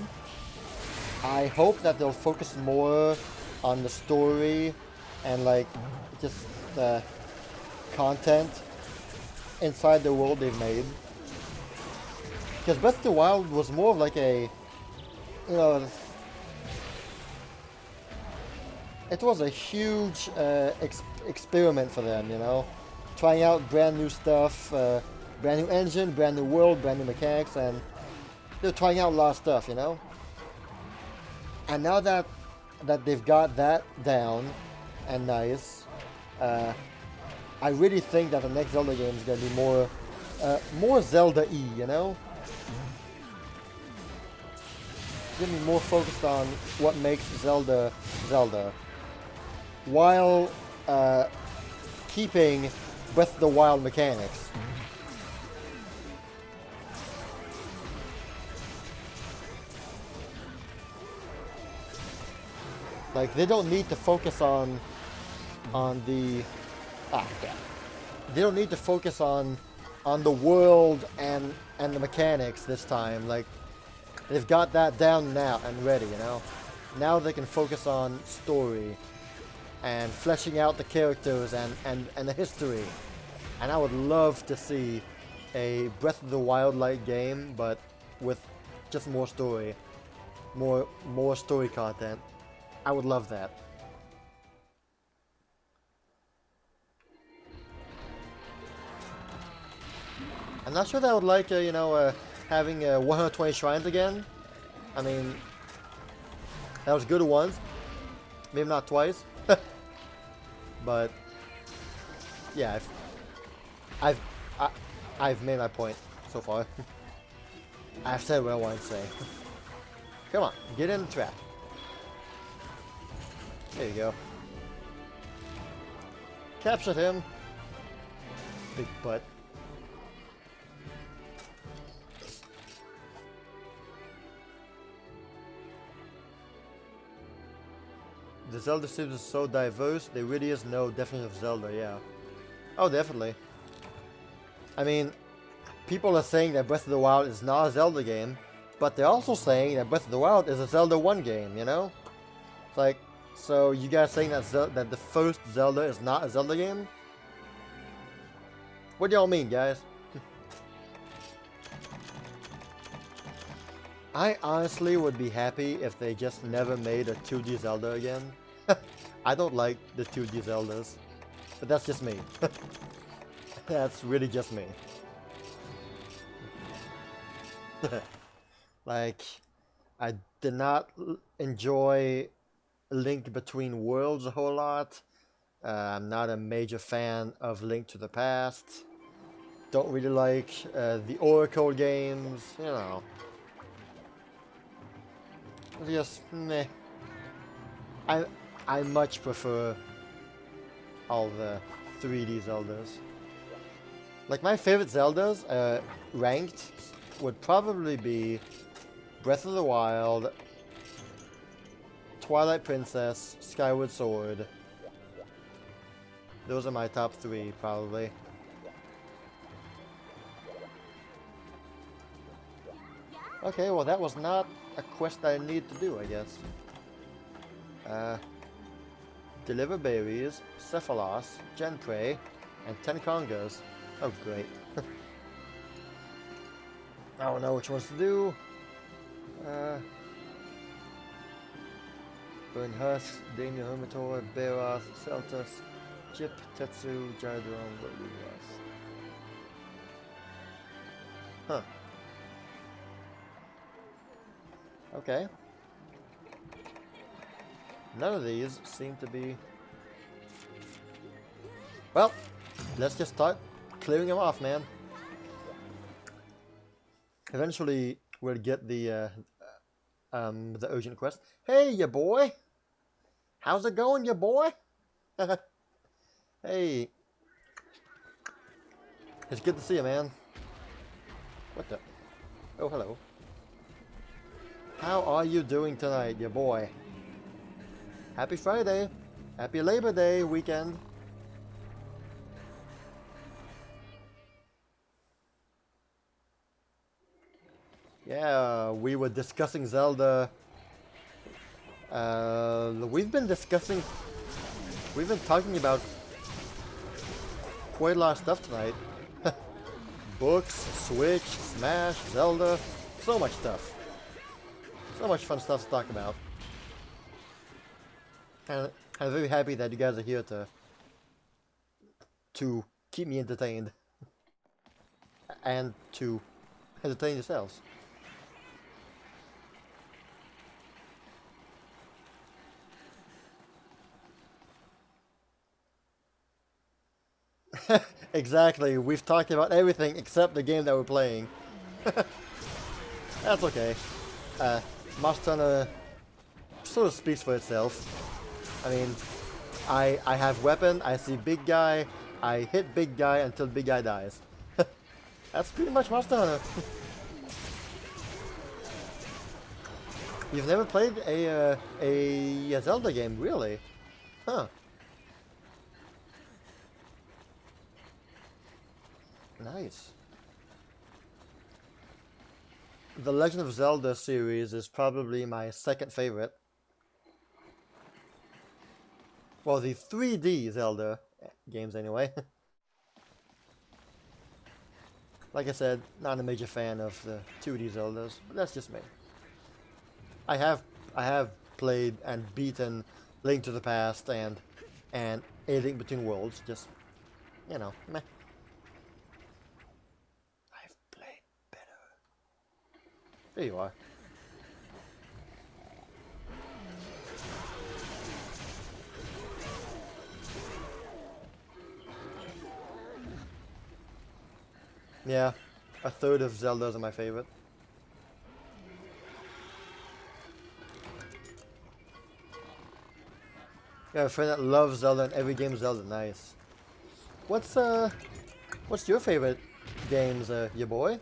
A: I hope that they'll focus more on the story and like just the content inside the world they've made. Because Breath of the Wild was more of like a, you know, it was a huge experiment for them, you know, trying out brand new stuff, brand new engine, brand new world, brand new mechanics, and they're trying out a lot of stuff, you know. And now that they've got that down and nice, I really think that the next Zelda game is going to be more Zelda-y, you know? It's going to be more focused on what makes Zelda Zelda, while keeping Breath of the Wild mechanics. Like, they don't need to focus on the they don't need to focus on the world and the mechanics this time. Like, they've got that down now and ready, you know. Now they can focus on story and fleshing out the characters and the history. And I would love to see a Breath of the Wild-like game, but with just more story, more story content. I would love that. I'm not sure that I would like, you know, having 120 shrines again. I mean, that was good once, maybe not twice, but yeah, I've made my point so far. I've said what I wanted to say. Come on, get in the trap. There you go. Captured him. Big butt. The Zelda series is so diverse, there really is no definition of Zelda, yeah. Oh, definitely. I mean, people are saying that Breath of the Wild is not a Zelda game, But they're also saying that Breath of the Wild is a Zelda 1 game, you know? It's like, so you guys saying that that the first Zelda is not a Zelda game? What do y'all mean, guys? I honestly would be happy if they just never made a 2D Zelda again. I don't like the 2D Zeldas, but that's just me. That's really just me. Like, I did not enjoy Link Between Worlds a whole lot. I'm not a major fan of Link to the Past. Don't really like the Oracle games, you know. Just meh. I much prefer all the 3D Zeldas. Like my favorite Zeldas, ranked, would probably be Breath of the Wild, Twilight Princess, Skyward Sword. Those are my top 3, probably. Okay, well that was not a quest I need to do, I guess. Deliver berries, Cephalos, Genprey, and 10 congas. Oh, great. I don't know which ones to do. Burn Husk, Danger Hermitor, Beroth, Celtus, Chip, Tetsu, Gyrodrome, Luluas. Huh. Okay. None of these seem to be... Well, let's just start clearing them off, man. Eventually, we'll get the urgent quest. Hey, ya boy! How's it going, ya boy? Hey. It's good to see you, man. What the? Oh, hello. How are you doing tonight, ya boy? Happy Friday. Happy Labor Day weekend. Yeah, we were discussing Zelda. We've been talking about quite a lot of stuff tonight. Books, Switch, Smash, Zelda, so much stuff. So much fun stuff to talk about. And I'm very happy that you guys are here to keep me entertained. And to entertain yourselves. Exactly, we've talked about everything except the game that we're playing. That's okay. Monster Hunter sort of speaks for itself. I mean, I have weapon, I see big guy, I hit big guy until big guy dies. That's pretty much Monster Hunter. You've never played a Zelda game, really? Huh. Nice. The Legend of Zelda series is probably my second favorite. Well, the 3D Zelda games anyway. Like I said, not a major fan of the 2D Zeldas, but that's just me. I have played and beaten Link to the Past and A Link Between Worlds, just, you know, meh. I've played better. There you are. Yeah, a third of Zeldas are my favorite. Yeah, a friend that loves Zelda and every game is Zelda. Nice. What's your favorite games, your boy?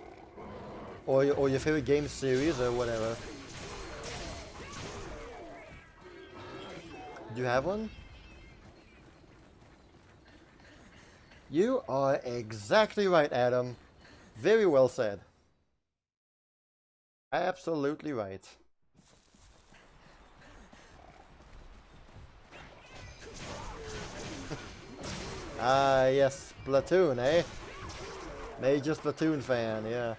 A: Or your favorite game series or whatever? Do you have one? You are exactly right, Adam. Very well said. Absolutely right. Ah, yes, Splatoon, eh? Major Splatoon fan, yeah.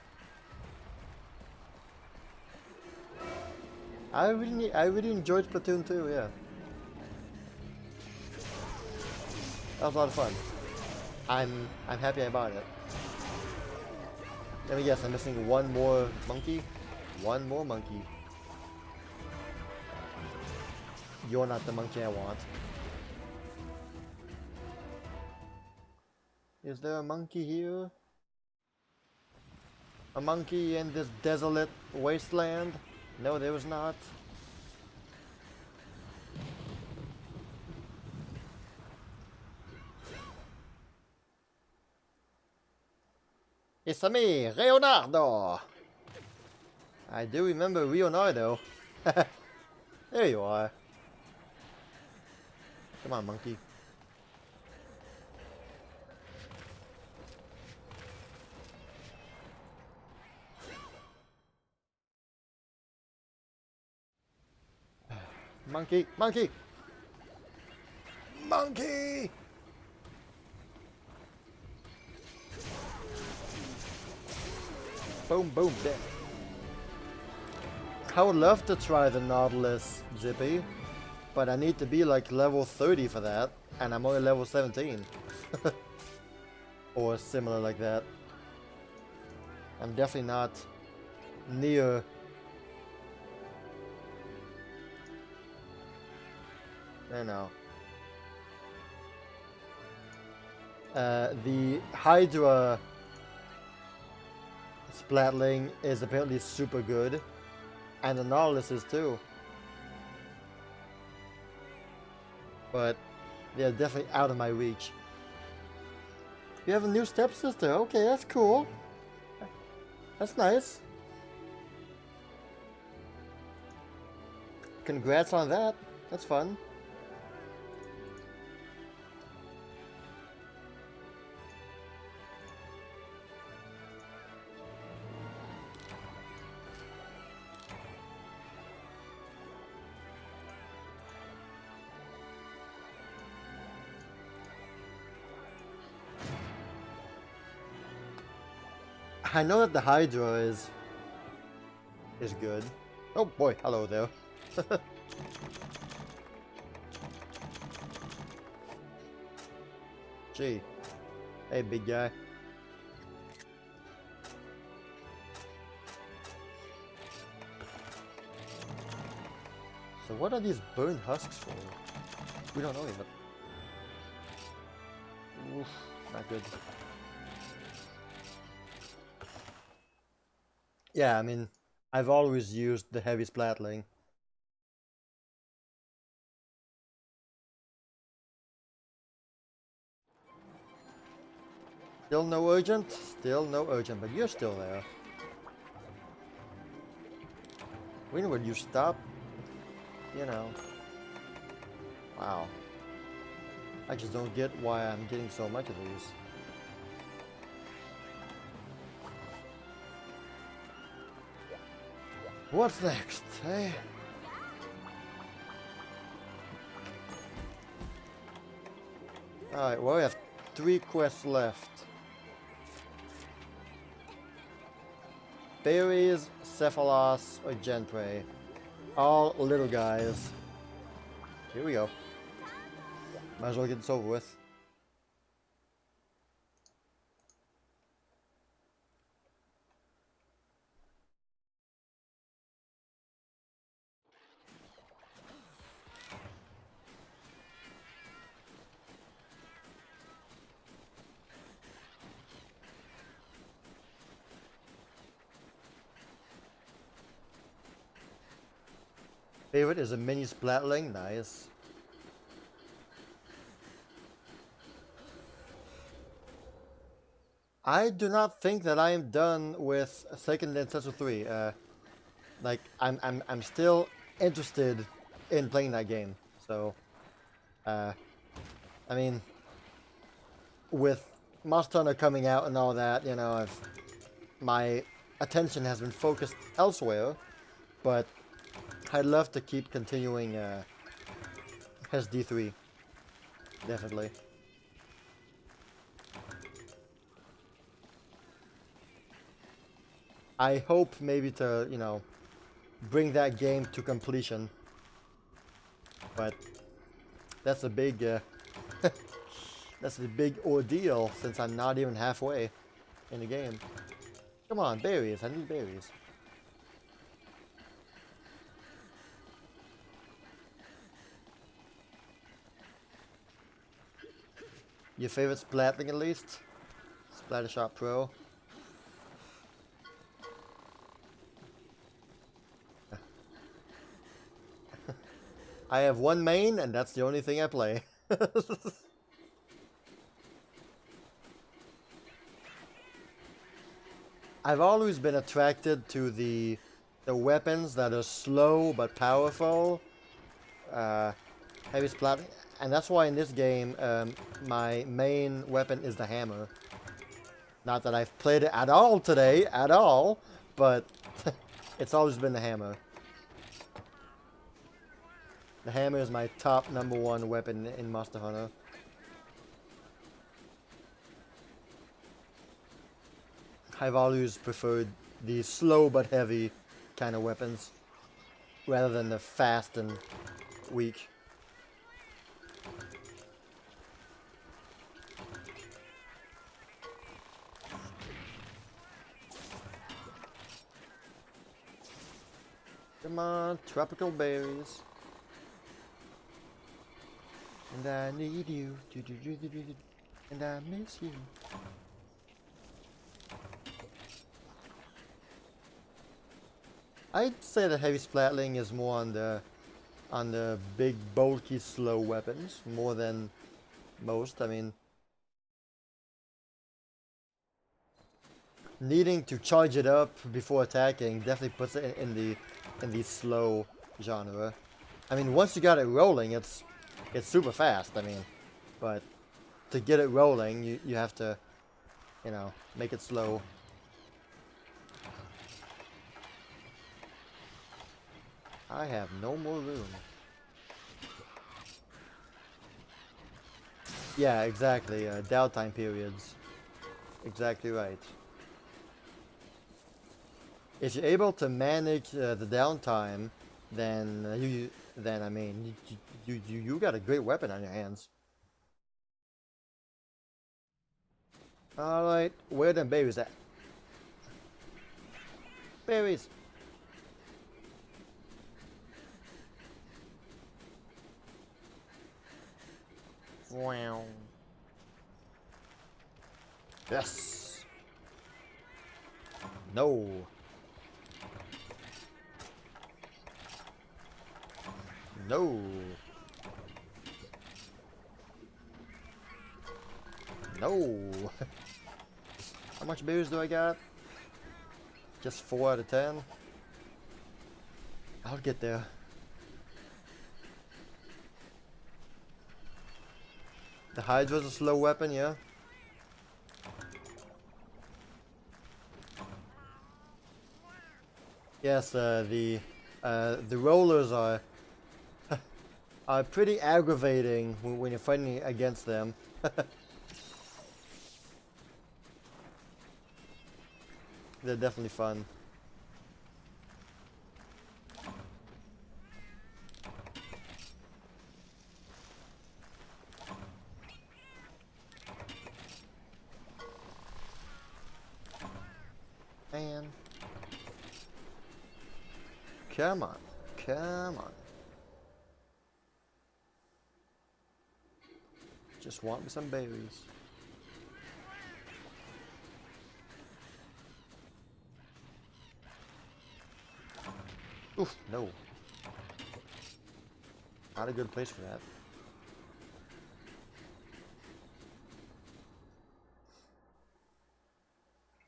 A: I really enjoyed Splatoon 2, yeah. That was a lot of fun. I'm happy I bought it. Let me guess, I'm missing one more monkey? One more monkey. You're not the monkey I want. Is there a monkey here? A monkey in this desolate wasteland? No, there was not. It's me, Leonardo! I do remember Leonardo. There you are. Come on, monkey. Monkey, monkey! Monkey! Boom, boom, dead. I would love to try the Nautilus, Zippy, but I need to be like level 30 for that, and I'm only level 17. Or similar like that. I'm definitely not near. I know. The Hydra Splatling is apparently super good, and the Nautilus is too. But they're definitely out of my reach. You have a new stepsister? Okay, that's cool. That's nice. Congrats on that. That's fun. I know that the Hydra is good. Oh boy, hello there. Gee. Hey, big guy. So what are these burned husks for? We don't know yet. Oof, not good. Yeah, I mean, I've always used the heavy splatling. Still no urgent? Still no urgent, but you're still there. When would you stop? You know. Wow. I just don't get why I'm getting so much of these. What's next, eh? Alright, well we have 3 quests left. Berries, Cephalos, or Genprey. All little guys. Here we go. Might as well get this over with. Favorite is a mini splatling, nice. I do not think that I am done with Second Ancestor 3. Like I'm still interested in playing that game. So, I mean, with Monster Hunter coming out and all that, you know, my attention has been focused elsewhere, but I'd love to keep continuing as D3, definitely. I hope maybe to, you know, bring that game to completion, but that's a big, that's a big ordeal since I'm not even halfway in the game. Come on, berries, I need berries. Your favorite splatting at least? Splatter Shot Pro. I have one main, and that's the only thing I play. I've always been attracted to the weapons that are slow but powerful. Heavy splat, and that's why in this game my main weapon is the hammer. Not that I've played it at all today, at all, but it's always been the hammer. The hammer is my top #1 weapon in Monster Hunter. I've always preferred the slow but heavy kind of weapons rather than the fast and weak. Come on, tropical berries. And I need you, and I miss you. I'd say that heavy splatling is more on the big, bulky, slow weapons more than most. I mean, needing to charge it up before attacking definitely puts it in the slow genre. I mean, once you got it rolling, it's super fast. I mean, but to get it rolling, you have to, you know, make it slow. I have no more room. Yeah, exactly. Downtime periods. Exactly right. If you're able to manage the downtime, then then I mean, you got a great weapon on your hands. All right, where them berries at? Berries. Wow. Yes. No. No. No. How much berries do I got? Just 4 out of 10. I'll get there. The Hydra's a slow weapon, yeah. Yes, the rollers are pretty aggravating when you're fighting against them. They're definitely fun. Man. Come on. Come on. Just want me some berries. Oof, no. Not a good place for that.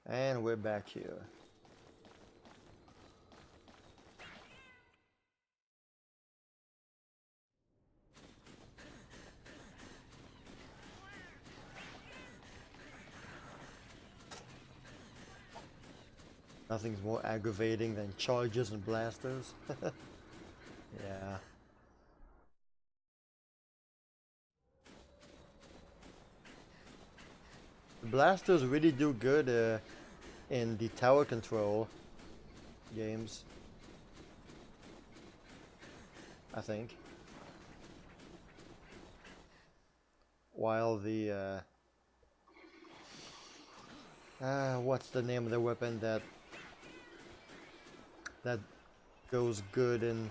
A: And we're back here. Nothing's more aggravating than charges and blasters. Yeah. The blasters really do good in the tower control games, I think. While the what's the name of the weapon that goes good in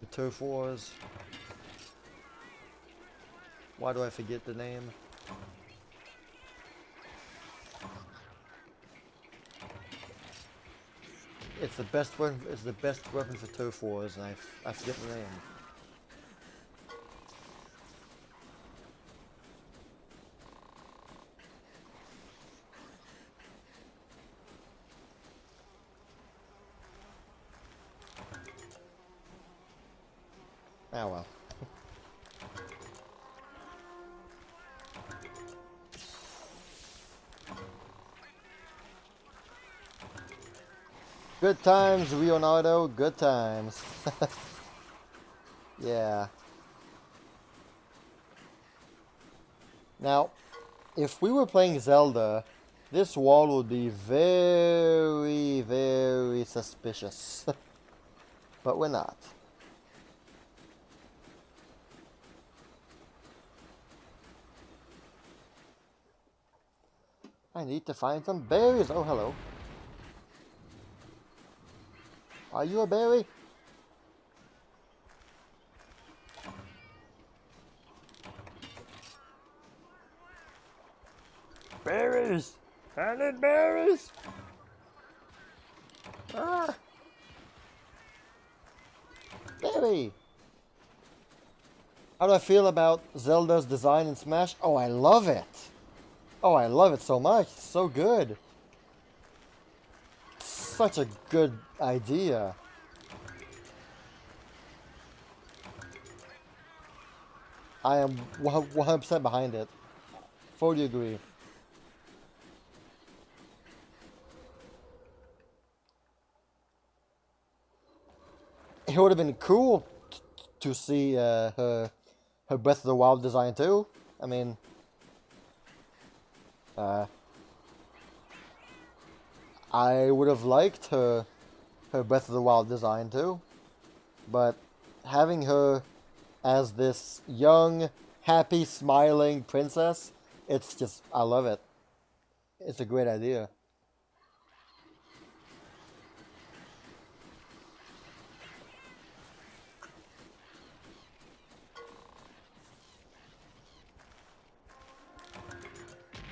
A: the turf wars? Why do I forget the name? It's the best weapon. It's the best weapon for turf wars, and I forget the name. Ah well. Good times, Leonardo. Good times. Yeah. Now, if we were playing Zelda, this wall would be very, very suspicious. But we're not. I need to find some berries. Oh, hello. Are you a berry? Berries! I need berries! Ah! Berry! How do I feel about Zelda's design in Smash? Oh, I love it! Oh, I love it so much. It's so good. Such a good idea. I am 100% behind it. Fully agree. It would have been cool to see her Breath of the Wild design too. I mean, I would have liked her Breath of the Wild design too, but having her as this young, happy, smiling princess, it's just, I love it. It's a great idea.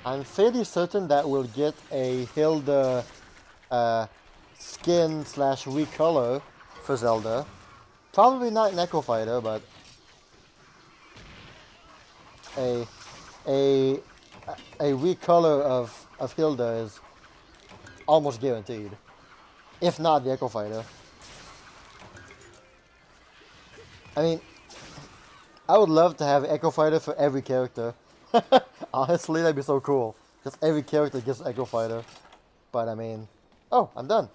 A: I'm fairly certain that we'll get a Hilda skin slash recolor for Zelda. Probably not an Echo Fighter, but a a a recolor of Hilda is almost guaranteed, if not the Echo Fighter. I mean, I would love to have Echo Fighter for every character. Honestly, that'd be so cool. Just every character gets Echo Fighter. But I mean, oh, I'm done.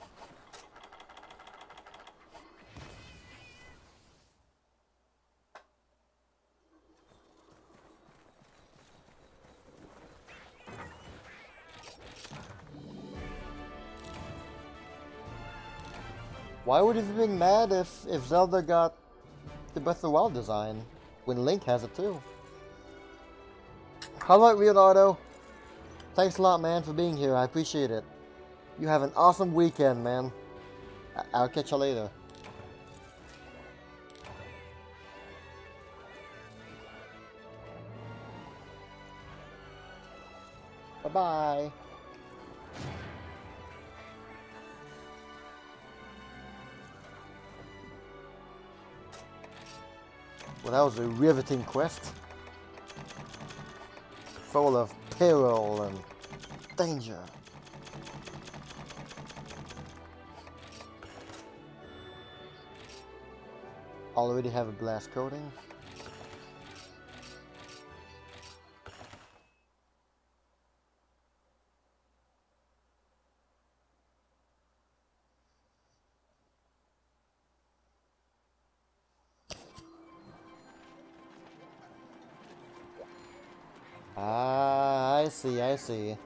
A: Why would he have been mad if Zelda got the Breath of the Wild design when Link has it too? How about Leonardo? Thanks a lot, man, for being here. I appreciate it. You have an awesome weekend, man. I'll catch you later. Bye-bye. Well, that was a riveting quest. Full of peril and danger. Already have a glass coating. Ah, I see, I see.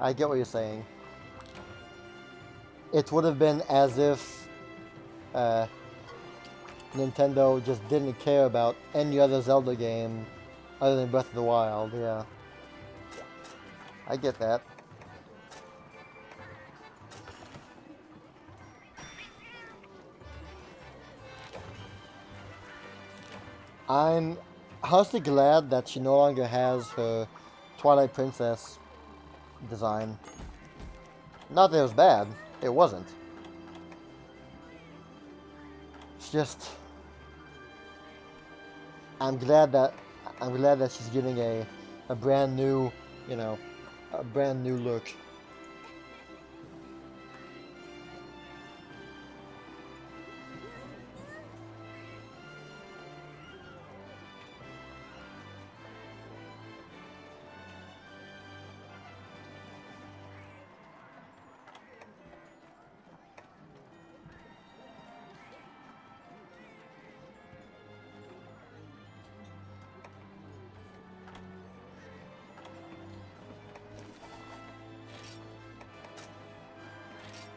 A: I get what you're saying. It would have been as if Nintendo just didn't care about any other Zelda game other than Breath of the Wild, yeah. I get that. I'm honestly glad that she no longer has her Twilight Princess design. Not that it was bad, it wasn't. It's just I'm glad that she's getting a brand new, you know, a brand new look.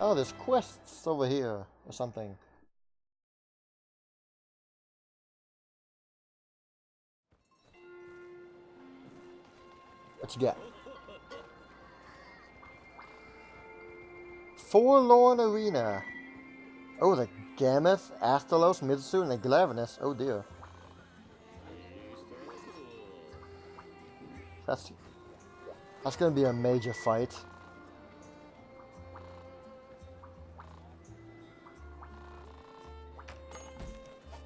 A: Oh, there's quests over here or something. What you got? Forlorn Arena. Oh, the Gameth, Astalos, Mitsu, and the Glavenus. Oh dear. That's gonna be a major fight.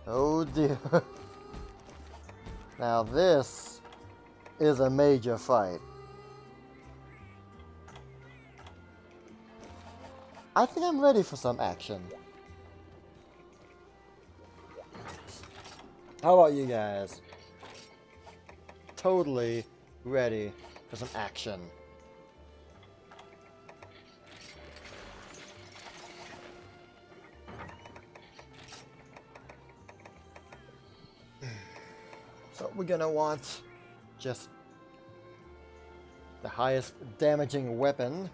A: Oh dear. Now this is a major fight. I think I'm ready for some action. How about you guys? Totally ready for some action. So we're gonna want just the highest damaging weapon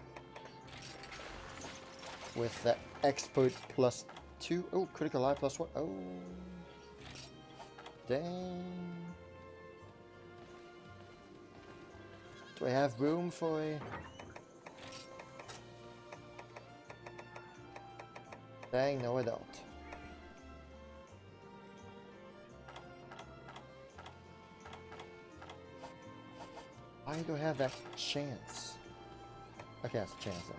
A: with the expert +2. Oh, critical eye +1. Oh, dang. Do I have room for a... Dang, no I don't. Why do I have that chance? Okay, that's a chance though.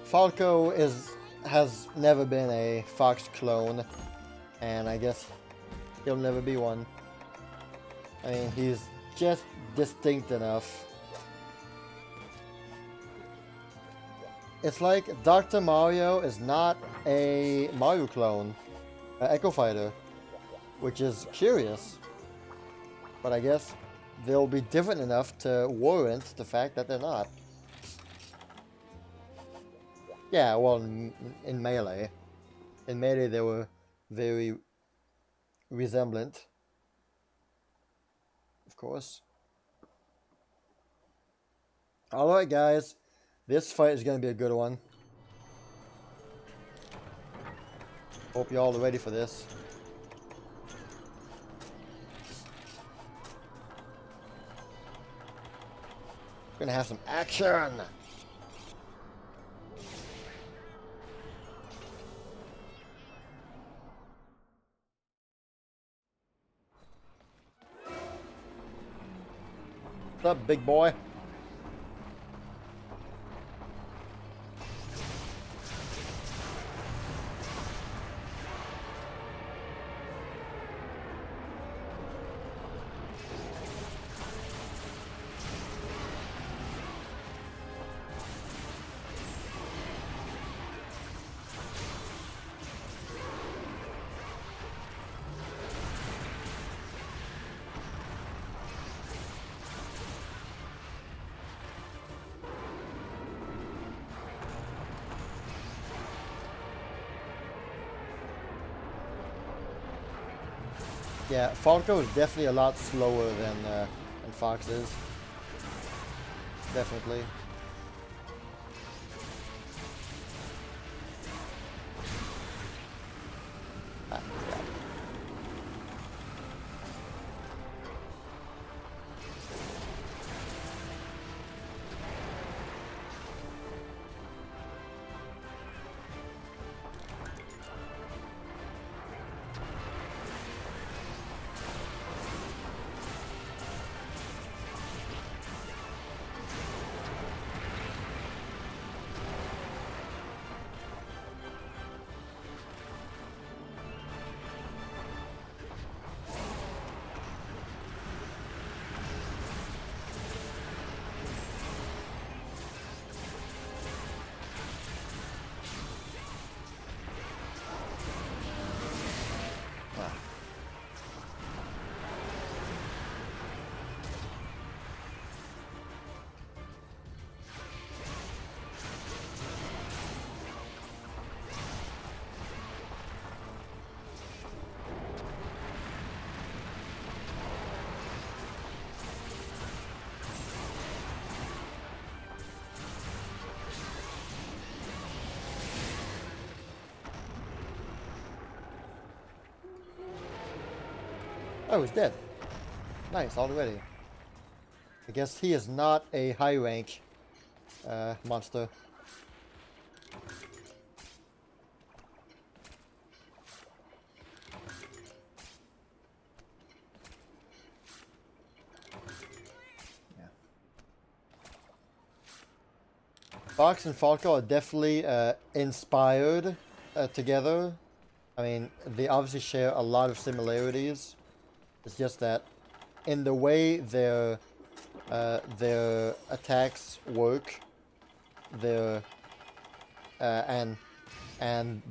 A: Falco has never been a Fox clone, and I guess he'll never be one. I mean, he's just distinct enough. It's like Dr. Mario is not a Mario clone, an Echo Fighter, which is curious. But I guess they'll be different enough to warrant the fact that they're not. Yeah, well, in Melee. In Melee they were very resemblant. Of course. Alright guys, this fight is going to be a good one. Hope you all are ready for this. We're going to have some action! What's up, big boy? Yeah, Falco is definitely a lot slower than Fox is. Definitely. Ah, crap. Ah. Oh, he's dead. Nice, already. I guess he is not a high rank monster. Yeah. Fox and Falco are definitely inspired together. I mean, they obviously share a lot of similarities. It's just that in the way their attacks work, their and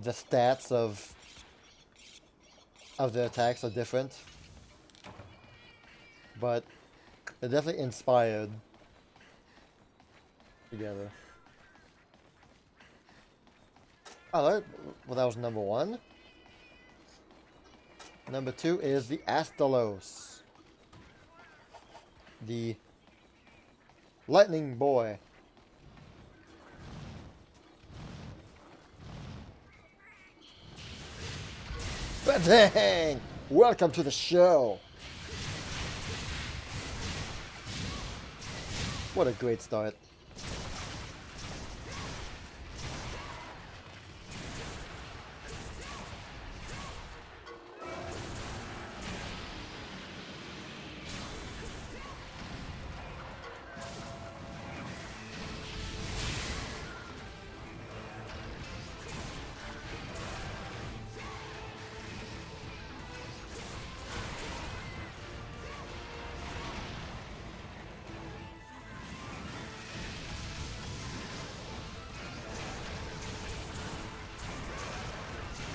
A: the stats of their attacks are different, but they're definitely inspired together. Oh, well, that was number one. Number two is the Astalos, the lightning boy. Bang! Welcome to the show. What a great start.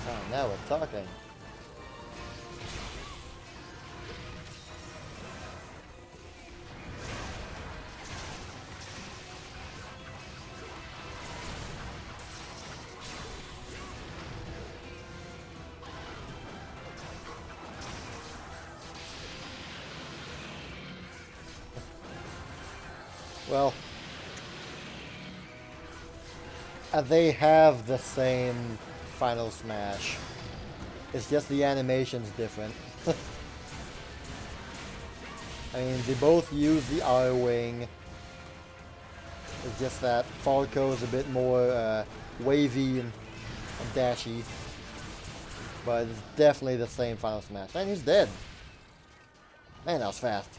A: Oh, now we're talking. Well, they have the same final smash. It's just the animation's different. I mean, they both use the R-Wing. It's just that Falco is a bit more wavy and dashy. But it's definitely the same final smash. And he's dead. Man, that was fast.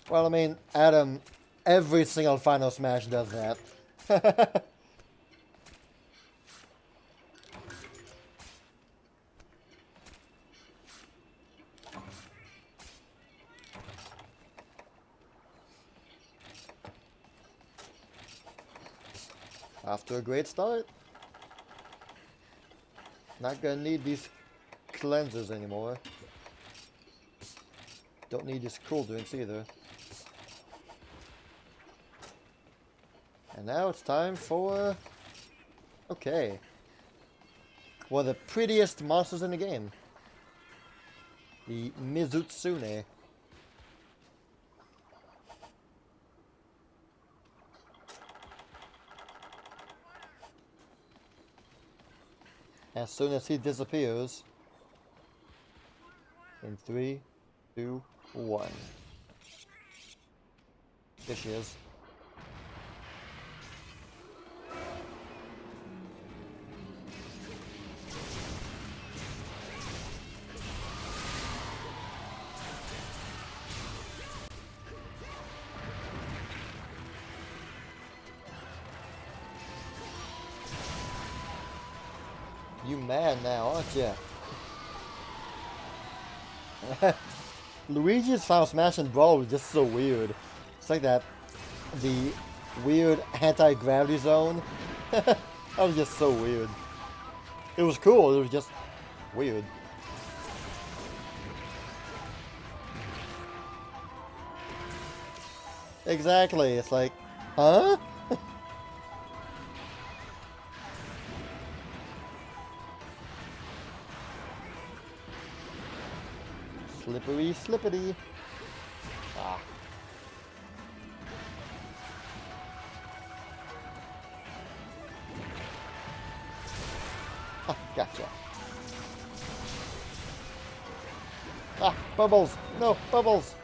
A: Well, I mean, Adam, every single final smash does that. After a great start. Not gonna need these cleansers anymore. Don't need these cool drinks either. And now it's time for Okay. One of the prettiest monsters in the game. The Mizutsune. As soon as he disappears. In 3, 2, 1. There she is. You mad now, aren't you? Luigi's Final Smash and Brawl was just so weird. It's like that, the weird anti-gravity zone. That was just so weird. It was cool, it was just weird. Exactly, it's like, huh? Slippery, slippity. Ah. Ah, gotcha. Ah, bubbles! No, bubbles!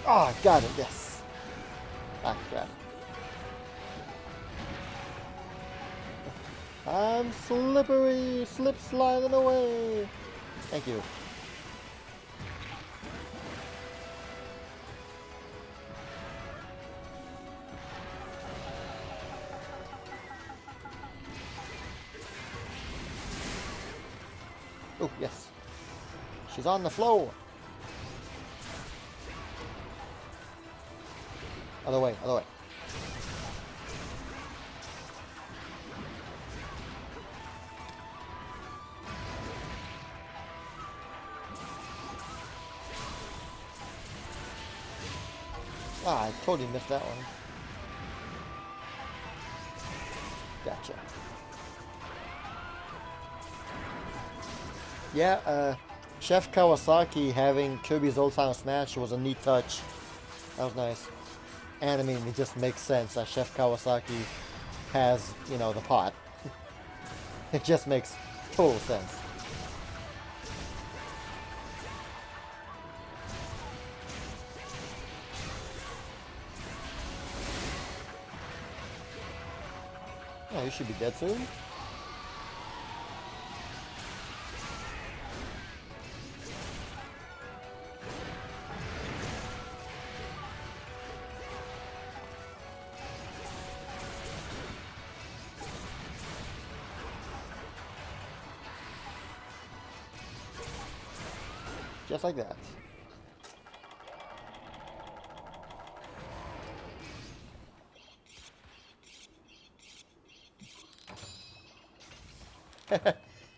A: Ah, got it, yes. Ah, got it. I'm slippery, slip sliding away. Thank you. Oh, yes. She's on the floor. Other way, other way. Ah, I totally missed that one. Gotcha. Yeah, Chef Kawasaki having Kirby's Old Final Smash was a neat touch. That was nice. And I mean, it just makes sense that Chef Kawasaki has, you know, the pot. It just makes total sense. Oh, you should be dead soon. Just like that.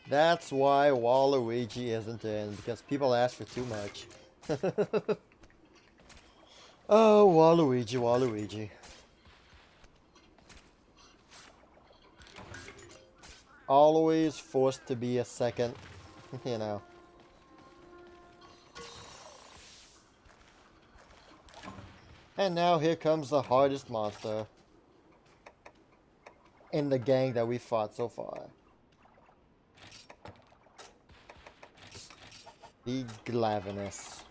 A: That's why Waluigi isn't in, because people ask for too much. Oh, Waluigi, Waluigi. Always forced to be a second, you know. And now here comes the hardest monster in the gang that we fought so far. The Glavenus.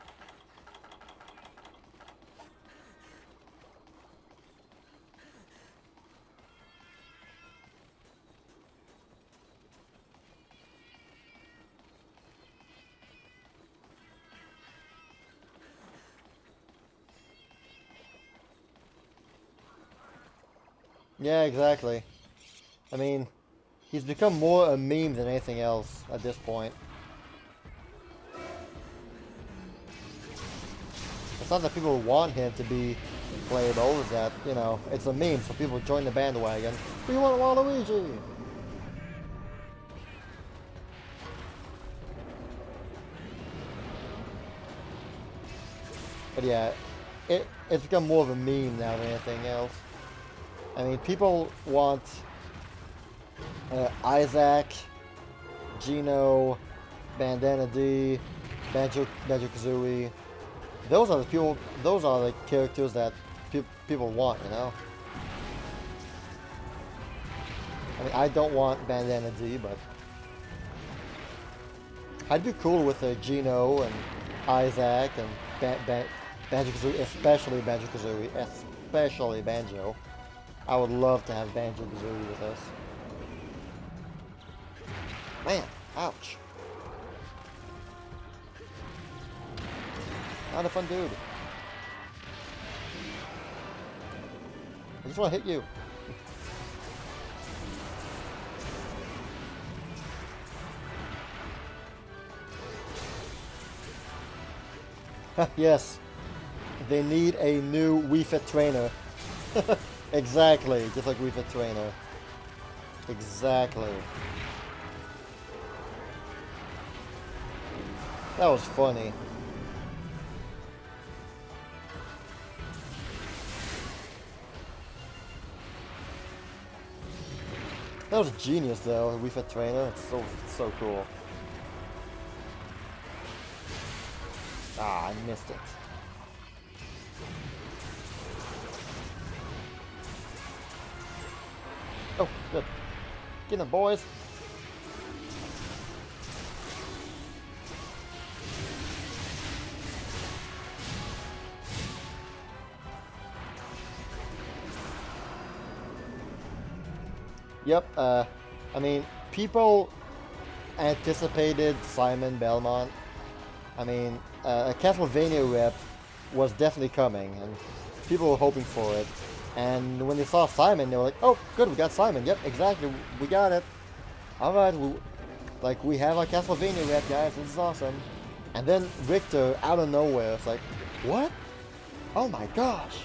A: Yeah, exactly. I mean, he's become more a meme than anything else at this point. It's not that people want him to be playable, it's that, you know, it's a meme, so people join the bandwagon. We want Waluigi! But yeah, it's become more of a meme now than anything else. I mean, people want Isaac, Gino, Bandana D, Banjo-Kazooie. Those are the people. Those are the characters that people want. You know. I mean, I don't want Bandana D, but I'd be cool with Gino and Isaac and Banjo-Kazooie, especially Banjo-Kazooie, especially Banjo. I would love to have Banjo-Kazooie with us. Man, ouch. Not a fun dude. I just want to hit you. Yes, they need a new Wii Fit trainer. Exactly, just like Wii Fit trainer. Exactly. That was funny. That was genius, though. The Wii Fit trainer. It's so cool. Ah, I missed it. Oh, good. Get them, boys. Yep, I mean, people anticipated Simon Belmont. I mean, a Castlevania rep was definitely coming, and people were hoping for it. And when they saw Simon, they were like, "Oh, good, we got Simon. Yep, exactly, we got it. All right, we have our Castlevania rep, guys. This is awesome." And then Richter, out of nowhere, it's like, "What? Oh my gosh!"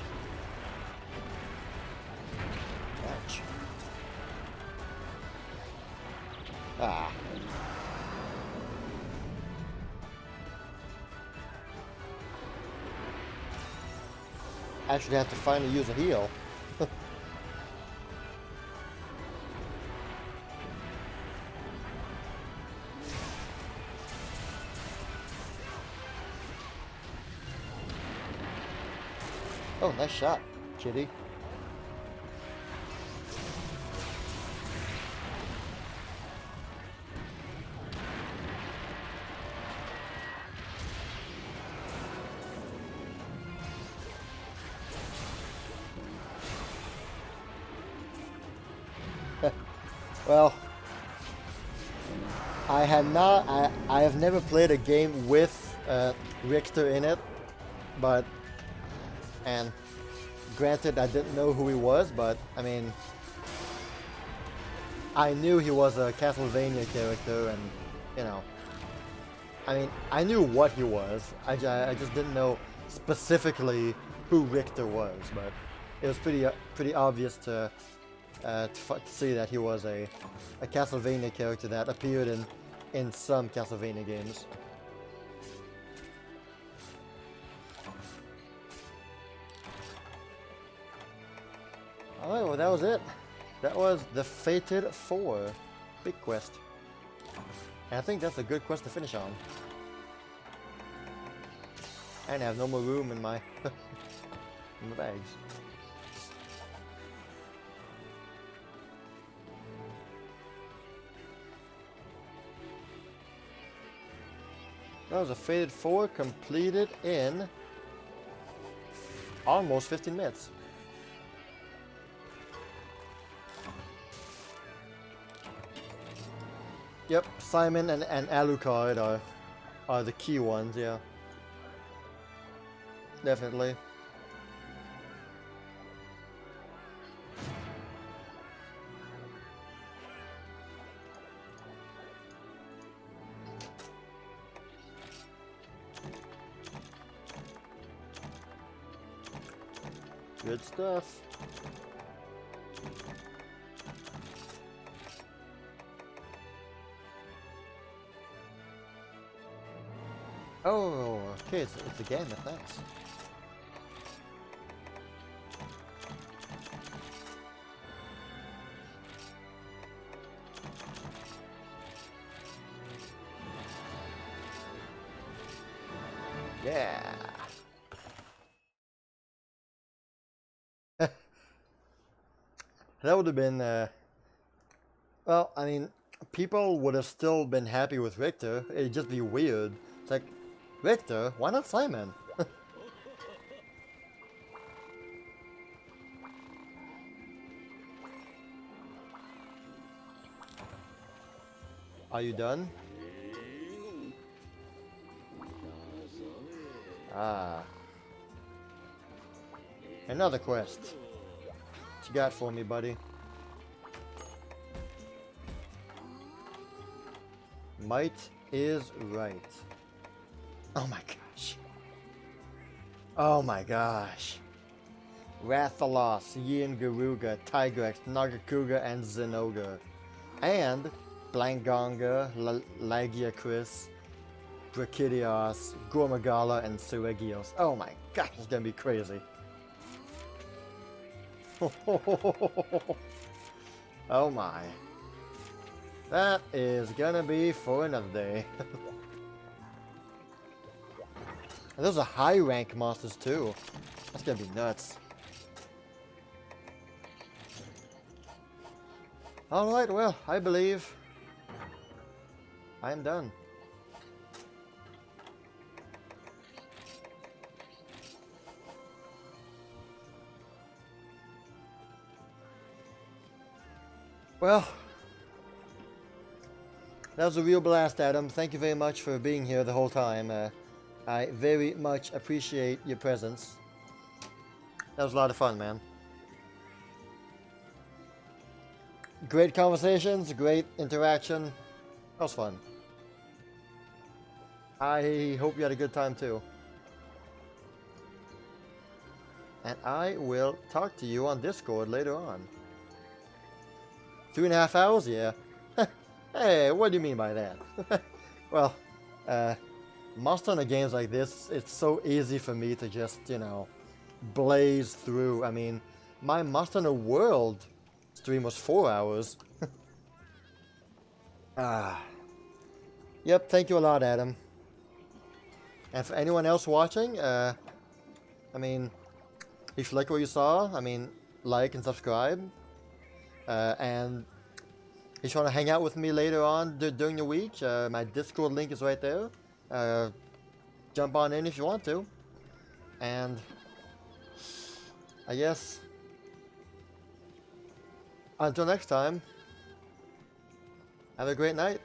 A: Ouch. Ah. Actually have to finally use a heal. Oh, nice shot, kitty. Well, I have never played a game with Richter in it, but, and granted I didn't know who he was, but I mean, I knew he was a Castlevania character, and you know, I mean, I knew what he was, I just didn't know specifically who Richter was, but it was pretty obvious to see that he was a Castlevania character that appeared in some Castlevania games. Alright, well that was it. That was the Fated 4 big quest. And I think that's a good quest to finish on. And I have no more room in my in my bags. That was a Fated 4 completed in almost 15 minutes. Yep, Simon and Alucard are the key ones, yeah. Definitely. Good stuff. Oh, okay, it's a game, thanks. Yeah. That would have been, well, I mean, people would have still been happy with Richter. It'd just be weird. It's like, Richter? Why not Simon? Are you done? Ah. Another quest. What you got for me, buddy? Might is right. Oh my gosh. Oh my gosh. Rathalos, Yin Garuga, Tigrex, Nagakuga, and Zenoga. And Blangonga, Lagiacris, Brachidios, Gormagala, and Seregios. Oh my gosh, it's gonna be crazy. Oh my. That is gonna be for another day. And those are high rank monsters too. That's gonna be nuts. Alright, well, I believe I am done. Well, that was a real blast, Adam. Thank you very much for being here the whole time. I very much appreciate your presence. That was a lot of fun, man. Great conversations, great interaction. That was fun. I hope you had a good time too. And I will talk to you on Discord later on. 3.5 hours? Yeah. Hey, what do you mean by that? Well, Monster Hunter games like this, it's so easy for me to just, you know, blaze through. I mean, my Monster Hunter World stream was 4 hours. Yep, thank you a lot, Adam. And for anyone else watching, I mean, if you like what you saw, I mean, like and subscribe. And if you want to hang out with me later on during the week, my Discord link is right there. Jump on in if you want to. And I guess until next time, have a great night.